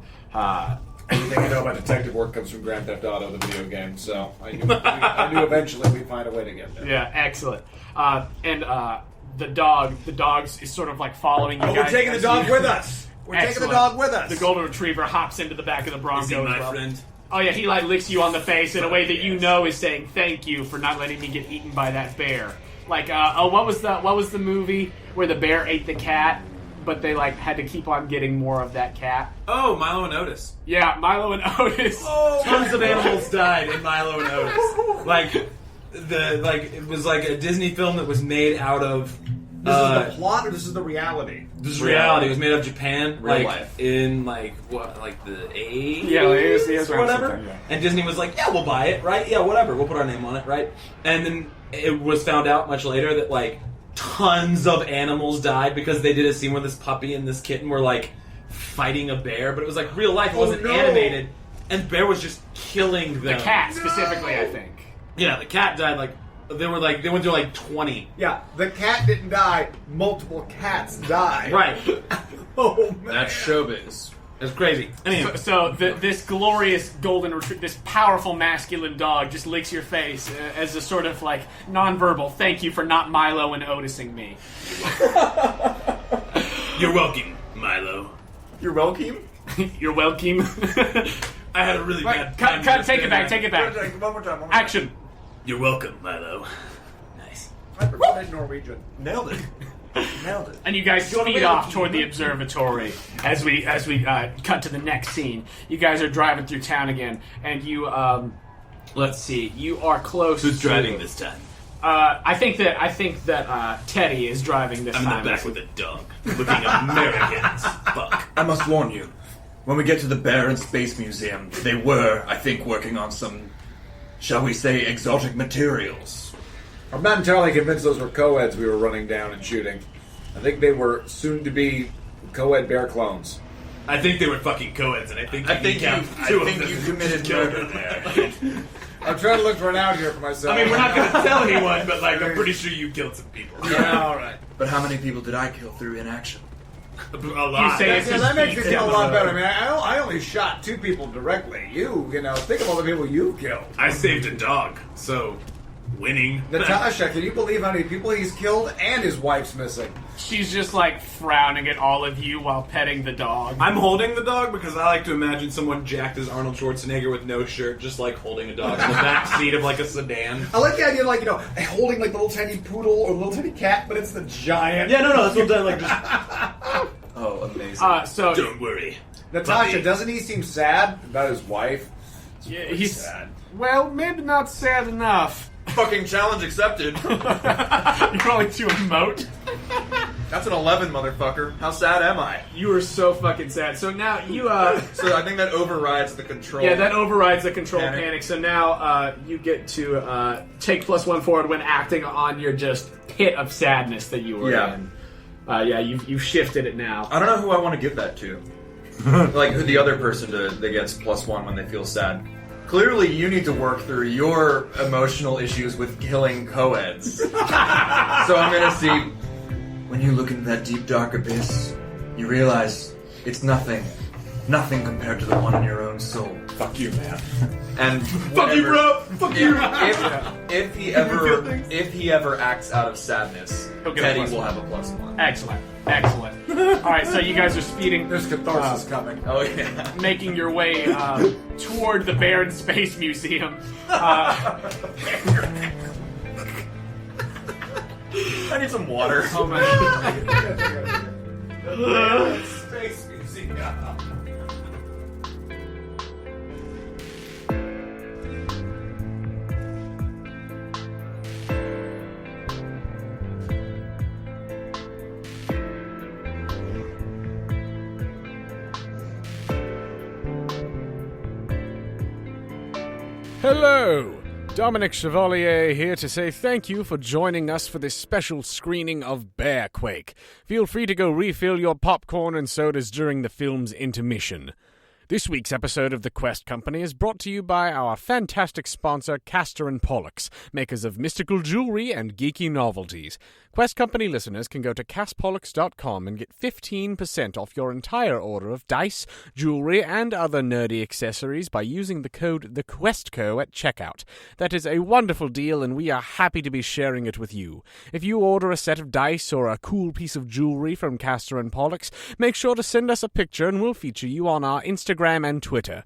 Everything I know about detective work comes from Grand Theft Auto, the video game. So I knew eventually we'd find a way to get there. Yeah, excellent. And the dog is sort of like following you Oh, guys. we're taking the as dog you- with us. We're taking Excellent. the dog with us. The golden retriever hops into the back of the Bronco. Is he as my well. friend? Oh yeah, he licks you on the face in a way that you know is saying thank you for not letting me get eaten by that bear. Like, what was the movie where the bear ate the cat, but they had to keep on getting more of that cat? Oh, Milo and Otis. Yeah, Milo and Otis. Tons of animals died in Milo and Otis. It was like a Disney film that was made out of. This is the plot, or this is the reality? This is reality. It was made out of Japan, Real life. in the 80s, Yeah, it was or around whatever. sometime, yeah. And Disney was like, "Yeah, we'll buy it, right? Yeah, whatever. We'll put our name on it, right?" And then it was found out much later that tons of animals died because they did a scene where this puppy and this kitten were fighting a bear, but it was real life. It wasn't no. animated, and the bear was just killing them. The cat specifically, I think. Yeah, the cat died. They went through 20. Yeah, the cat didn't die. Multiple cats died. Right. Oh man. That's showbiz. It's crazy. Anyway, So this glorious golden retriever, this powerful masculine dog, just licks your face as a sort of nonverbal thank you for not Milo and Otising me. you're welcome, Milo. You're welcome? You're welcome. I had a really bad time. Cut, take it back. Take it back. One more time. Action. You're welcome, Milo. Nice. I prefer Norwegian. Nailed it. Nailed it. And you guys speed off toward the observatory as we cut to the next scene. You guys are driving through town again, and you let's see, you are close. Who's to- driving this time? I think that Teddy is driving this I'm in time. the back with a dog, looking Americans. Fuck. I must warn you, when we get to the Bear and Space Museum, they were, I think, working on some, shall we say, exotic materials. I'm not entirely convinced those were co-eds we were running down and shooting. I think they were soon-to-be co-ed bear clones. I think they were fucking co-eds, and I think you committed murder there. I'm trying to look for an out here for myself. I mean, we're not going to tell anyone, but I'm pretty sure you killed some people. Yeah, all right. But how many people did I kill through inaction? A lot. You say it's Yeah, just that makes me speed feel a down lot the better, road. man. I only shot 2 people directly. Think of all the people you killed. I saved a dog, so winning. Natasha, can you believe how many people he's killed and his wife's missing? She's just frowning at all of you while petting the dog. I'm holding the dog because I like to imagine someone jacked as Arnold Schwarzenegger with no shirt, just holding a dog in the back seat of a sedan. I like the idea of holding the little tiny poodle or the little tiny cat, but it's the giant. Yeah, no, that's what I'm just. Oh, amazing. So Don't worry. Natasha, Puppy. doesn't he seem sad about his wife? yeah, Really he's sad. well, maybe not sad enough. Fucking challenge accepted. You're rolling to emote. That's an 11, motherfucker. How sad am I? You are so fucking sad. So now you So I think that overrides the control. yeah, that overrides the control Panic. panic. So now you get to take +1 forward when acting on your just pit of sadness that you were Yeah. in. You've shifted it now. I don't know who I want to give that to. Who the other person that gets +1 when they feel sad. Clearly, you need to work through your emotional issues with killing co-eds. So I'm gonna see. When you look into that deep, dark abyss, you realize It's nothing. Nothing compared to the one in your own soul. Fuck you, man. And Fuck you, bro! Fuck you! If he ever acts out of sadness, He'll get a Teddy +1. will have a +1. Excellent. All right, so you guys are speeding. There's catharsis coming. Oh yeah. Making your way toward the Bear and Space Museum. I need some water. Oh my God. Space Museum. Hello! Dominic Chevalier here to say thank you for joining us for this special screening of BEARQUAKE. Feel free to go refill your popcorn and sodas during the film's intermission. This week's episode of The Quest Company is brought to you by our fantastic sponsor, Castor & Pollux, makers of mystical jewelry and geeky novelties. Quest Company listeners can go to CastPollux.com and get 15% off your entire order of dice, jewelry, and other nerdy accessories by using the code TheQuestCo at checkout. That is a wonderful deal, and we are happy to be sharing it with you. If you order a set of dice or a cool piece of jewelry from Castor & Pollux, make sure to send us a picture and we'll feature you on our Instagram and Twitter.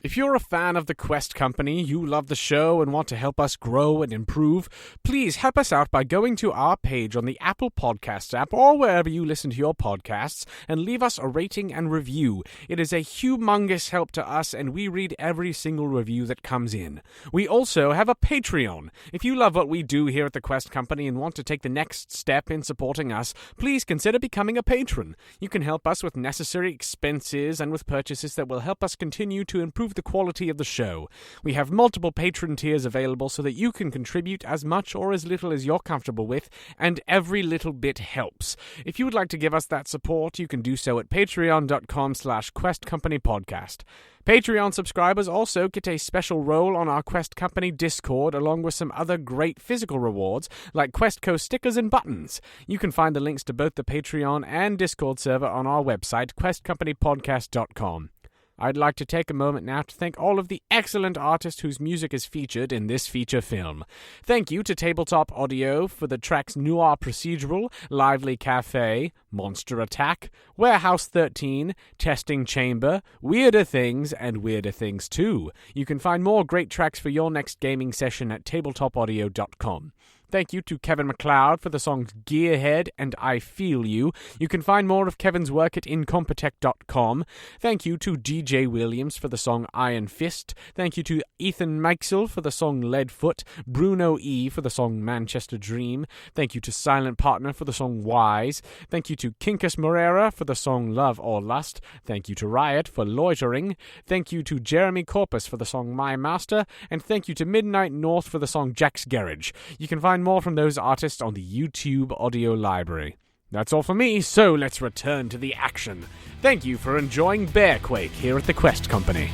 If you're a fan of the Quest Company, you love the show and want to help us grow and improve, please help us out by going to our page on the Apple Podcasts app or wherever you listen to your podcasts and leave us a rating and review. It is a humongous help to us, and we read every single review that comes in. We also have a Patreon. If you love what we do here at the Quest Company and want to take the next step in supporting us, please consider becoming a patron. You can help us with necessary expenses and with purchases that will help us continue to improve the quality of the show. We have multiple patron tiers available so that you can contribute as much or as little as you're comfortable with, and every little bit helps. If you would like to give us that support, you can do so at patreon.com/questcompanypodcast. Patreon subscribers also get a special role on our Quest Company Discord, along with some other great physical rewards like QuestCo stickers and buttons. You can find the links to both the Patreon and Discord server on our website, questcompanypodcast.com. I'd like to take a moment now to thank all of the excellent artists whose music is featured in this feature film. Thank you to Tabletop Audio for the tracks Noir Procedural, Lively Cafe, Monster Attack, Warehouse 13, Testing Chamber, Weirder Things, and Weirder Things 2. You can find more great tracks for your next gaming session at tabletopaudio.com. Thank you to Kevin MacLeod for the songs Gearhead and I Feel You. You can find more of Kevin's work at incompetech.com. Thank you to DJ Williams for the song Iron Fist. Thank you to Ethan Meixel for the song Leadfoot. Bruno E. for the song Manchester Dream. Thank you to Silent Partner for the song Wise. Thank you to Kinkus Moreira for the song Love or Lust. Thank you to Riot for Loitering. Thank you to Jeremy Corpus for the song My Master. And thank you to Midnight North for the song Jack's Garage. You can find more from those artists on the YouTube audio library. That's all for me, so let's return to the action. Thank you for enjoying BEARQUAKE here at the Quest Company.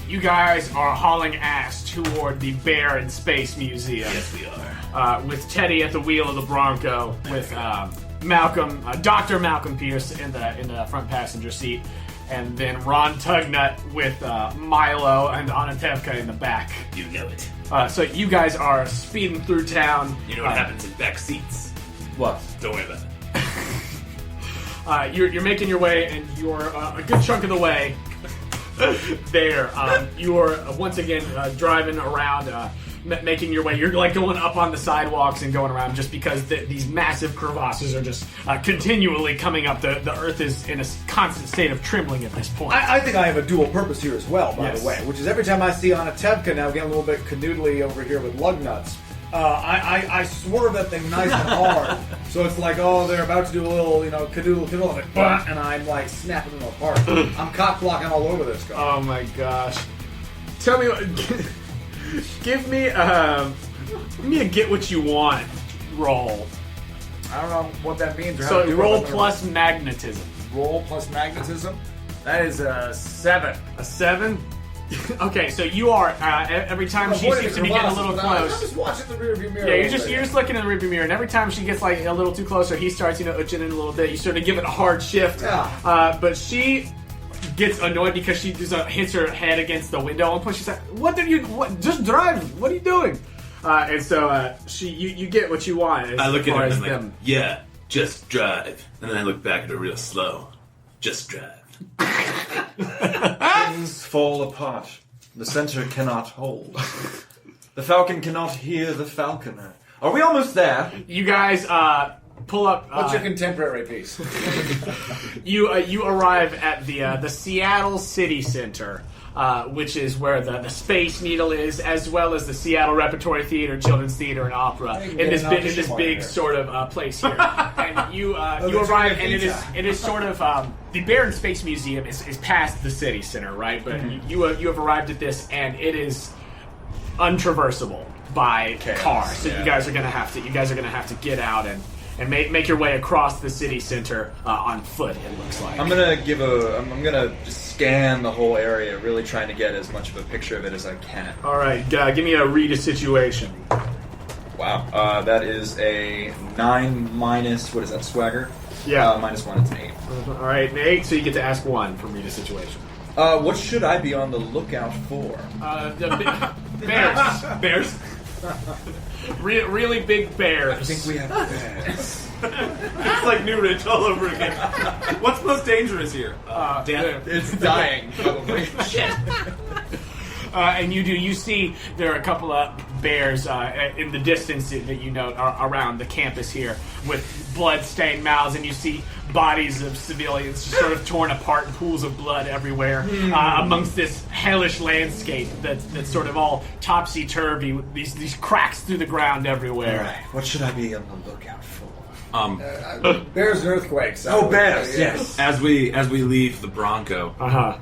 You guys are hauling ass toward the Bear and Space Museum. Yes, we are. With Teddy at the wheel of the Bronco, with Malcolm, Dr. Malcolm Pierce in the front passenger seat, and then Ron Tuggnutt with Milo and Anatevka in the back. You know it. So you guys are speeding through town. You know what happens in back seats. What? Don't worry about it. You're making your way, and you're a good chunk of the way there. You are once again driving around, making your way. You're like going up on the sidewalks and going around just because these massive crevasses are just continually coming up. The earth is in a constant state of trembling at this point. I think I have a dual purpose here as well, by Yes. the way, which is every time I see Anatevka now getting a little bit canoodly over here with lug nuts, I swerve that thing nice and hard. So it's like, oh, they're about to do a little, canoodle, like, bah, and I'm like snapping them apart. I'm cock blocking all over this guy. Oh my gosh! Tell me what. Give me a get what you want roll. I don't know what that means. Or how So to do roll it. plus magnetism. Roll plus magnetism. That is a 7. A 7? Okay, so you are, every time she seems to be getting a little close. I'm just watching the rearview mirror. Yeah, you're just looking in the rearview mirror, and every time she gets like a little too close, or he starts, itching in a little bit, you sort of give it a hard shift. Yeah. But she gets annoyed because she just hits her head against the window. At one point, she's like, just drive. What are you doing? And so you get what you want. I look at her and I'm like, yeah, just drive. And then I look back at her real slow. Just drive. Things fall apart. The center cannot hold. The falcon cannot hear the falconer. Are we almost there? You guys pull up. What's your contemporary piece? You arrive at the Seattle City Center, which is where the Space Needle is, as well as the Seattle Repertory Theater, Children's Theater, and Opera in this big sort of place here. And you arrive, and it is sort of the Bear and Space Museum is past the city center, right? But you have arrived at this, and it is untraversable by car. So you guys are gonna have to get out and make your way across the city center on foot. It looks like. I'm gonna just scan the whole area, really trying to get as much of a picture of it as I can. All right, give me a read a situation. Wow, that is a 9 minus, what is that, swagger? Yeah. -1, it's an 8. All right, an 8, so you get to ask 1 from read a situation. What should I be on the lookout for? The bears. Bears? Really big bears. I think we have bears. It's like New Ridge all over again. What's most dangerous here? Death. It's dying, probably. Shit. And you see there are a couple of bears in the distance that you note around the campus here with blood-stained mouths, and you see bodies of civilians just sort of torn apart in pools of blood everywhere amongst this hellish landscape that's sort of all topsy-turvy with these cracks through the ground everywhere. All right, what should I be on the lookout for? Bears and earthquakes. Bears, yes. As we leave the Bronco, Uh-huh.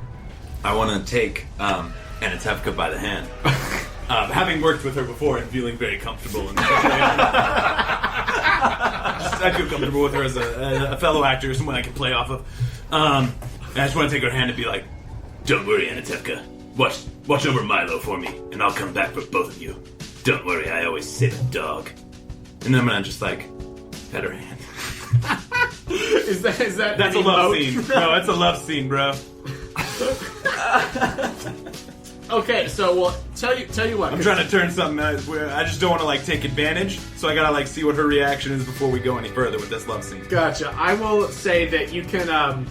I want to take Anatevka by the hand. Having worked with her before and feeling very comfortable in the situation. I feel comfortable with her as a fellow actor, someone I can play off of. And I just want to take her hand and be like, "Don't worry, Anatevka. Watch over Milo for me, and I'll come back for both of you. Don't worry, I always save a dog." And then I'm gonna just like pet her hand. Is that That's a love scene. No, that's a love scene, bro. Okay, so tell you what. I'm trying to turn something where I just don't want to like take advantage, so I gotta like see what her reaction is before we go any further with this love scene. Gotcha. I will say that you can.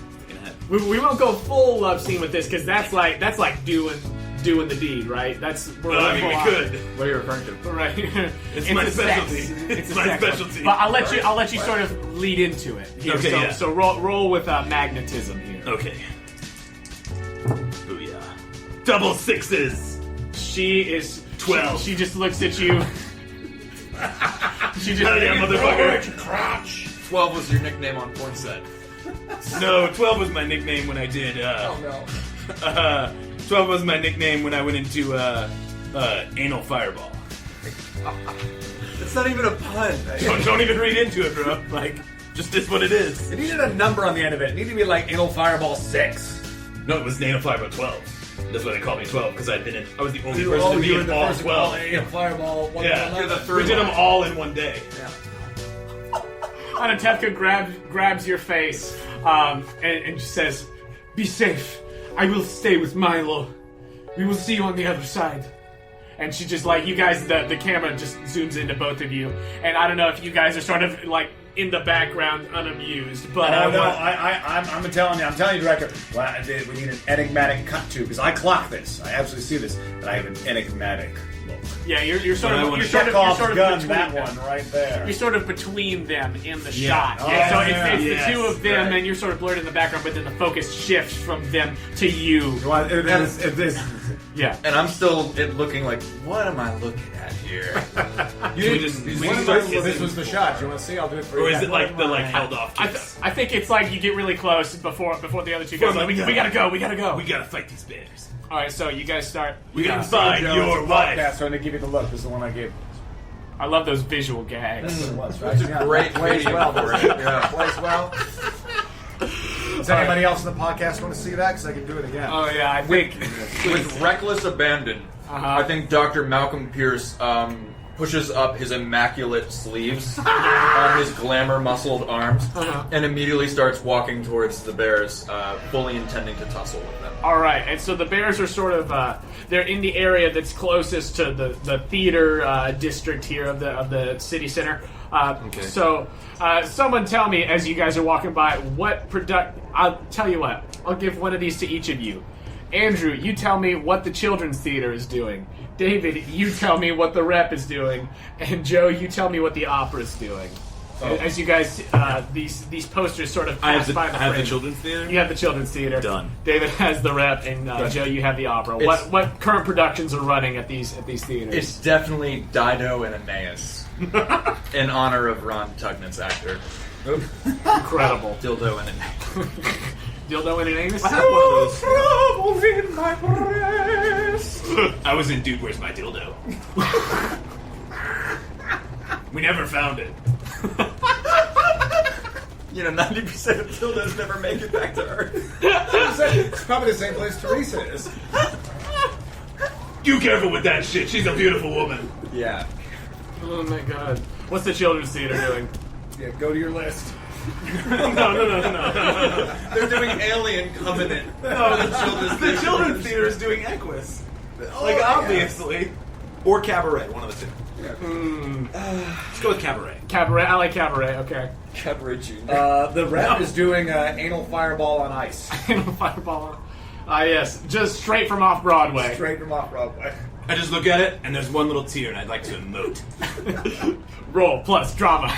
We won't go full love scene with this because that's like doing the deed, right? Well, I mean, we could. What are you referring to? Right. It's my specialty. It's my specialty. But I'll let you sort of lead into it. Here. Okay, So, yeah. so roll with magnetism here. Okay. Booyah. Double sixes. She is 12. She just looks at you. She just Hell yeah, motherfucker. Crotch. 12 was your nickname on porn set. No, 12 was my nickname when I did. Oh no. 12 was my nickname when I went into anal fireball. It's not even a pun. Don't even read into it, bro. Like, just is what it is. It needed a number on the end of it. It needed to be like Anal Fireball 6. No, it was anal fireball 12. That's why they called me 12 because I was the only person to be in all 12. Anal Fireball 1. Yeah, You're the third we did them one. all in one day. Yeah. Anatevka grabs your face and just says, "Be safe. I will stay with Milo. We will see you on the other side." And she just like, you guys, the camera just zooms into both of you. And I don't know if you guys are sort of like in the background unamused, but I'm telling you, director. Well, we need an enigmatic cut to because I clock this. I absolutely see this, and I have an enigmatic look. yeah, you're sort of Chekhov's gun, between that them. one right there. You're sort of between them in the Yeah. shot. Oh, Yeah, so yeah. it's Yes. the two of them, Right. and you're sort of blurred in the background, but then the focus shifts from them to you. Well, this. Yeah. And I'm still looking like, what am I looking at here? This was the shot. You want to see? I'll do it for you. Or is it like the held off I kiss? think it's like you get really close before the other two guys. Like, we gotta go. We gotta fight these bears. All right, so you guys start. We gotta find your wife. Yeah, so I'm gonna give you the look. This is the one I gave. I love those visual gags. That's what it was, right? That's a great plays video well. for it. Yeah, plays well. Does anybody else in the podcast want to see that? Because I can do it again. Oh yeah, I think With reckless abandon, I think Dr. Malcolm Pierce pushes up his immaculate sleeves on his glamour-muscled arms and immediately starts walking towards the bears, fully intending to tussle with them. All right, and so the bears are sort of they're in the area that's closest to the theater district here of the city center. So someone tell me as you guys are walking by what I'll tell you what. I'll give one of these to each of you. Andrew, you tell me what the children's theater is doing. David, you tell me what the rep is doing. And Joe, you tell me what the opera's doing. As you guys, these posters sort of pass by the I have the frame. children's theater? You have the children's theater. Done. David has the rep, and Joe, you have the opera. What current productions are running at these theaters? It's definitely Dido and Aeneas, in honor of Ron Tuggnutt's actor. Incredible. Dildo and Aeneas. Dildo and an anus? I have one of those. In my breast. I was in Dude, Where's My Dildo? We never found it. 90% of dildos never make it back to Earth. It's probably the same place Teresa is. You careful with that shit. She's a beautiful woman. Yeah. Oh my god. What's the children's theater doing? Yeah, go to your list. No. They're doing Alien Covenant. No, the children's theater is doing Equus. Obviously. Or Cabaret, one of the two. Let's go with Cabaret. Cabaret. I like Cabaret. Okay. Cabaret Jr. The rep is doing anal fireball on ice. Fireball. Yes. Just straight from off Broadway. Straight from off Broadway. I just look at it, and there's one little tear, and I'd like to emote. Roll plus drama.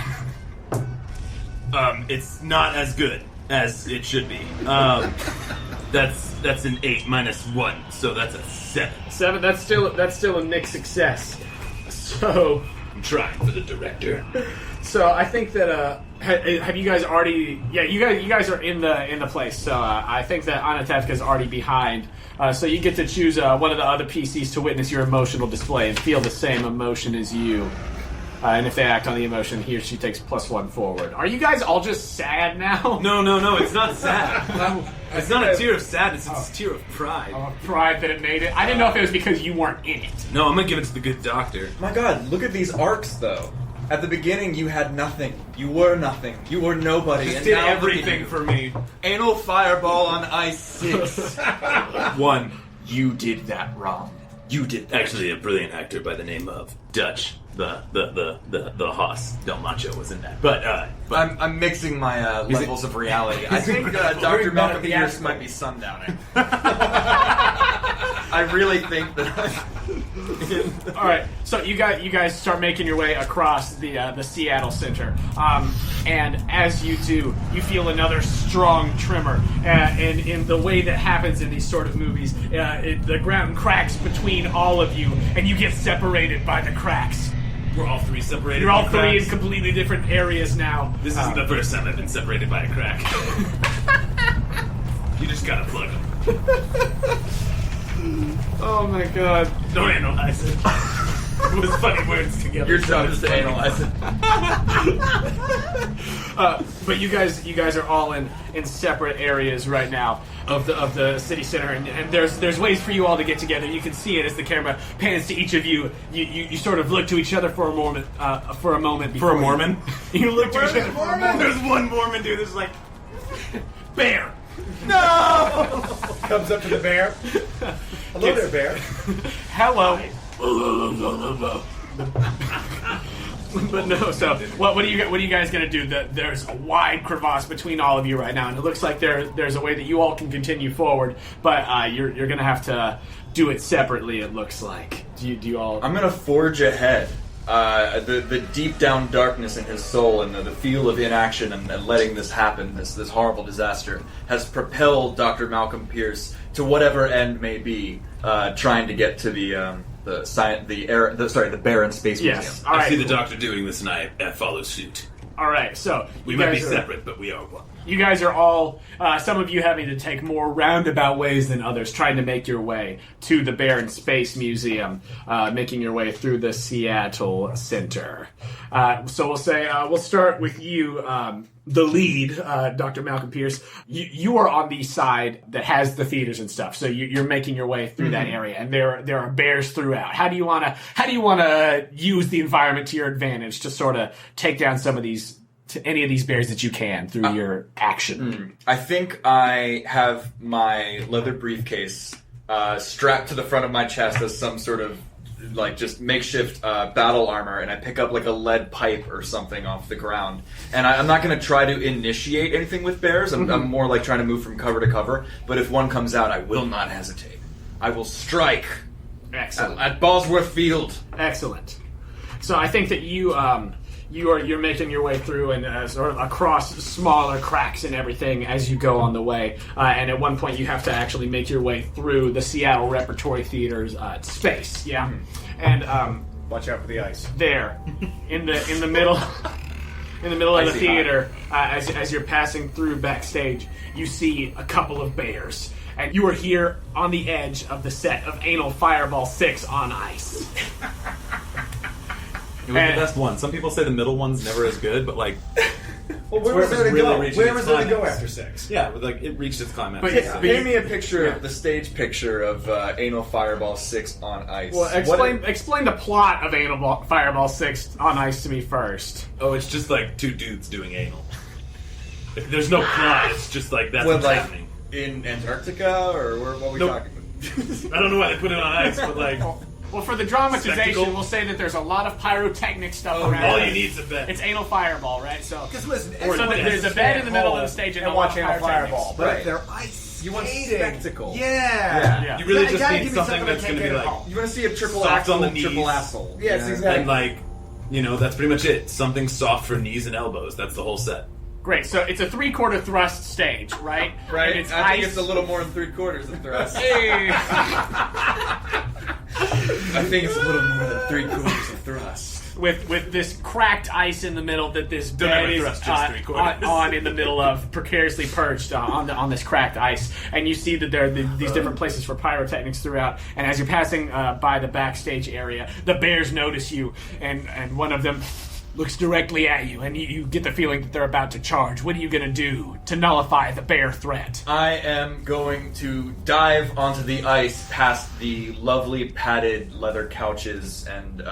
It's not as good as it should be. That's an 8 minus 1, so that's a 7. 7. That's still a mixed success. So I'm trying for the director. So I think that have you guys already? Yeah, you guys are in the place. So I think that Anatevka is already behind. So you get to choose one of the other PCs to witness your emotional display and feel the same emotion as you. And if they act on the emotion, he or she takes +1 forward. Are you guys all just sad now? No, it's not sad. It's not a tear of sadness, it's a tear of pride. Pride that it made it. I didn't know if it was because you weren't in it. No, I'm gonna give it to the good doctor. My god, look at these arcs, though. At the beginning, you had nothing. You were nothing. You were nobody. Just and did now everything for me. Anal fireball on ice 6. 1. You did that wrong. You did that. Actually, a brilliant actor by the name of Dutch. The Haas Del Macho was in that. But I'm mixing my levels of reality. I think Dr. Malcolm Pierce might be sundowning. I really think that. All right, so you guys start making your way across the Seattle Center, and as you do, you feel another strong tremor, and in the way that happens in these sort of movies, the ground cracks between all of you, and you get separated by the cracks. we're all 3 separated. You're all by 3 cracks. in completely different areas now. This isn't the first time I've been separated by a crack. You just gotta plug them. Oh my god. Don't analyze it. It was funny words together. Your job is to analyze it. But you guys are all in separate areas right now of the city center, and there's ways for you all to get together. You can see it as the camera pans to each of you. You sort of look to each other for a moment. For a Mormon. You look to each other for a moment. There's one Mormon dude that's like, bear. No! Comes up to the bear. Hello there, bear. Hello. But no, so what are you guys gonna do? There's a wide crevasse between all of you right now, and it looks like there's a way that you all can continue forward, but you're gonna have to do it separately. It looks like. Do you all? I'm gonna forge ahead. The deep down darkness in his soul and the feel of inaction and letting this happen, this horrible disaster, has propelled Dr. Malcolm Pierce to whatever end may be, trying to get to the barren space Yes. museum. All right. I see the doctor doing this, and I follow suit. All right. So We you might be guys are- separate, but we are one. You guys are all, some of you having to take more roundabout ways than others, trying to make your way to the Bear and Space Museum, making your way through the Seattle Center. So we'll say, we'll start with you, the lead, Dr. Malcolm Pierce. You are on the side that has the theaters and stuff, so you're making your way through that area, and there are bears throughout. How do you want to use the environment to your advantage to sort of take down any of these bears that you can through your action? I think I have my leather briefcase strapped to the front of my chest as some sort of just makeshift battle armor, and I pick up like a lead pipe or something off the ground. And I'm not going to try to initiate anything with bears. I'm more like trying to move from cover to cover. But if one comes out, I will not hesitate. I will strike. Excellent. At Ballsworth Field. Excellent. So I think that you're making your way through and sort of across smaller cracks and everything as you go on the way. And at one point, you have to actually make your way through the Seattle Repertory Theater's space. Yeah, and Watch out for the ice. there, in the middle. In the middle of the theater, as you're passing through backstage, you see a couple of bears. And you are here on the edge of the set of Anal Fireball 6 on ice. It was the best one. Some people say the middle one's never as good, but like, Well, where was there to go? reaching Where its was there to go climax. after 6? Yeah, like it reached its climax. But Yeah. Paint me a picture of the stage picture of Anal Fireball 6 on ice. Well, explain the plot of Anal Fireball 6 on ice to me first. Oh, it's just like two dudes doing anal. There's no plot. It's just like that's What, what's like happening. in Antarctica, or what are we Nope. talking about? I don't know why they put it on ice, but like Well, for the dramatization, Spectacle. we'll say that there's a lot of pyrotechnic stuff around. all it. you need is a bed. It's Anal Fireball, right? So, Because listen, so there's a bed in the middle of the stage and a lot watch of Anal pyrotechnics. Fireball. But Right. if they're ice You want skating, spectacle. Yeah. Yeah. You really You just gotta need give me something something that's I going to can't be get like at home. You want to see a triple Soft axle, on the knees. triple asshole. Yes, exactly. and like, that's pretty much it. Something soft for knees and elbows. That's the whole set. Great. So it's a 3/4 thrust stage, right? Right? And it's I think ice. it's a little more than 3/4 of thrust. Hey. I think it's a little more than 3/4 of thrust. with this cracked ice in the middle that this Don't bed ever is thrust just 3/4. on in the middle of, precariously perched on this cracked ice, and you see that there are these different places for pyrotechnics throughout. And as you're passing by the backstage area, the bears notice you, and one of them looks directly at you, and you get the feeling that they're about to charge. What are you going to do to nullify the bear threat? I am going to dive onto the ice past the lovely padded leather couches and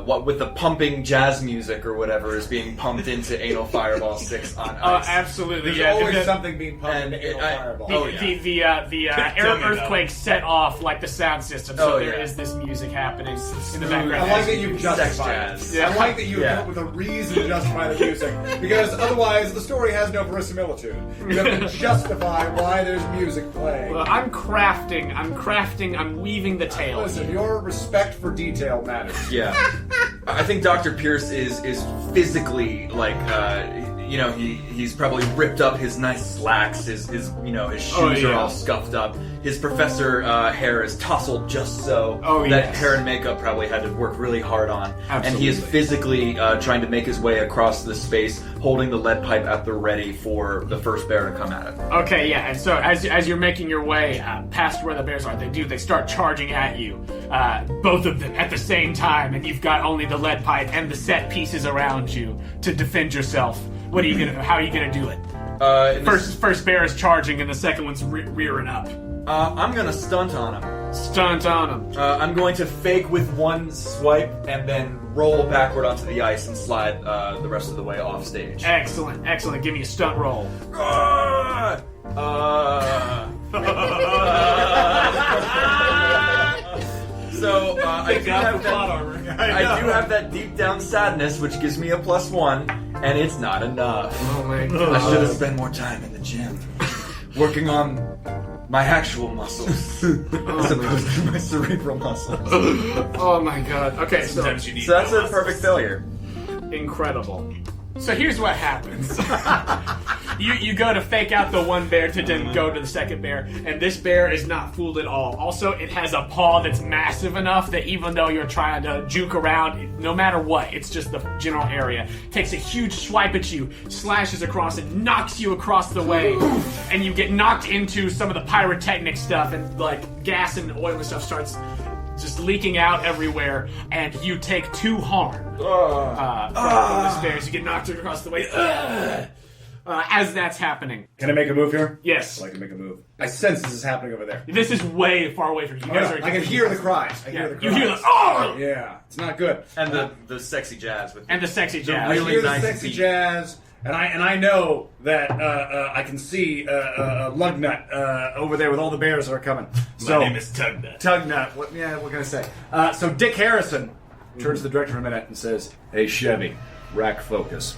what with the pumping jazz music or whatever is being pumped into Anal Fireball 6 on ice. Absolutely. There's yeah. always The- something being pumped and into Anal I- Fireball. Oh, The air Tell me about earthquake set off like the sound system, so Oh, there yeah. is this music happening in the background. I like that you've Sex justified it. jazz. Yeah. I like that you Yeah. come up with a reason to justify the music, because otherwise the story has no verisimilitude. You have to justify why there's music playing. Well, I'm crafting, I'm weaving the tale. Listen, your respect for detail matters. Yeah. I think Dr. Pierce is physically like he's probably ripped up his nice slacks, his shoes are all scuffed up. His professor hair is tousled just so. Oh, that yes. hair and makeup probably had to work really hard on. Absolutely. And he is physically trying to make his way across the space, holding the lead pipe at the ready for the first bear to come at him. Okay, yeah, and so as you're making your way past where the bears are, they start charging at you, both of them at the same time, and you've got only the lead pipe and the set pieces around you to defend yourself. How are you gonna do it? First bear is charging, and the second one's rearing up. I'm gonna stunt on him. Stunt on him. I'm going to fake with one swipe and then roll backward onto the ice and slide the rest of the way off stage. Excellent. Give me a stunt roll. So I do got have the plot that, armor. I do have that deep down sadness, which gives me a +1, and it's not enough. Oh my I god. should have spent more time in the gym, working on my actual muscles as opposed to my cerebral muscles. Oh my god. Okay, so Sometimes you need So that's no a perfect failure. incredible. So here's what happens. You go to fake out the one bear to then go to the second bear, and this bear is not fooled at all. Also, it has a paw that's massive enough that even though you're trying to juke around, no matter what, it's just the general area, takes a huge swipe at you, slashes across it, knocks you across the way, and you get knocked into some of the pyrotechnic stuff, and like gas and oil and stuff starts just leaking out everywhere, and you take 2 harm from this bear as you get knocked across the way. As that's happening. Can I make a move here? Yes. I'd like to make a move. I sense this is happening over there. This is way far away from you. You guys are. I can hear the cries. I hear the cries. You hear the oh! Yeah, it's not good. And the sexy jazz with And the sexy jazz. I really hear the nice sexy beat. jazz, and I know that I can see Lugnut over there with all the bears that are coming. My name is Tuggnutt. Tugnut. What can I say? So Dick Harrison turns to the director for a minute and says, "Hey Chevy, rack focus."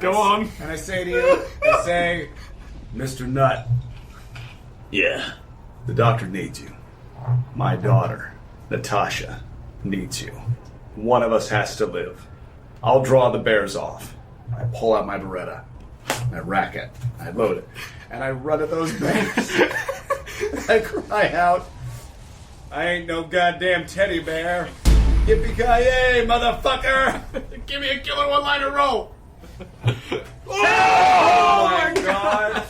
Go on. And I say to you, I say, Mr. Nutt, Yeah. the doctor needs you. My daughter, Natasha, needs you. One of us has to live. I'll draw the bears off. I pull out my Beretta. I rack it. I load it. And I run at those bears. I cry out, I ain't no goddamn teddy bear. Yippee-ki-yay, motherfucker! Give me a killer one-liner roll. Oh my god!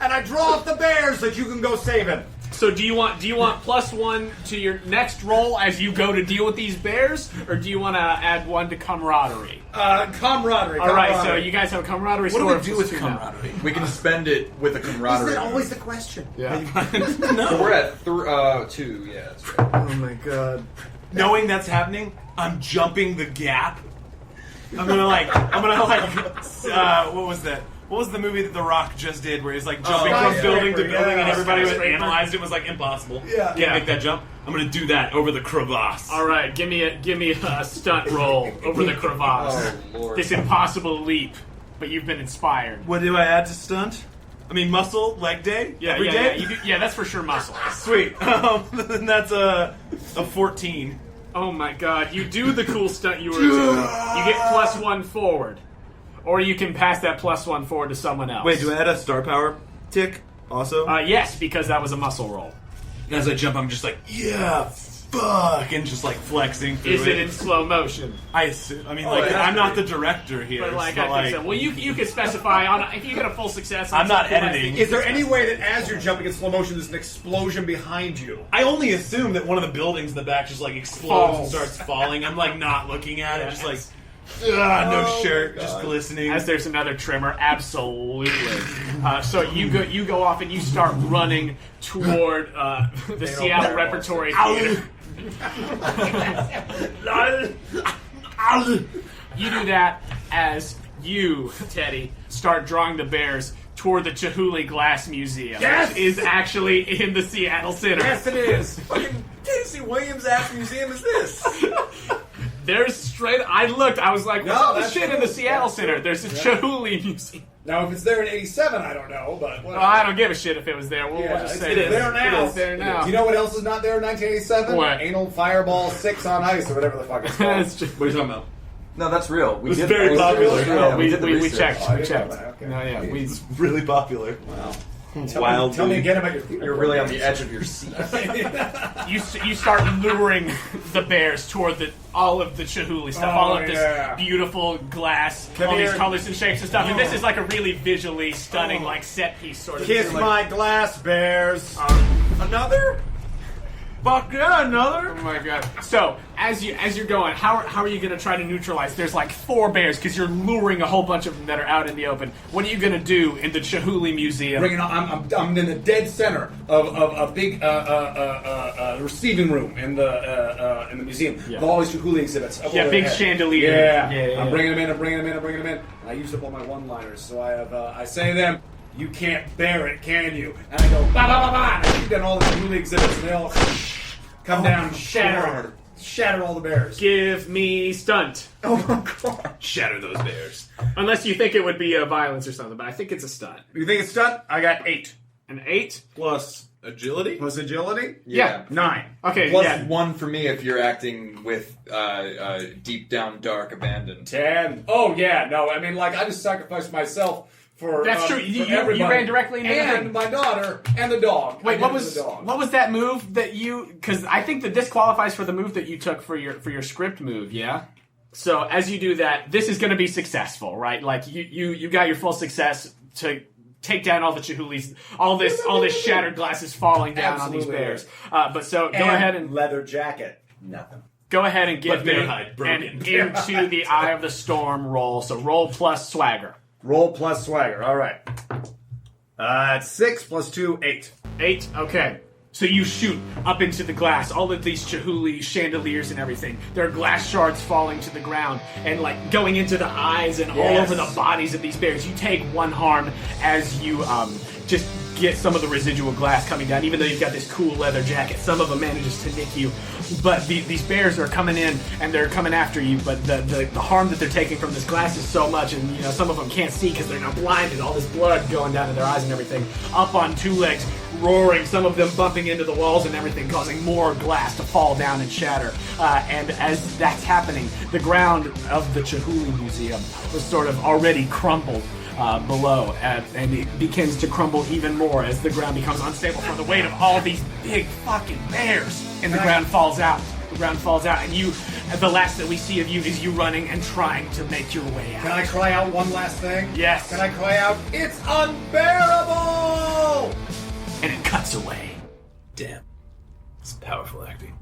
And I draw off the bears that you can go save him. So do you want +1 to your next roll as you go to deal with these bears, or do you want to add 1 to camaraderie? Camaraderie. All right, so you guys have a camaraderie score. What do we do with +2 now. camaraderie? We can spend it with a camaraderie. Is that always the question? Yeah. So we're at 2. Yeah, that's right. Oh my god. Knowing that's happening, I'm jumping the gap. I'm gonna what was that? What was the movie that The Rock just did where he's like jumping from building to building and everybody was analyzed it was like impossible. Yeah. Can't make that jump. I'm gonna do that over the crevasse. All right, give me a stunt roll over the crevasse. Oh, Lord. This impossible leap, but you've been inspired. What do I add to stunt? I mean muscle, leg day? Every day? Yeah, that's for sure muscle. Sweet. Then that's a 14. Oh my god, you do the cool stunt you were doing. You get +1 forward. Or you can pass that +1 forward to someone else. Wait, do I add a star power tick also? Yes, because that was a muscle roll. And as I jump, I'm just like, yeah, fuck, and just like flexing through Is it in slow motion? I assume. I mean, Oh, it has I'm to not be. the director here. But like, so, I think so. Well, you could specify on if you get a full success. On I'm not something, editing. Is there any way that as you're jumping in slow motion, there's an explosion behind you? I only assume that one of the buildings in the back just like explodes Falls. and starts falling. I'm like not looking at it, just like, no Oh, shirt, my just God. glistening. As there's another trimmer, absolutely. So you go off and you start running toward the Seattle Repertory Theater. You do that as you, Teddy, start drawing the bears toward the Chihuly Glass Museum, Yes! which is actually in the Seattle Center. Yes, it is. Fucking Tennessee Williams ass museum is this? There's straight. I looked. I was like, "What's No, all this that's shit in true. the Seattle That's Center?" true. There's a Yeah. Chihuly Museum. Now, if it's there in '87, I don't know, but whatever. Well, I don't give a shit if it was there. We'll Yeah, just it's say there now. It's there now. Do you know what else is not there in 1987? What? Anal Fireball 6 on Ice, or whatever the fuck it's called. That's just- What are you talking about? No, that's real. We It's did very that. popular. Yeah, we did the we research. checked. Oh, I We didn't know checked. that. Okay. No, yeah, we. It's really popular. Wow. Wild. Tell me again about your. You're really on the edge of your seat. You start luring the bears toward all of the Chihuly stuff, all of this yeah. beautiful glass, Come all these here. colors and shapes and stuff. And this is like a really visually stunning, like set piece sort of. Kiss thing. my glass, bears. Another? Fuck yeah, another! Oh my god. So, as you're going, how are you gonna try to neutralize? There's like 4 bears, because you're luring a whole bunch of them that are out in the open. What are you gonna do in the Chihuly Museum? Bring it on. I'm in the dead center of a big receiving room in the museum. With all these Chihuly exhibits. up Yeah, over big the head. chandelier. Yeah. Yeah. I'm bringing them in. I'm bringing them in. I'm bringing them in. I used up all my one-liners, so I have. I say to them, "You can't bear it, can you?" And I go, "Ba ba ba ba!" And I shoot down all the Chihuly exhibits, and they all come down and shatter all the bears. Give me stunt. Oh my god! Shatter those bears. Unless you think it would be a violence or something, but I think it's a stunt. You think it's stunt? I got 8. An 8? Plus Agility? Plus agility? Yeah. 9. Okay, Plus yeah. 1 for me if you're acting with deep down dark abandon. 10. Oh, yeah, no, I mean, like, I just sacrificed myself for That's true. for You everybody. ran directly into and him. my daughter and the dog. Wait, I what did it was to the dog. what was that move that you? Because I think that this qualifies for the move that you took for your script move. Yeah. So as you do that, this is going to be successful, right? Like you got your full success to take down all the Chihulis. All this shattered glass is falling down on these Absolutely. bears. But so go ahead and leather jacket. Nothing. go ahead and give But me bear hide an broken. into the eye of the storm roll. So roll plus swagger. Roll plus swagger. All right. 6 plus 2, 8. 8, okay. So you shoot up into the glass, all of these Chihuly chandeliers and everything. There are glass shards falling to the ground and like going into the eyes and all Yes. over the bodies of these bears. You take 1 harm as you just get some of the residual glass coming down. Even though you've got this cool leather jacket, some of them manages to nick you. But these bears are coming in and they're coming after you. But the harm that they're taking from this glass is so much, and you know some of them can't see because they're now blinded. All this blood going down to their eyes and everything. Up on 2 legs, roaring. Some of them bumping into the walls and everything, causing more glass to fall down and shatter. And as that's happening, the ground of the Chihuly Museum was sort of already crumbled. Below, and it begins to crumble even more as the ground becomes unstable from the weight of all these big fucking bears. And the ground falls out. The ground falls out, and the last that we see of you is you running and trying to make your way Can out. I cry out one last thing? Yes. Can I cry out, it's unbearable? And it cuts away. Damn. It's powerful acting.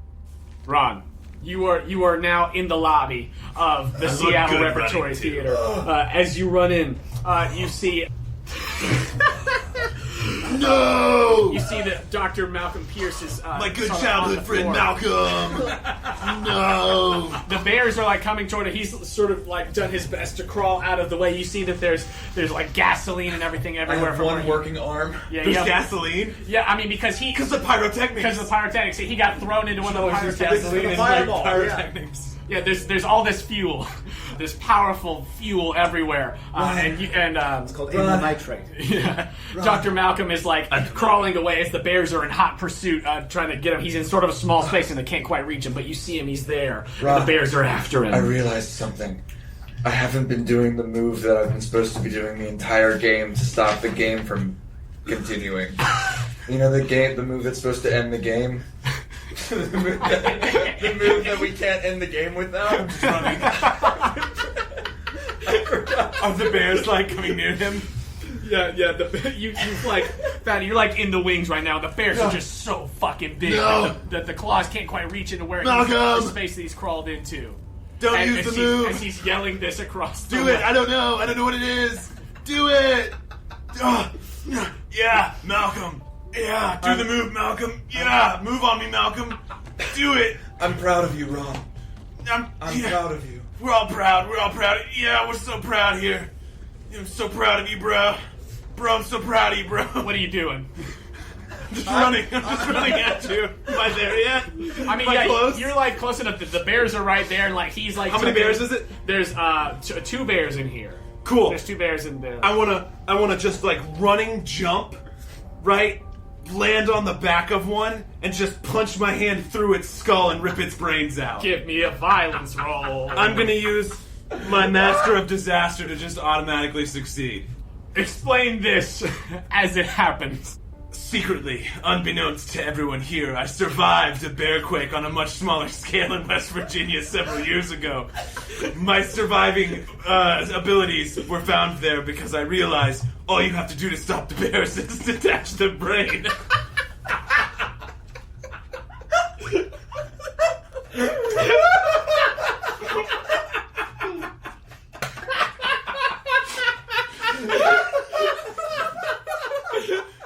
Ron, you are now in the lobby of the I look Seattle good Repertory running, too. Theater. As you run in, you see. No! You see that Dr. Malcolm Pierce is My good sort of on childhood the friend floor. Malcolm! No! The bears are like coming toward it. He's sort of like done his best to crawl out of the way. You see that there's like gasoline and everything I everywhere. have from one where he- working arm. Yeah, There's yeah. gasoline? Yeah, I mean because Because of pyrotechnics! because of the pyrotechnics. He got thrown into one of the pyrotechnics. Gasoline and Fireball, pyrotechnics. Yeah, there's all this fuel, this powerful fuel everywhere, It's called amyl nitrate. yeah, Dr. Malcolm is like crawling away as the bears are in hot pursuit, trying to get him. He's in sort of a small space and they can't quite reach him, but you see him, he's there. And Ron, the bears are after him. I realized something. I haven't been doing the move that I've been supposed to be doing the entire game to stop the game from continuing. You know the move that's supposed to end the game? the move that we can't end the game without? I'm just running. I forgot. Are the bears like coming near him? Yeah. You like, Fatty, you're like in the wings right now. The bears are just so fucking big No. that the claws can't quite reach into where Malcolm! the space that he's crawled into. Don't And use as the he's- move! As he's yelling this across the Do it! I don't know! I don't know what it is! Do it! Yeah, Malcolm! Yeah, do the move, Malcolm! Yeah, move on me, Malcolm! Do it! I'm proud of you, Ron. I'm yeah. Proud of you. We're all proud. We're all proud. Yeah, we're so proud here. I'm so proud of you, bro. Bro, I'm so proud of you, bro. What are you doing? I'm just running. I'm just running at you. Am I there yet? I mean, Am I close? you're like close enough. The bears are right there, and like he's like. How many bears is it? There's 2 bears in here. Cool. There's 2 bears in there. I wanna just like running jump, right? Land on the back of one and just punch my hand through its skull and rip its brains out. Give me a violence roll. I'm gonna use my Master of Disaster to just automatically succeed. Explain this as it happens. Secretly, unbeknownst to everyone here, I survived a bearquake on a much smaller scale in West Virginia several years ago. My surviving abilities were found there because I realized all you have to do to stop the bears is detach the brain.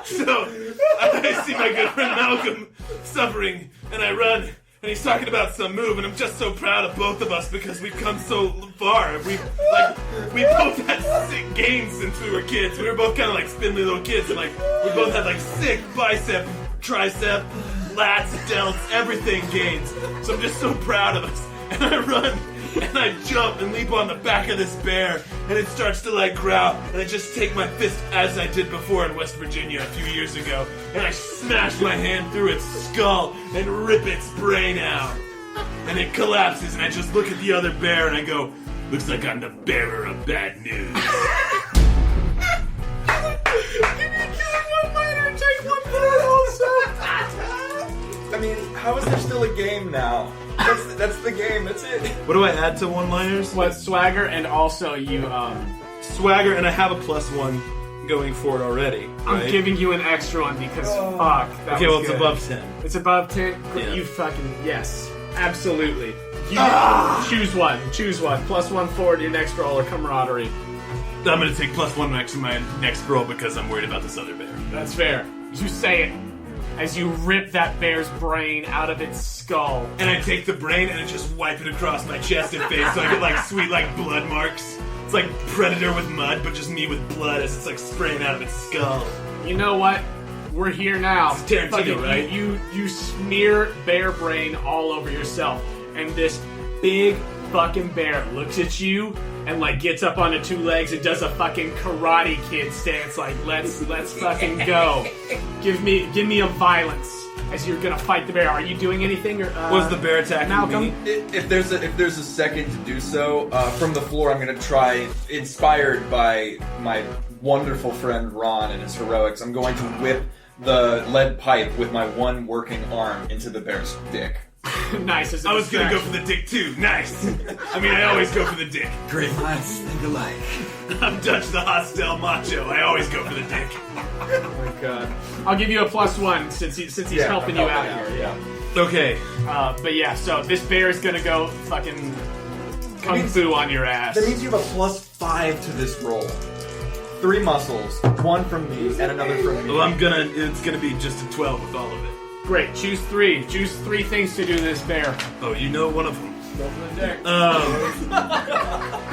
So, I see my good friend Malcolm suffering, and I run, and he's talking about some move, and I'm just so proud of both of us because we've come so far. We both had sick gains since we were kids. We were both kind of like spindly little kids, and like we both had like sick bicep, tricep, lats, delts, everything gains. So I'm just so proud of us. And I run, and I jump and leap on the back of this bear, and it starts to like growl, and I just take my fist as I did before in West Virginia a few years ago, and I smash my hand through its skull and rip its brain out. And it collapses, and I just look at the other bear and I go, looks like I'm the bearer of bad news. I mean, how is there still a game now? That's the game, that's it. What do I add to one-liners? What, swagger, and also you, Swagger, and I have a +1 going for it already. I'm right? giving you an extra one because fuck. That Okay, was well, it's good. above 10. It's above 10? Yeah. You fucking, yes. Absolutely. You choose one. Choose one. +1 forward your next roll or camaraderie. I'm gonna take +1 next to my next roll because I'm worried about this other bear. That's fair. You say it as you rip that bear's brain out of its skull. And I take the brain and I just wipe it across my chest and face so I get like sweet like blood marks. It's like Predator with mud, but just me with blood as it's like spraying out of its skull. You know what? We're here now. It's Tarantino, Fucking, right? You smear bear brain all over yourself, and this big fucking bear looks at you and like gets up onto two legs and does a fucking Karate Kid stance, like let's fucking go. Give me a violence as you're gonna fight the bear. Are you doing anything? Or Was the bear attacking Malcolm? me? If there's a second to do so, from the floor, I'm gonna try, inspired by my wonderful friend Ron and his heroics, I'm going to whip the lead pipe with my one working arm into the bear's dick. Nice. As a I was gonna go distraction. for the dick too. Nice. I mean, I always go for the dick. Great minds think alike. I'm Dutch the hostile macho. I always go for the dick. Oh my god. I'll give you a +1 since he's helping you out here. Yeah. Okay. But yeah, so this bear is gonna go fucking kung fu on your ass. That means you have a +5 to this roll. 3 muscles, 1 from me, and another from me. Well, it's gonna be just a 12 with all of it. Great. Choose 3. Choose 3 things to do to this bear. Oh, you know one of them. Go for the dick.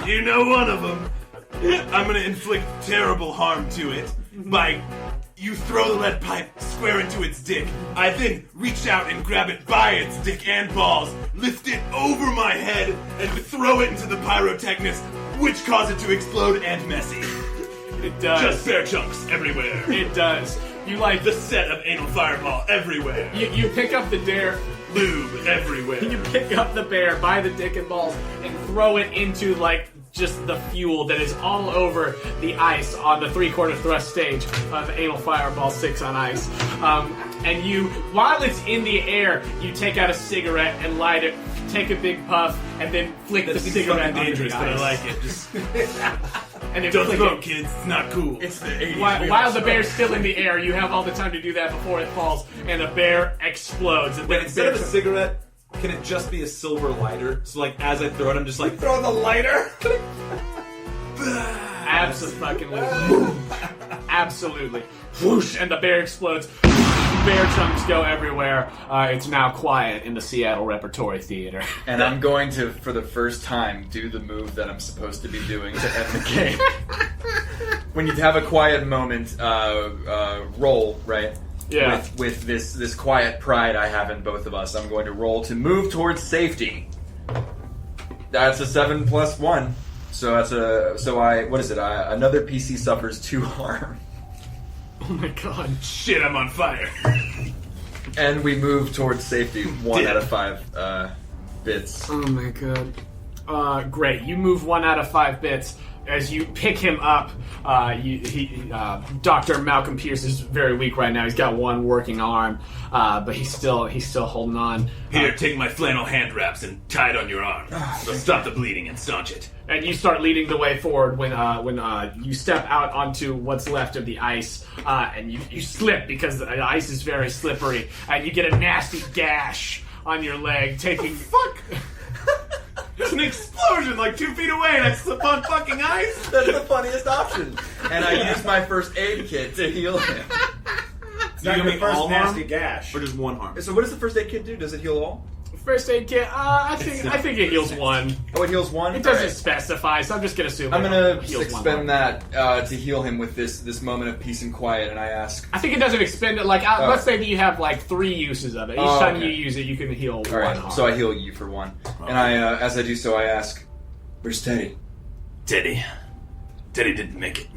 You know one of them. I'm gonna inflict terrible harm to it by you throw the lead pipe square into its dick. I then reach out and grab it by its dick and balls, lift it over my head, and throw it into the pyrotechnist, which cause it to explode and messy. It does. Just bear chunks everywhere. It does. You like The set of anal fireball everywhere. you pick up the dare. Lube everywhere. You pick up the bear by the dick and balls and throw it into like just the fuel that is all over the ice on the 3/4 thrust stage of Anal Fireball 6 on ice. And you, while it's in the air, you take out a cigarette and light it, take a big puff, and then flick That the seems cigarette fucking onto dangerous, the but I ice. like it. Just And then don't flick smoke, it. kids. It's not cool. It's the 80s. While the bear's still in the air, you have all the time to do that before it falls, and the bear explodes. And Wait, then instead of a cigarette, can it just be a silver lighter? So, like, as I throw it, I'm just like, Throw the lighter! Absolutely. Absolutely. Whoosh, and the bear explodes. Bear chunks go everywhere. It's now quiet in the Seattle Repertory Theater. And I'm going to, for the first time, do the move that I'm supposed to be doing to end the game. When you have a quiet moment, roll, right? Yeah. With this quiet pride I have in both of us, I'm going to roll to move towards safety. That's a 7 + 1. So another PC suffers 2 harm. Oh my god. Shit, I'm on fire. And we move towards safety 1 out of 5 bits. Oh my god. Great. You move 1 out of 5 bits. As you pick him up, Dr. Malcolm Pierce is very weak right now. He's got 1 working arm, but he's still holding on. Here, take my flannel hand wraps and tie it on your arm. They'll stop the bleeding and staunch it. And you start leading the way forward when you step out onto what's left of the ice, and you slip because the ice is very slippery, and you get a nasty gash on your leg, taking... Fuck! There's an explosion like 2 feet away and I slip on fucking ice. That's the funniest option. And I use my first aid kit to heal him. It's not You your mean first all nasty harm? gash. Or just 1 harm? So what does the first aid kit do? Does it heal all? First aid kit. I think it heals 1. Oh, it heals 1? It doesn't specify, so I'm just gonna assume I'm gonna heals expend 1. that to heal him with this moment of peace and quiet, and I ask... I think it doesn't expend it. Like, let's say that you have, like, 3 uses of it. Each time you use it, you can heal 1 harm. So I heal you for 1. And I, as I do so, I ask, where's Teddy? Teddy didn't make it.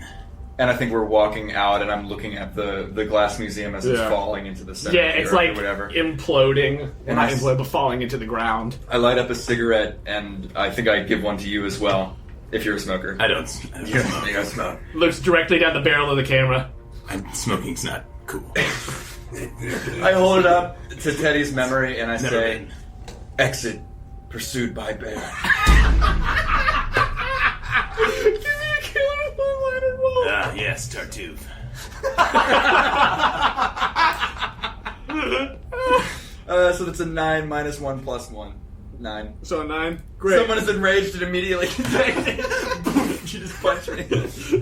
And I think we're walking out, and I'm looking at the glass museum as it's falling into the center. Yeah, it's like imploding. And Not imploding, but falling into the ground. I light up a cigarette, and I think I give one to you as well, if you're a smoker. I don't smoke. You don't smoke. Looks directly down the barrel of the camera. Smoking's not cool. I hold it up to Teddy's memory, and I say, exit, pursued by bear. Yes, Tartuffe. So that's a 9 minus 1 plus 1. 9. So a 9? Great. Someone is enraged and immediately you just punch me.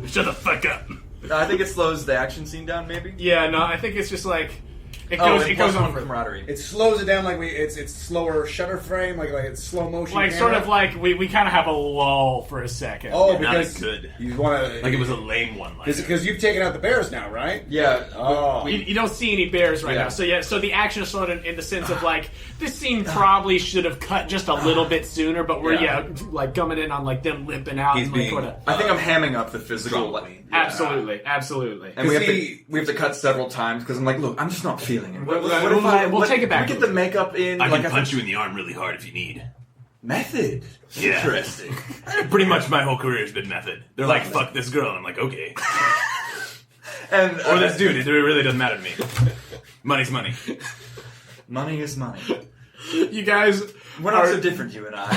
Shut the fuck up. I think it slows the action scene down, maybe? Yeah, no, I think it's just like... It It goes on for camaraderie. It slows it down like it's slower shutter frame, like it's slow motion. like camera. sort of like we kind of have a lull for a second. Oh, Not because as good. you want to Like it was a lame one. because you've taken out the bears now, right? Yeah. Oh, You don't see any bears right now. So the action is sort of in the sense of like this scene probably should have cut just a little bit sooner, but we're like coming in on like them limping out. He's and like, being- sorta, I think I'm hamming up the physical. absolutely. And we have to cut several times because I'm like, look, I'm just not feeling it. We'll take it back. Get the makeup in. I can punch you in the arm really hard if you need. Method. Yeah. Interesting. Pretty much my whole career has been method. They're like, fuck this girl. I'm like, okay. And Or this dude. It really doesn't matter to me. Money's money. money is money. You guys, We're not so different, you and I.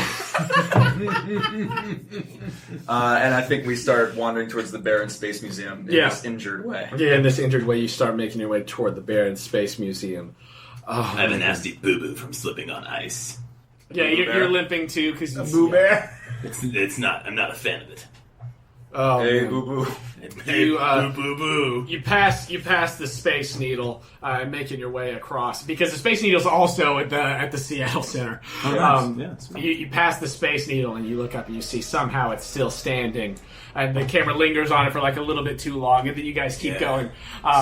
And I think we start wandering towards the Barren Space Museum in this injured way. in this injured way, you start making your way toward the Barren Space Museum. I have a nasty boo-boo from slipping on ice. Yeah, you're limping too because Boo Bear. It's not. I'm not a fan of it. Oh, Hey, man. boo boo. You, boo-boo-boo. You pass the Space Needle, making your way across because the Space Needle's also at the Seattle Center. You pass the Space Needle and you look up and you see somehow it's still standing, and the camera lingers on it for like a little bit too long, and then you guys keep going.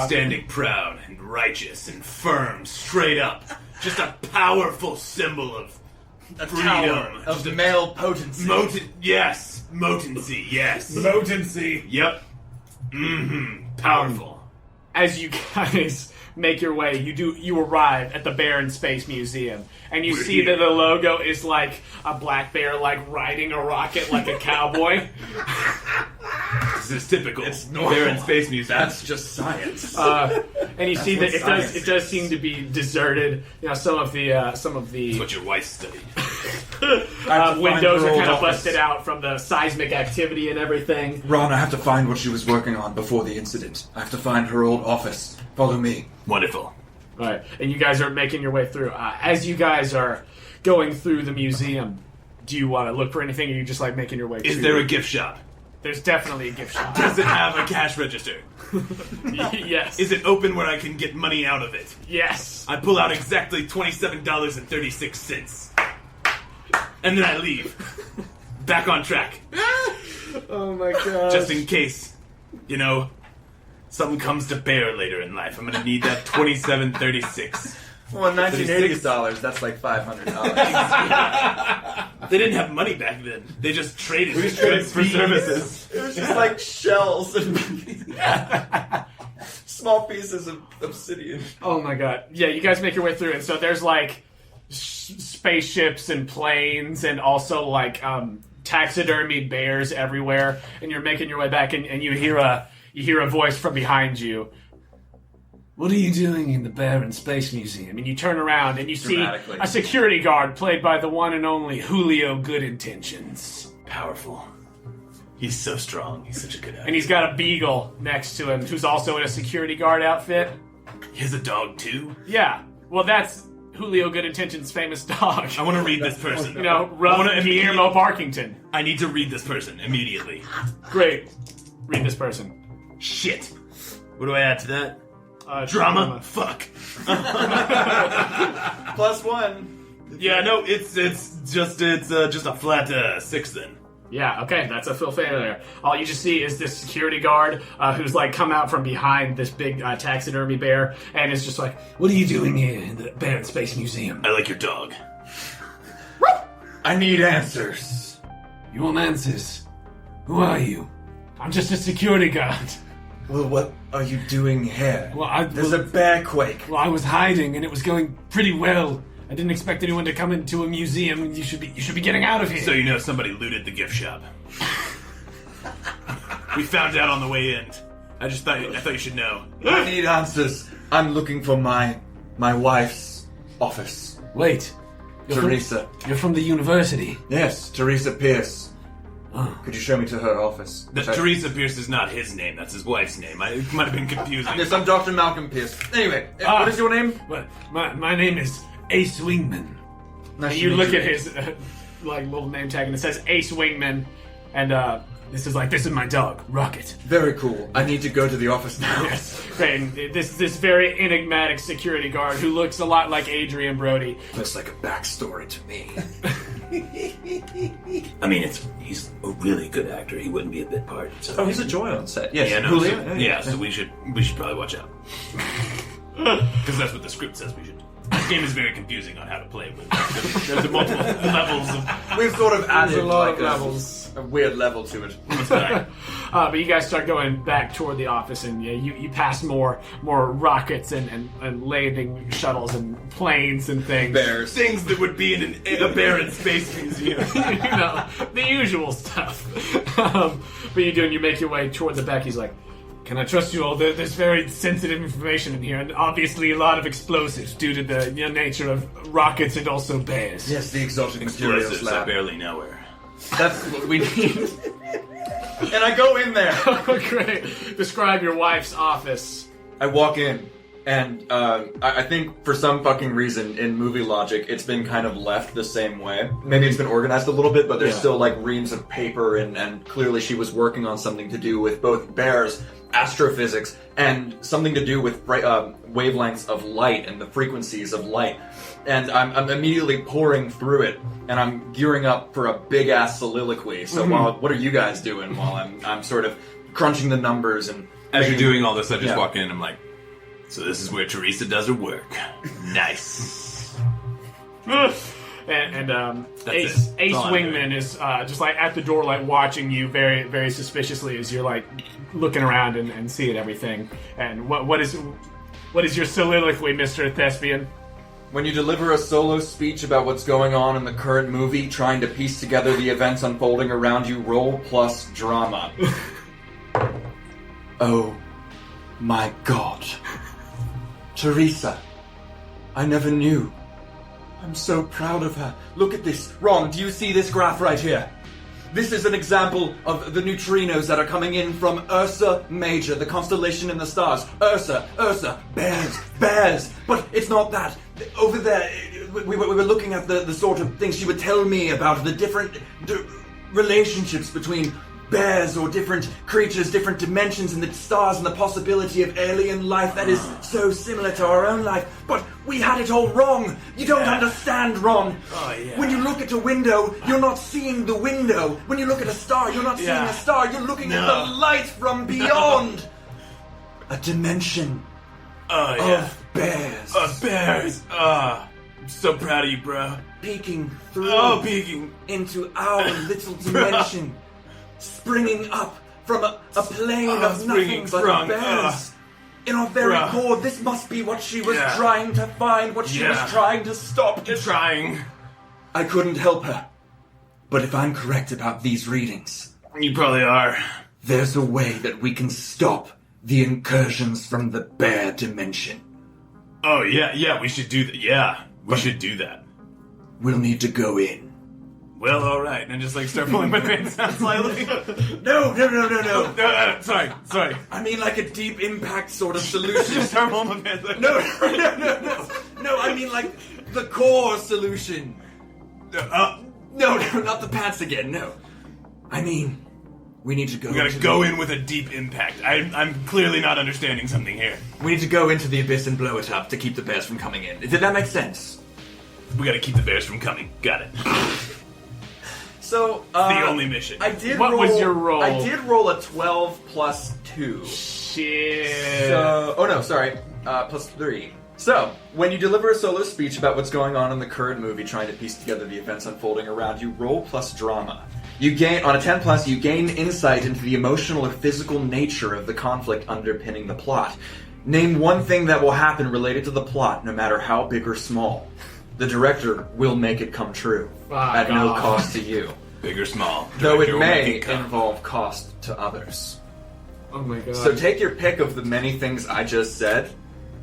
Standing proud and righteous and firm, straight up. Just a powerful symbol of freedom. Of the male potency. Yes. Motency, yes. Motency. Yep. Mm-hmm. Powerful. As you guys make your way, you arrive at the Barren Space Museum, and you see that the logo is like a black bear, like riding a rocket like a cowboy. This is typical. It's Barren Space Museum. That's just science. And you see that it does seem to be deserted. You know, some of the That's what your wife studied. windows are kind of busted out from the seismic activity and everything. Ron, I have to find what she was working on before the incident. I have to find her old office. Follow me. Wonderful. All right, and you guys are making your way through. As you guys are going through the museum, do you want to look for anything, or are you just like making your way? Is there a gift shop? There's definitely a gift shop. Does it have a cash register? Yes. Is it open where I can get money out of it? Yes. I pull out exactly $27.36. And then I leave. Back on track. Oh my god. Just in case, something comes to bear later in life. I'm gonna need that $27.36. Well, in 1980s dollars, that's like $500. They didn't have money back then. They just traded goods for beans. services. It was just like shells and small pieces of obsidian. Oh my god. Yeah, you guys make your way through, and so there's like spaceships and planes, and also like taxidermied bears everywhere. And you're making your way back, and you hear a voice from behind you. What are you doing in the Barren Space Museum? And you turn around and you see a security guard played by the one and only Julio Good Intentions. Powerful. He's so strong. He's such a good actor. And he's got a beagle next to him who's also in a security guard outfit. He has a dog too? Yeah. Well, that's Julio Good Intentions' famous dog. I want to read this person. Guillermo Barkington. I need to read this person immediately. Great. Read this person. Shit. What do I add to that? Drama? Fuck. +1. Yeah, no, it's just a flat 6 then. Yeah, okay, that's a full failure. All you just see is this security guard who's like come out from behind this big taxidermy bear and is just like, "What are you doing here in the Bear and Space Museum?" I like your dog. I need answers. You want answers? Who are you? I'm just a security guard. Well, what are you doing here? Well, There's a bearquake. Well, I was hiding and it was going pretty well. I didn't expect anyone to come into a museum. You should be getting out of here. So you know somebody looted the gift shop. We found out on the way in. I thought you should know. I need answers. I'm looking for my wife's office. Wait. Teresa. You're from the university. Yes, Teresa Pierce. Could you show me to her office? Teresa Pierce is not his name. That's his wife's name. It might have been confusing. Yes, I'm Dr. Malcolm Pierce. Anyway, what is your name? Well, my name is Ace Wingman. Nice And to you meet look at his like little name tag and it says Ace Wingman, and this is my dog, Rocket. Very cool. I need to go to the office now. Yes, great. And this very enigmatic security guard who looks a lot like Adrian Brody. Looks like a backstory to me. I mean, he's a really good actor. He wouldn't be a bit part. So Oh, he's a joy on set. Yes, yeah, no, Julio. so, yeah. So we should probably watch out because that's what the script says we should. This game is very confusing on how to play. But there's multiple levels of. We've sort of added a lot like of levels. a weird level to it. But you guys start going back toward the office, and you pass more rockets and landing shuttles and planes and things. Bears. Things that would be in a Bear and Space Museum. You know, the usual stuff. But you make your way toward the back. He's like, "Can I trust you all? There's very sensitive information in here, and obviously a lot of explosives due to the nature of rockets and also bears." Yes, the exotic materials Explosives I lab. barely know her. That's what we need. And I go in there. Great. Describe your wife's office. I walk in, and I think for some fucking reason in movie logic, it's been kind of left the same way. Maybe it's been organized a little bit, but there's still like reams of paper, and clearly she was working on something to do with both bears, astrophysics, and something to do with wavelengths of light and the frequencies of light. And I'm immediately pouring through it, and I'm gearing up for a big ass soliloquy. So what are you guys doing while I'm sort of crunching the numbers and As you're doing all this, I just walk in and I'm like, "So this is where Teresa does her work. Nice." And Ace Wingman is just like at the door, like watching you very, very suspiciously as you're like looking around and seeing everything. And what is your soliloquy, Mr. Thespian? When you deliver a solo speech about what's going on in the current movie, trying to piece together the events unfolding around you, roll plus drama. Oh my God. Teresa. I never knew. I'm so proud of her. Look at this. Ron, do you see this graph right here? This is an example of the neutrinos that are coming in from Ursa Major, the constellation in the stars. Ursa, bears. But it's not that. Over there, we were looking at the sort of things she would tell me about the different relationships between bears or different creatures, different dimensions in the stars, and the possibility of alien life that is so similar to our own life. But we had it all wrong. You don't understand, Ron. Oh, yeah. When you look at a window, you're not seeing the window. When you look at a star, you're not seeing a star. You're looking at the light from beyond. A dimension of bears. Bears. I'm so proud of you, bro. Peeking through into our little dimension. Springing up from a plane of nothing but bears. In our very core, this must be what she was trying to find, what she was trying to stop. Trying. I couldn't help her. But if I'm correct about these readings, You probably are. there's a way that we can stop the incursions from the bear dimension. Oh, yeah, we should do that. Yeah, we should do that. We'll need to go in. Well, alright. And just like start pulling my pants down slightly. No. Sorry. I mean like a deep impact sort of solution. Start pulling my pants down. No, I mean like the core solution. No, not the pants again, no. I mean, we need to go. We gotta go in with a deep impact. I'm clearly not understanding something here. We need to go into the abyss and blow it up to keep the bears from coming in. Did that make sense? We gotta keep the bears from coming. Got it. So, The only mission. What was your roll? I did roll a 12 plus 2. Shit. So, plus 3. So, when you deliver a solo speech about what's going on in the current movie, trying to piece together the events unfolding around you, roll plus drama. You gain, on a 10 plus, you gain insight into the emotional or physical nature of the conflict underpinning the plot. Name one thing that will happen related to the plot, no matter how big or small. The director will make it come true, at no cost to you. Big or small. Though it Director will may make it come. involve cost to others. Oh my god. So take your pick of the many things I just said.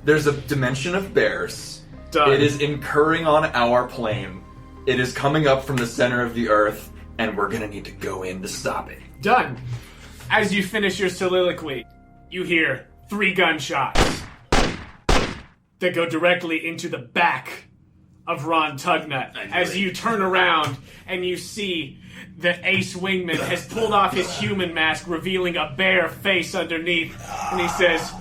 There's a dimension of bears. Done. It is incurring on our plane. It is coming up from the center of the earth, and we're gonna need to go in to stop it. Done. As you finish your soliloquy, you hear 3 gunshots that go directly into the back of Ron Tuggnutt. As you turn around and you see that Ace Wingman has pulled off his human mask, revealing a bear face underneath, and he says,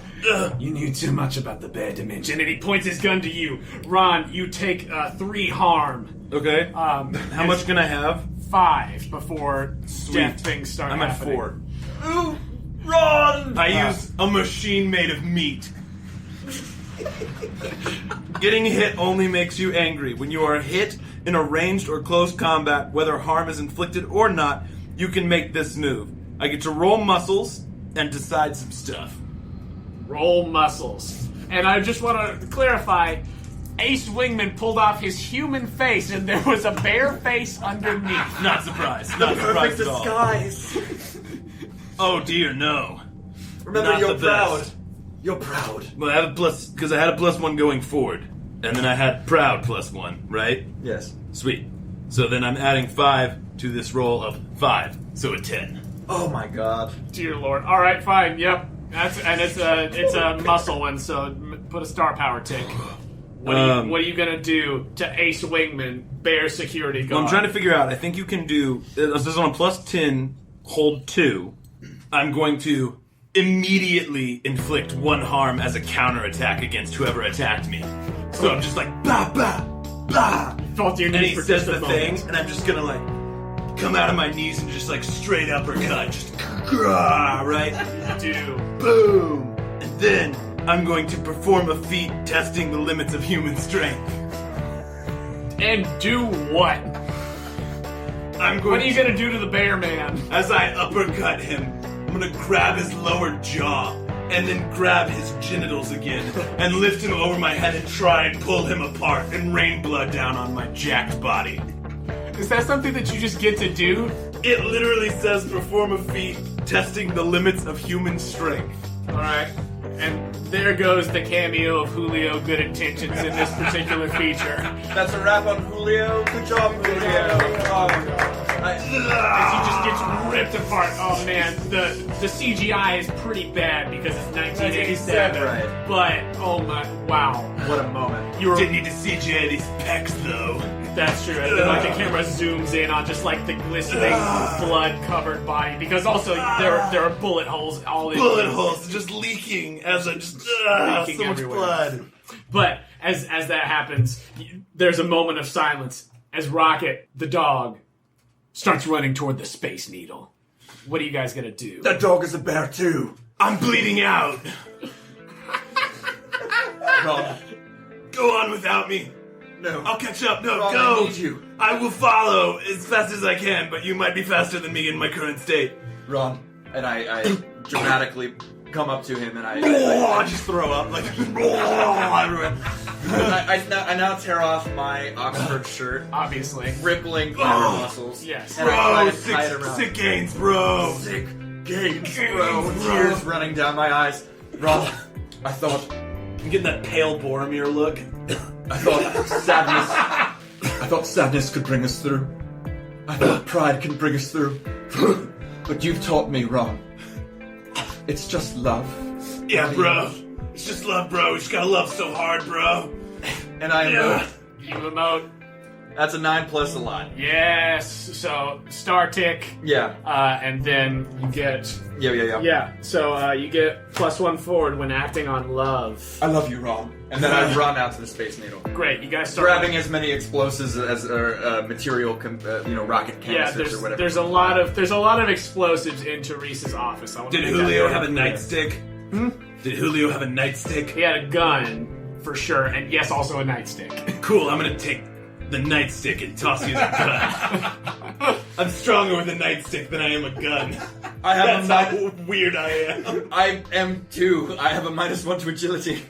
"You knew too much about the bear dimension," and he points his gun to you. Ron, you take 3 harm. Okay. How much can I have? 5 before death things start I'm at happening. 4. Ooh, Ron! I use a machine made of meat. Getting hit only makes you angry. When you are hit in a ranged or close combat, whether harm is inflicted or not, you can make this move. I get to roll muscles and decide some stuff. Roll muscles. And I just want to clarify, Ace Wingman pulled off his human face and there was a bear face underneath. Not surprised. Not surprised at all. disguise. Oh dear, no. Remember, Not you're the proud. best. You're proud. Well, I have a plus, because I had a +1 going forward. And then I had proud +1, right? Yes. Sweet. So then I'm adding 5 to this roll of 5, so a 10. Oh my god. Dear Lord. All right, fine. Yep. It's a muscle one, so put a star power tick. What are you gonna do to Ace Wingman, bear security guard? Well, I'm trying to figure out. I think you can do. This is on a +10, hold 2. I'm going to immediately inflict 1 harm as a counterattack against whoever attacked me. So I'm just like, bah, bah, bah. Fall to your And knees he for says just the a thing, moment. and I'm just gonna like come out of my knees and just like straight uppercut. Just grah, right? Do. Boom! And then I'm going to perform a feat testing the limits of human strength. And do what? I'm going What are you gonna do to the bear man? As I uppercut him, I'm gonna grab his lower jaw and then grab his genitals again and lift him over my head and try and pull him apart and rain blood down on my jacked body. Is that something that you just get to do? It literally says perform a feat testing the limits of human strength. Alright. And there goes the cameo of Julio Good Intentions in this particular feature. That's a wrap on Julio. Good job, Julio. As he just gets ripped apart. Oh man, the CGI is pretty bad because it's 1987. Right. But oh my, wow, What a moment. you were. Didn't need to CGI these pecs though. That's true. And then like the camera zooms in on just like the glistening blood-covered body because also there are bullet holes all in. Bullet holes just leaking as I just Leaking so much everywhere. blood. But as that happens, there's a moment of silence as Rocket, the dog, starts running toward the Space Needle. What are you guys gonna do? That dog is a bear too. I'm bleeding out. Ron, Go on without me. no. I'll catch up. No, Ron, go. I need you. I will follow as fast as I can, but you might be faster than me in my current state. Ron. And I dramatically come up to him and I I just throw up like everywhere. I now tear off my Oxford shirt, Obviously. rippling power muscles. Yes. And I try Bro, to tie it around. sick gains, bro. Sick gains, bro. Gains, bro. Tears running down my eyes. Ron, I thought I'm getting that pale Boromir look. I thought sadness could bring us through. I thought pride can bring us through. But you've taught me, Ron. It's just love. Yeah, bro. It's just love, bro. You just gotta love so hard, bro. And I am Yeah. You emote. That's a 9 plus a lot. Yes. So star tick. Yeah. And then you get. Yeah. Yeah. So you get +1 forward when acting on love. I love you, Ron. And then I run out to the Space Needle. Great. You guys start grabbing as many explosives as material, rocket canisters or whatever. There's a lot of explosives in Teresa's office. Did Julio have a nightstick? Did Julio have a nightstick? He had a gun for sure, and yes, also a nightstick. Cool. I'm gonna take the nightstick and toss you the gun. I'm stronger with a nightstick than I am a gun. That's how weird I am. I am too. I have a -1 to agility.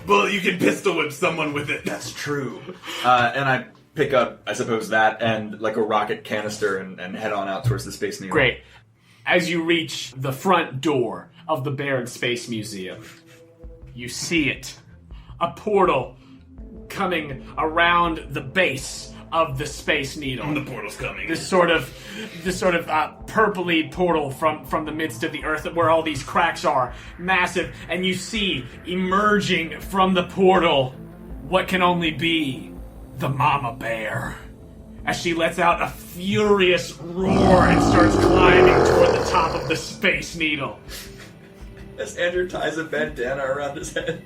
Well, you can pistol whip someone with it. That's true. And I pick up, I suppose, that and like a rocket canister and head on out towards the Space Needle. Great. As you reach the front door of the Barron Space Museum, you see it. A portal coming around the base of the Space Needle. The portal's coming. This sort of purpley portal from the midst of the Earth, where all these cracks are, massive, and you see emerging from the portal what can only be the Mama Bear, as she lets out a furious roar and starts climbing toward the top of the Space Needle. As Andrew ties a bandana around his head.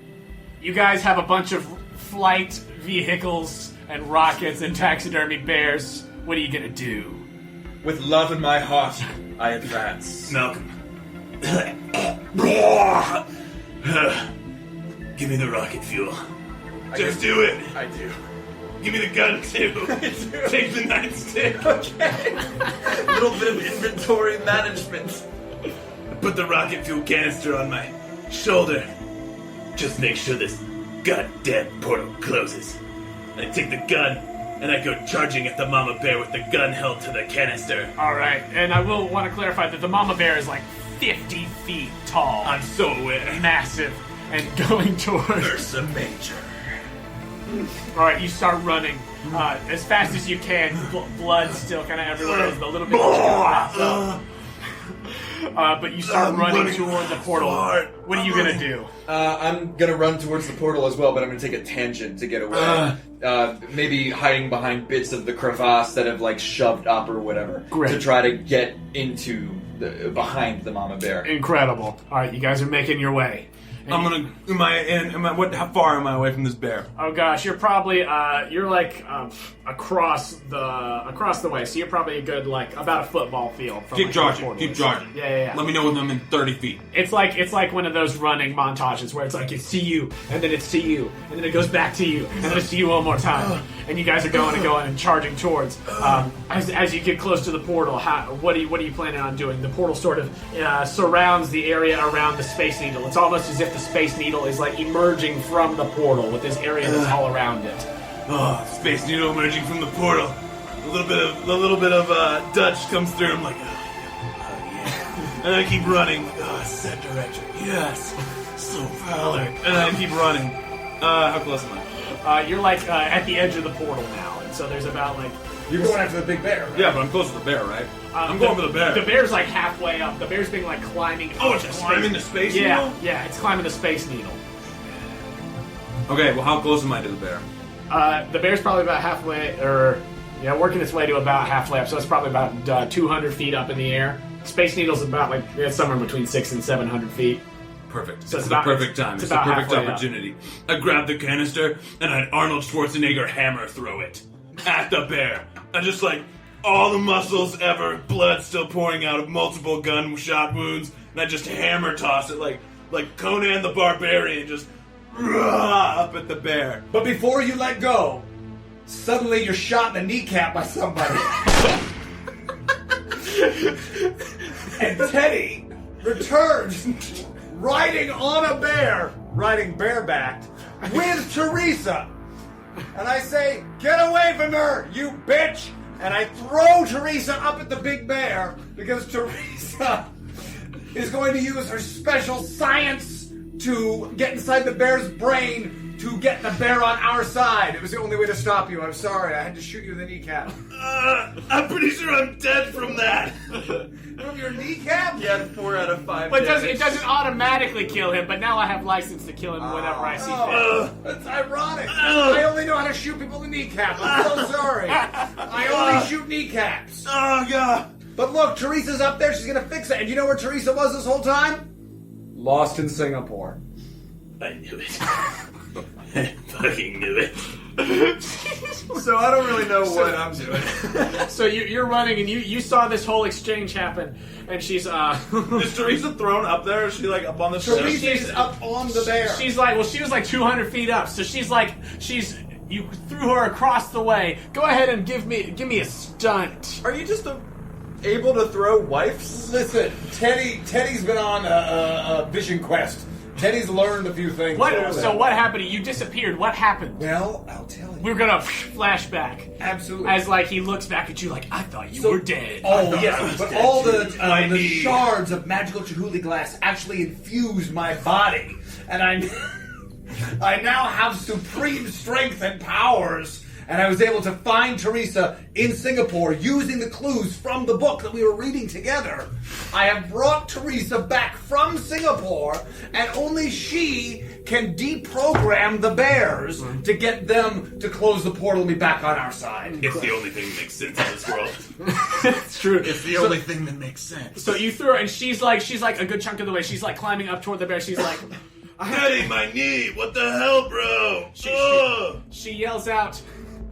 You guys have a bunch of flight vehicles and rockets and taxidermy bears. What are you gonna do? With love in my heart, I advance. Malcolm. Give me the rocket fuel. Just do it. I do. Give me the gun too. Take the nightstick. Okay. A little bit of inventory management. Put the rocket fuel canister on my shoulder. Just make sure this goddamn portal closes. I take the gun and I go charging at the Mama Bear with the gun held to the canister. Alright, and I will want to clarify that the Mama Bear is like 50 feet tall. I'm so aware. Massive. And going towards... Ursa Major. Alright, you start running as fast as you can. Blood still kind of everywhere. There's a little bit of but you start running toward the portal. What are you going to do? I'm going to run towards the portal as well, but I'm going to take a tangent to get away. Maybe hiding behind bits of the crevasse that have like shoved up or whatever. Great. To try to get into behind the Mama Bear. Incredible. Alright, you guys are making your way. How far am I away from this bear? Oh gosh, you're probably you're like across the way, so you're probably a good like about a football field. From, Keep like, charging. Keep charging. Yeah. Let me know when I'm in 30 feet. It's like one of those running montages where it's like it's to you, and then it's to you, and then it goes back to you, and then it's to you one more time, and you guys are going and charging towards. As you get close to the portal, what are you planning on doing? The portal sort of surrounds the area around the Space Needle. It's almost as if the Space Needle is like emerging from the portal with this area that's all around it. Space Needle emerging from the portal. A little bit of Dutch comes through. I'm like, yeah. And I keep running. Set direction. Yes. So valid. And I keep running. How close am I? You're like at the edge of the portal now, and so there's about like... You're going after the big bear, right? Yeah, but I'm close to the bear, right? I'm going for the bear. The bear's like halfway up. The bear's being like climbing. It's climbing the Space Needle? Yeah, it's climbing the Space Needle. Okay, well, how close am I to the bear? The bear's probably about halfway, working its way to about halfway up. So it's probably about 200 feet up in the air. Space Needle's about somewhere between 600 and 700 feet. Perfect. So it's the perfect time. It's the perfect opportunity. I grab the canister and I Arnold Schwarzenegger hammer throw it at the bear. I just like all the muscles ever, blood still pouring out of multiple gunshot wounds, and I just hammer toss it like Conan the Barbarian, just up at the bear. But before you let go, suddenly you're shot in the kneecap by somebody. And Teddy returns riding on a bear, riding barebacked, with Teresa. And I say, get away from her, you bitch! And I throw Teresa up at the big bear because Teresa is going to use her special science to get inside the bear's brain to get the bear on our side. It was the only way to stop you. I'm sorry. I had to shoot you in the kneecap. I'm pretty sure I'm dead from that. From your kneecap? Yeah, 4 out of 5. But it doesn't automatically kill him, but now I have license to kill him whenever I see fit. That's ironic. I only know know how to shoot people in the kneecap. I'm so sorry. I only shoot kneecaps. Oh, God. But look, Teresa's up there. She's going to fix it. And you know where Teresa was this whole time? Lost in Singapore. I knew it. I fucking knew it. So I don't really know what I'm doing. So you're running, and you saw this whole exchange happen, and she's Is Teresa thrown up there? Or is she like up on the ship? Teresa's up on the bear. She's like, well, she was like 200 feet up, so you threw her across the way. Go ahead and give me a stunt. Are you just able to throw wifes? Listen, Teddy's been on a vision quest. Teddy's learned a few things. So what happened? You disappeared. What happened? Well, I'll tell you. We're gonna flashback. Absolutely. As like he looks back at you like, I thought you were dead. Oh yes, but all the knee. shards of magical Chihuly glass actually infused my body, and I now have supreme strength and powers. And I was able to find Teresa in Singapore using the clues from the book that we were reading together. I have brought Teresa back from Singapore, and only she can deprogram the bears to get them to close the portal and be back on our side. It's the only thing that makes sense in this world. It's true. It's the only thing that makes sense. So you threw her, and she's like a good chunk of the way. She's like climbing up toward the bear. She's like, Daddy, my knee! What the hell, bro? she yells out,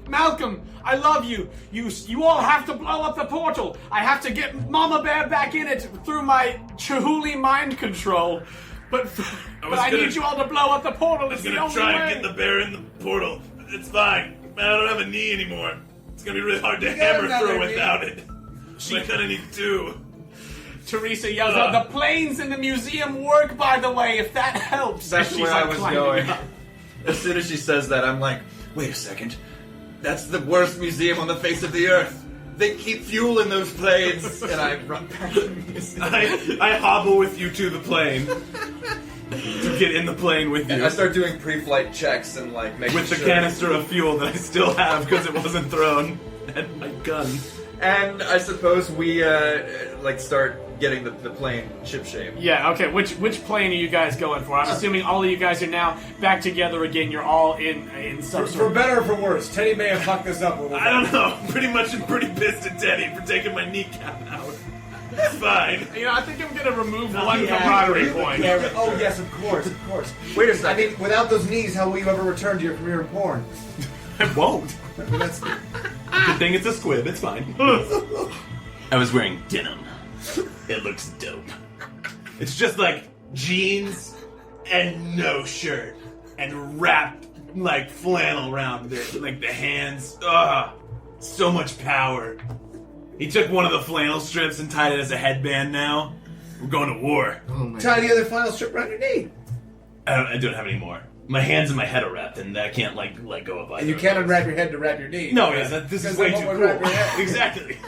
Malcolm, I love you. You all have to blow up the portal. I have to get Mama Bear back in it through my Chihuly mind control. But I need you all to blow up the portal. It's the I'm only gonna try way. and get the bear in the portal. It's fine. Man, I don't have a knee anymore. It's gonna be really hard to got hammer another through knee. without it. I'm gonna need two. Teresa yells out, the planes in the museum work, by the way, if that helps. That's She's where like I was climbing going. up. As soon as she says that, I'm like, wait a second. That's the worst museum on the face of the earth. They keep fueling those planes. And I run back to the museum. I hobble with you to the plane. To get in the plane with you. I start doing pre-flight checks and like making with the sure. canister of fuel that I still have because it wasn't thrown. And my gun. And I suppose we start getting the plane ship shape. Yeah, okay, which plane are you guys going for? I'm assuming all of you guys are now back together again. You're all in some For sort of... better or for worse, Teddy may have fucked this up a little bit. I don't know. Pretty much I'm pretty pissed at Teddy for taking my kneecap out. It's fine. You know, I think I'm gonna remove one camaraderie point. Oh yes, of course. Wait a I second. mean, without those knees, how will you ever return to your career in porn? I won't. That's Good thing it's a squib. It's fine. I was wearing denim. It looks dope. It's just like jeans and no shirt and wrapped like flannel around it, like the hands. Ugh, so much power. He took one of the flannel strips and tied it as a headband. Now we're going to war. tie the other final strip around your knee. I don't have any more. My hands and my head are wrapped, and I can't like let go of either. And you of can't those. unwrap your head to wrap your knee. No, yes, this is way Because too then cool. what would wrap your head? Exactly.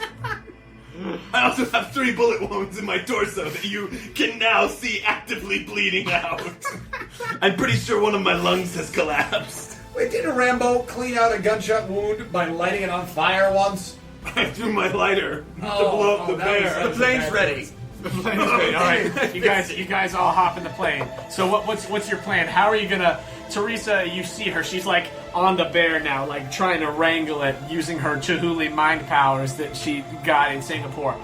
I also have 3 bullet wounds in my torso that you can now see actively bleeding out. I'm pretty sure one of my lungs has collapsed. Wait, didn't Rambo clean out a gunshot wound by lighting it on fire once? I threw my lighter to Oh, blow up the that bear. was- The plane's ready. The plane's great. All right, you guys all hop in the plane. So what's your plan? How are you gonna? Teresa, you see her. She's like on the bear now, like trying to wrangle it using her Chihuly mind powers that she got in Singapore.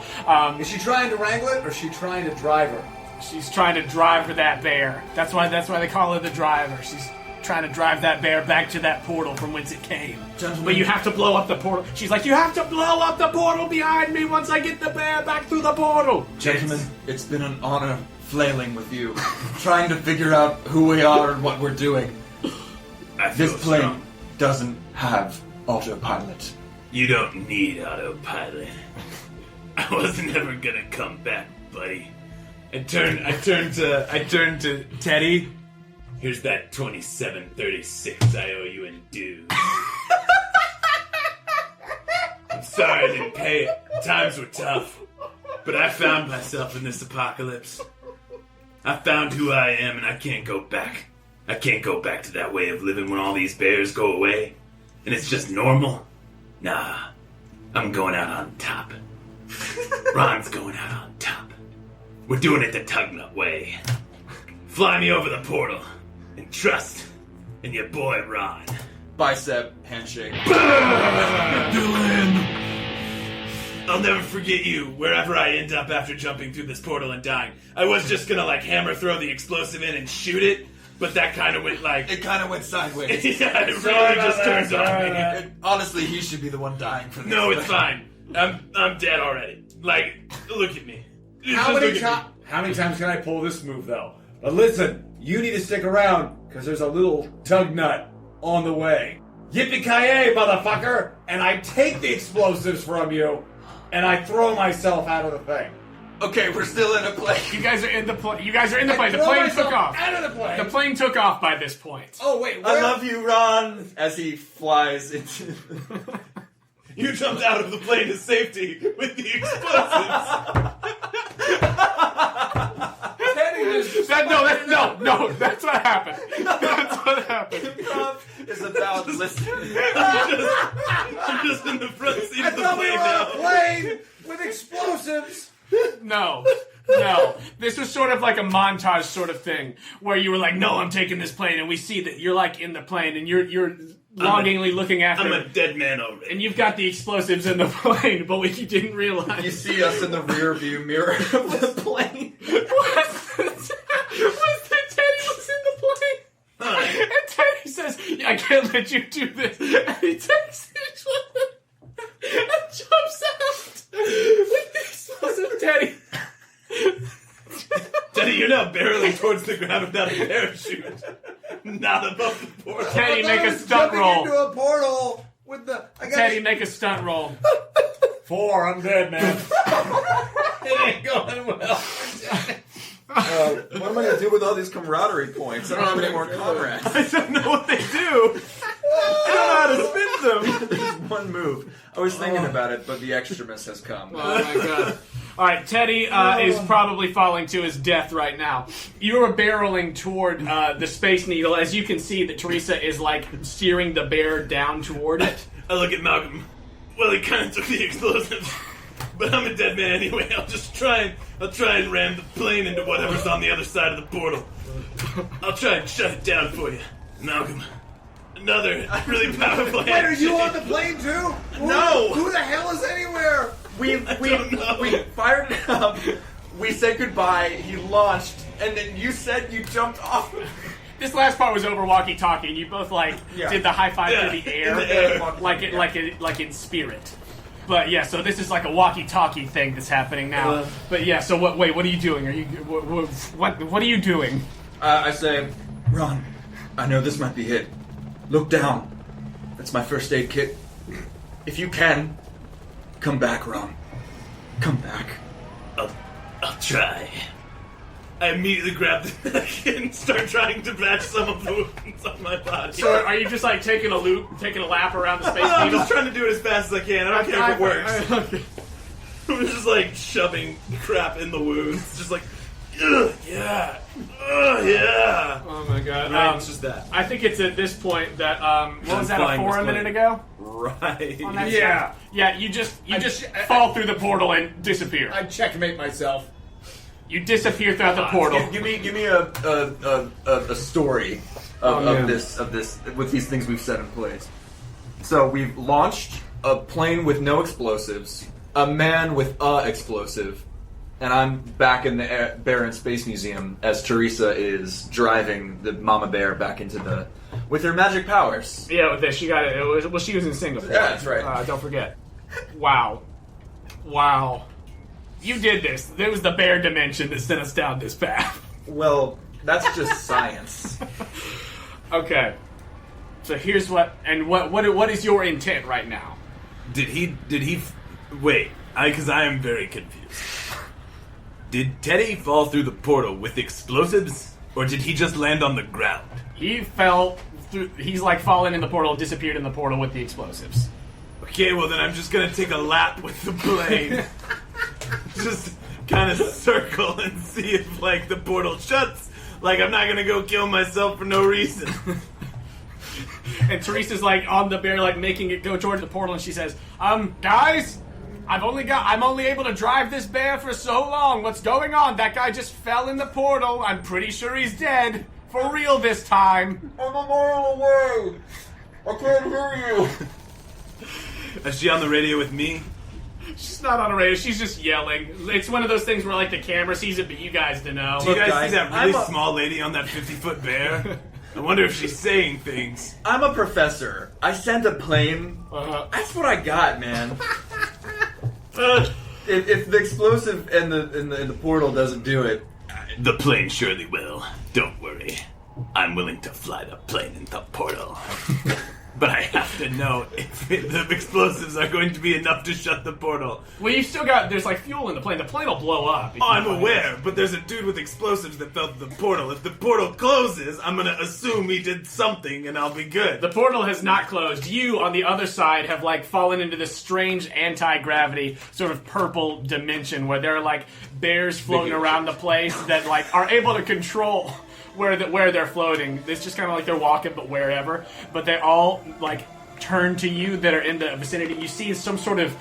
Is she trying to wrangle it, or is she trying to drive her? She's trying to drive her that bear. That's why they call her the driver. She's trying to drive that bear back to that portal from whence it came. Gentlemen. But you have to blow up the portal. She's like, you have to blow up the portal behind me once I get the bear back through the portal. Gentlemen, it's been an honor flailing with you, trying to figure out who we are and what we're doing. I feel This plane strong. doesn't have autopilot. You don't need autopilot. I wasn't ever gonna come back, buddy. I turned to Teddy. Here's that 2736 I owe you in dues. I'm sorry I didn't pay it. Times were tough. But I found myself in this apocalypse. I found who I am, and I can't go back. I can't go back to that way of living when all these bears go away. And it's just normal. Nah, I'm going out on top. Ron's going out on top. We're doing it the Tuggnutt way. Fly me over the portal and trust in your boy Ron. bicep handshake. Dylan! I'll never forget you, wherever I end up after jumping through this portal and dying. I was just gonna, hammer throw the explosive in and shoot it, but that kind of went, It kind of went sideways. yeah, it really just turned on me. Honestly, he should be the one dying for this. No, it's fine. I'm dead already. Look at me. How many times can I pull this move, though? But listen, you need to stick around, because there's a little Tuggnutt on the way. Yippee-ki-yay, motherfucker! And I take the explosives from you, and I throw myself out of the thing. Okay, we're still in a plane. You guys are in the plane. The plane took off. Out of the plane. The plane took off by this point. Oh wait, I love you, Ron. As he flies into. You jumped out of the plane to safety with the explosives. No, that's what happened. That's what happened. Rob is about listening. I'm just in the front seat of the plane now. Plane with explosives. No. This was sort of like a montage sort of thing where you were like, no, I'm taking this plane, and we see that you're in the plane and you're longingly looking after I'm it. a dead man already. And you've got the explosives in the plane, but what you didn't realize. You see us in the rear view mirror of the plane. Was that Teddy was in the plane? And Teddy says, I can't let you do this. And he takes the explosive and jumps out with the explosive. Teddy. Teddy, you're now barreling towards the ground without a parachute. Not above the portal. Teddy, make a stunt roll. Into a portal with the. Teddy, make a stunt roll. 4. I'm dead, man. It ain't going well. What am I going to do with all these camaraderie points? I don't have any more comrades. I don't know what they do. I don't know how to spend them. There's one move. I was thinking about it, but the extremis has come. Oh my god. Alright, Teddy is probably falling to his death right now. You're barreling toward the Space Needle. As you can see that Teresa is steering the bear down toward it. I look at Malcolm. Well, he kind of took the explosives. But I'm a dead man anyway. I'll try and ram the plane into whatever's on the other side of the portal. I'll try and shut it down for you. Malcolm. Another really powerful Wait, are you on the plane too? No! Who the hell is anywhere? We fired it up. We said goodbye. He launched, and then you said you jumped off. This last part was over walkie-talkie, and you both did the high five through the air, like in spirit. But yeah, so this is like a walkie-talkie thing that's happening now. But yeah, so what? Wait, what are you doing? What are you doing? I say, Ron, I know this might be it. Look down. That's my first aid kit. If you can, come back, Ron. Come back. I'll try. I immediately grab the neck and start trying to patch some of the wounds on my body. So are you just taking a lap around the Space I'm Needle? just trying to do it as fast as I can. I don't care if it works. I'm just shoving crap in the wounds. Just yeah. Yeah. Oh my god. Right, it's just that. I think it's at this point that, what was that, a 4 a minute ago? Right. On that side? Yeah, you just fall through the portal and disappear. I checkmate myself. You disappear throughout the portal. Give me a story of this with these things we've set in place. So we've launched a plane with no explosives, a man with a explosive, and I'm back in the Bear and Space Museum as Teresa is driving the mama bear back into with her magic powers. Yeah, she got it. She was in Singapore. Yeah, that's right. Don't forget. Wow. You did this. There was the bear dimension that sent us down this path. Well, that's just science. Okay. So here's what is your intent right now? Did he wait, because I am very confused. Did Teddy fall through the portal with explosives, or did he just land on the ground? He fell through. He's fallen in the portal, disappeared in the portal with the explosives. Okay, well then I'm just gonna take a lap with the plane. Just kind of circle and see if the portal shuts. I'm not gonna go kill myself for no reason. And Teresa's on the bear, making it go towards the portal, and she says, guys, I'm only able to drive this bear for so long. What's going on? That guy just fell in the portal. I'm pretty sure he's dead. For real this time. I'm a mile away. I can't hear you. Is she on the radio with me? She's not on the radio. She's just yelling. It's one of those things where, like, the camera sees it, but you guys don't know. Do you guys guys, see that really I'm a- small lady on that 50-foot bear? I wonder if she's saying things. I'm a professor. I sent a plane. Uh-huh. That's what I got, man. If the explosive in the portal doesn't do it, The plane surely will. Don't worry. I'm willing to fly the plane in the portal. But I have to know if the explosives are going to be enough to shut the portal. Well, you've still got... There's, like, fuel in the plane. The plane will blow up. if you Oh, I'm fly it. aware, but there's a dude with explosives that fell through the portal. If the portal closes, I'm gonna assume he did something and I'll be good. The portal has not closed. You, on the other side, have, like, fallen into this strange anti-gravity sort of purple dimension where there are, like, bears floating around the place that, like, are able to control where they're floating. It's just kind of like they're walking, but wherever. But they all, like, turn to you that are in the vicinity. You see some sort of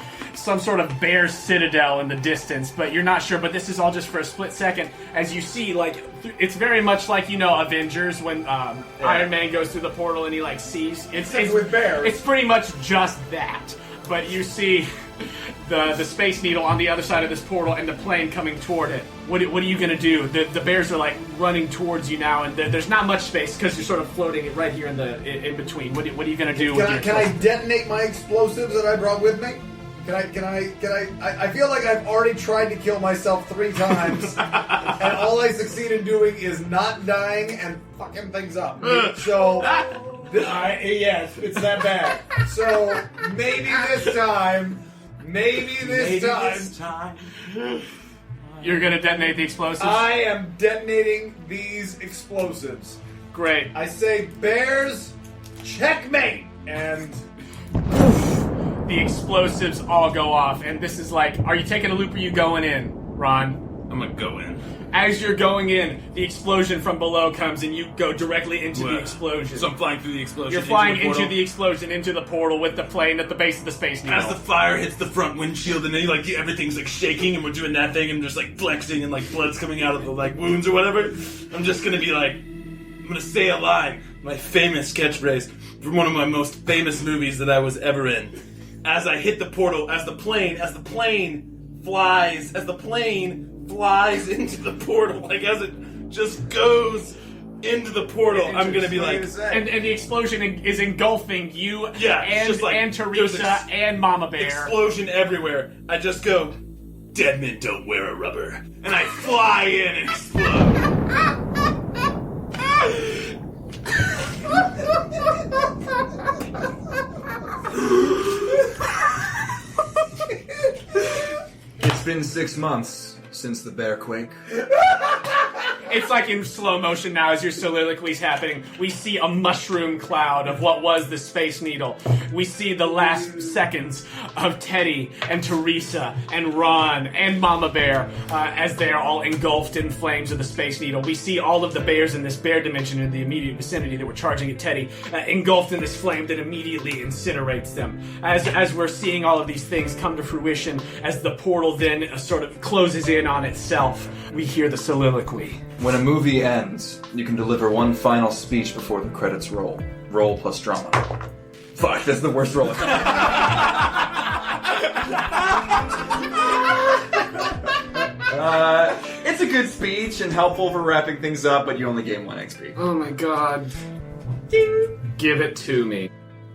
bear citadel in the distance, but you're not sure. But this is all just for a split second as you see, like, it's very much like, you know, Avengers when Iron Man goes through the portal and he, like, sees it's with bears. It's pretty much just that. But you see the Space Needle on the other side of this portal and the plane coming toward it. What are you gonna do? The bears are, like, running towards you now, and there's not much space because you're sort of floating right here in between. What are you gonna do? Can I detonate my explosives that I brought with me? I feel like I've already tried to kill myself 3 times, and all I succeed in doing is not dying and fucking things up. So, yes, it's that bad. So, maybe this time, You're gonna detonate the explosives? I am detonating these explosives. Great. I say, bears, checkmate! And The explosives all go off, and this is like, are you taking a loop or are you going in, Ron? I'm gonna go in. As you're going in, the explosion from below comes and you go directly into the explosion. So I'm flying through the explosion. You're flying into into the explosion, into the portal with the plane at the base of the Space Needle. As the fire hits the front windshield, and then like everything's like shaking, and we're doing that thing, and just like flexing, and like blood's coming out of the like wounds or whatever. I'm just gonna be like, I'm gonna say a line, my famous catchphrase from one of my most famous movies that I was ever in. As I hit the portal, as the plane flies into the portal, like as it just goes into the portal, I'm gonna be like, and the explosion is engulfing you, yeah, and, just like, and Teresa and Mama Bear. Explosion everywhere. I just go, dead men don't wear a rubber, and I fly in and explode. it's been 6 months since the BEARQUAKE. It's like in slow motion now as your soliloquy's happening. We see a mushroom cloud of what was the Space Needle. We see the last seconds of Teddy and Teresa and Ron and Mama Bear as they are all engulfed in flames of the Space Needle. We see all of the bears in this bear dimension in the immediate vicinity that were charging at Teddy engulfed in this flame that immediately incinerates them. As we're seeing all of these things come to fruition, as the portal then sort of closes in on itself, we hear the soliloquy. When a movie ends, you can deliver one final speech before the credits roll. Roll plus drama. Fuck, that's the worst roll ever. It's a good speech and helpful for wrapping things up, but you only gain 1 XP. Oh my god. Ding. Give it to me.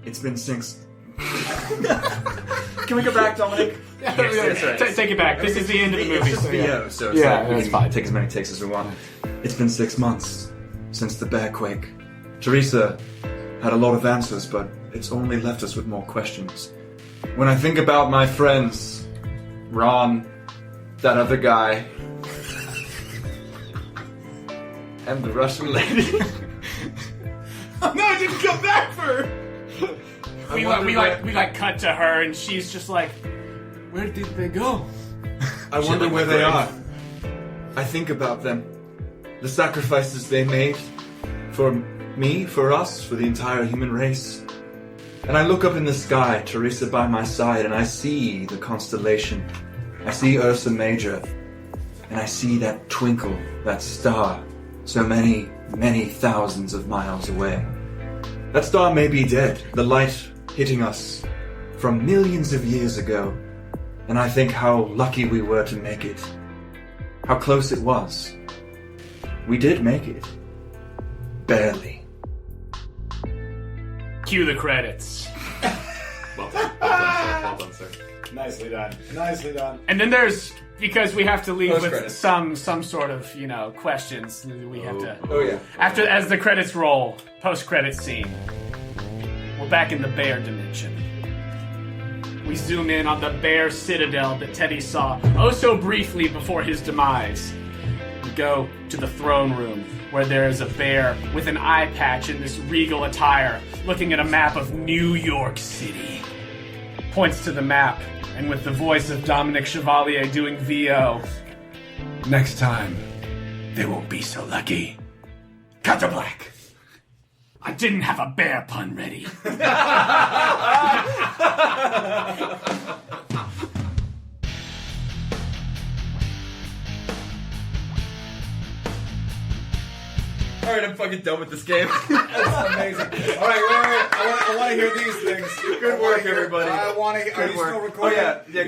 It's been 6. Can we go back, Dominic? Yes. Take it back. This is the end of the movie. It's just VO, so it's Yeah, like we that's can fine. take as many takes as we want. It's been 6 months since the BEARQUAKE. Teresa had a lot of answers, but it's only left us with more questions. When I think about my friends, Ron, that other guy, and the Russian lady. No, I didn't come back for her. We cut to her and she's just like, where did they go? I wonder where they are. I think about them. The sacrifices they made for me, for us, for the entire human race. And I look up in the sky, Teresa by my side, and I see the constellation. I see Ursa Major. And I see that twinkle, that star, so many, many thousands of miles away. That star may be dead, the light hitting us from millions of years ago. And I think how lucky we were to make it. How close it was. We did make it. Barely. Cue the credits. Well done, sir. Nicely done. Nicely done. And then there's, because we have to leave with Post-credits. some sort of, questions. We have to. Oh yeah. As the credits roll, post-credit scene, we're back in the bear dimension. We zoom in on the bear citadel that Teddy saw oh so briefly before his demise. We go to the throne room, where there is a bear with an eye patch in this regal attire, looking at a map of New York City. Points to the map, and with the voice of Dominic Chevalier doing VO, next time, they won't be so lucky. Cut to black. I didn't have a bear pun ready. Alright, I'm fucking done with this game. That's amazing. All right, wait. I want to hear these things. Good work, everybody. I want to. Are you still recording? The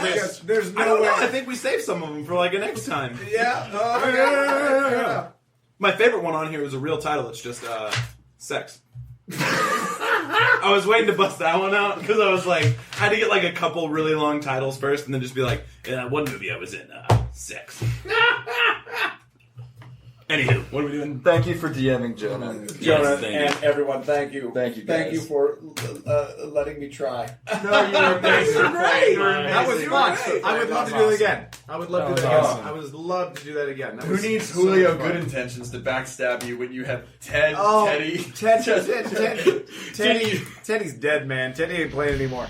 list. There's I no don't way. know. I think we saved some of them for like a next time. Yeah. Yeah. My favorite one on here is a real title. It's just sex. I was waiting to bust that one out because I was like, I had to get like a couple really long titles first, and then just be like, one movie I was in, sex. Anywho, what are we doing? Thank you for DMing Jonah. Jonah thank and everyone, thank you. Thank you, Thank guys. you for letting me try. No, you were amazing. That was fun. I would love to do it again. I would love to do that awesome. again. I would love to do that again. That Who was needs so Julio fun. good intentions to backstab you when you have Teddy? Teddy's dead, man. Teddy ain't playing anymore.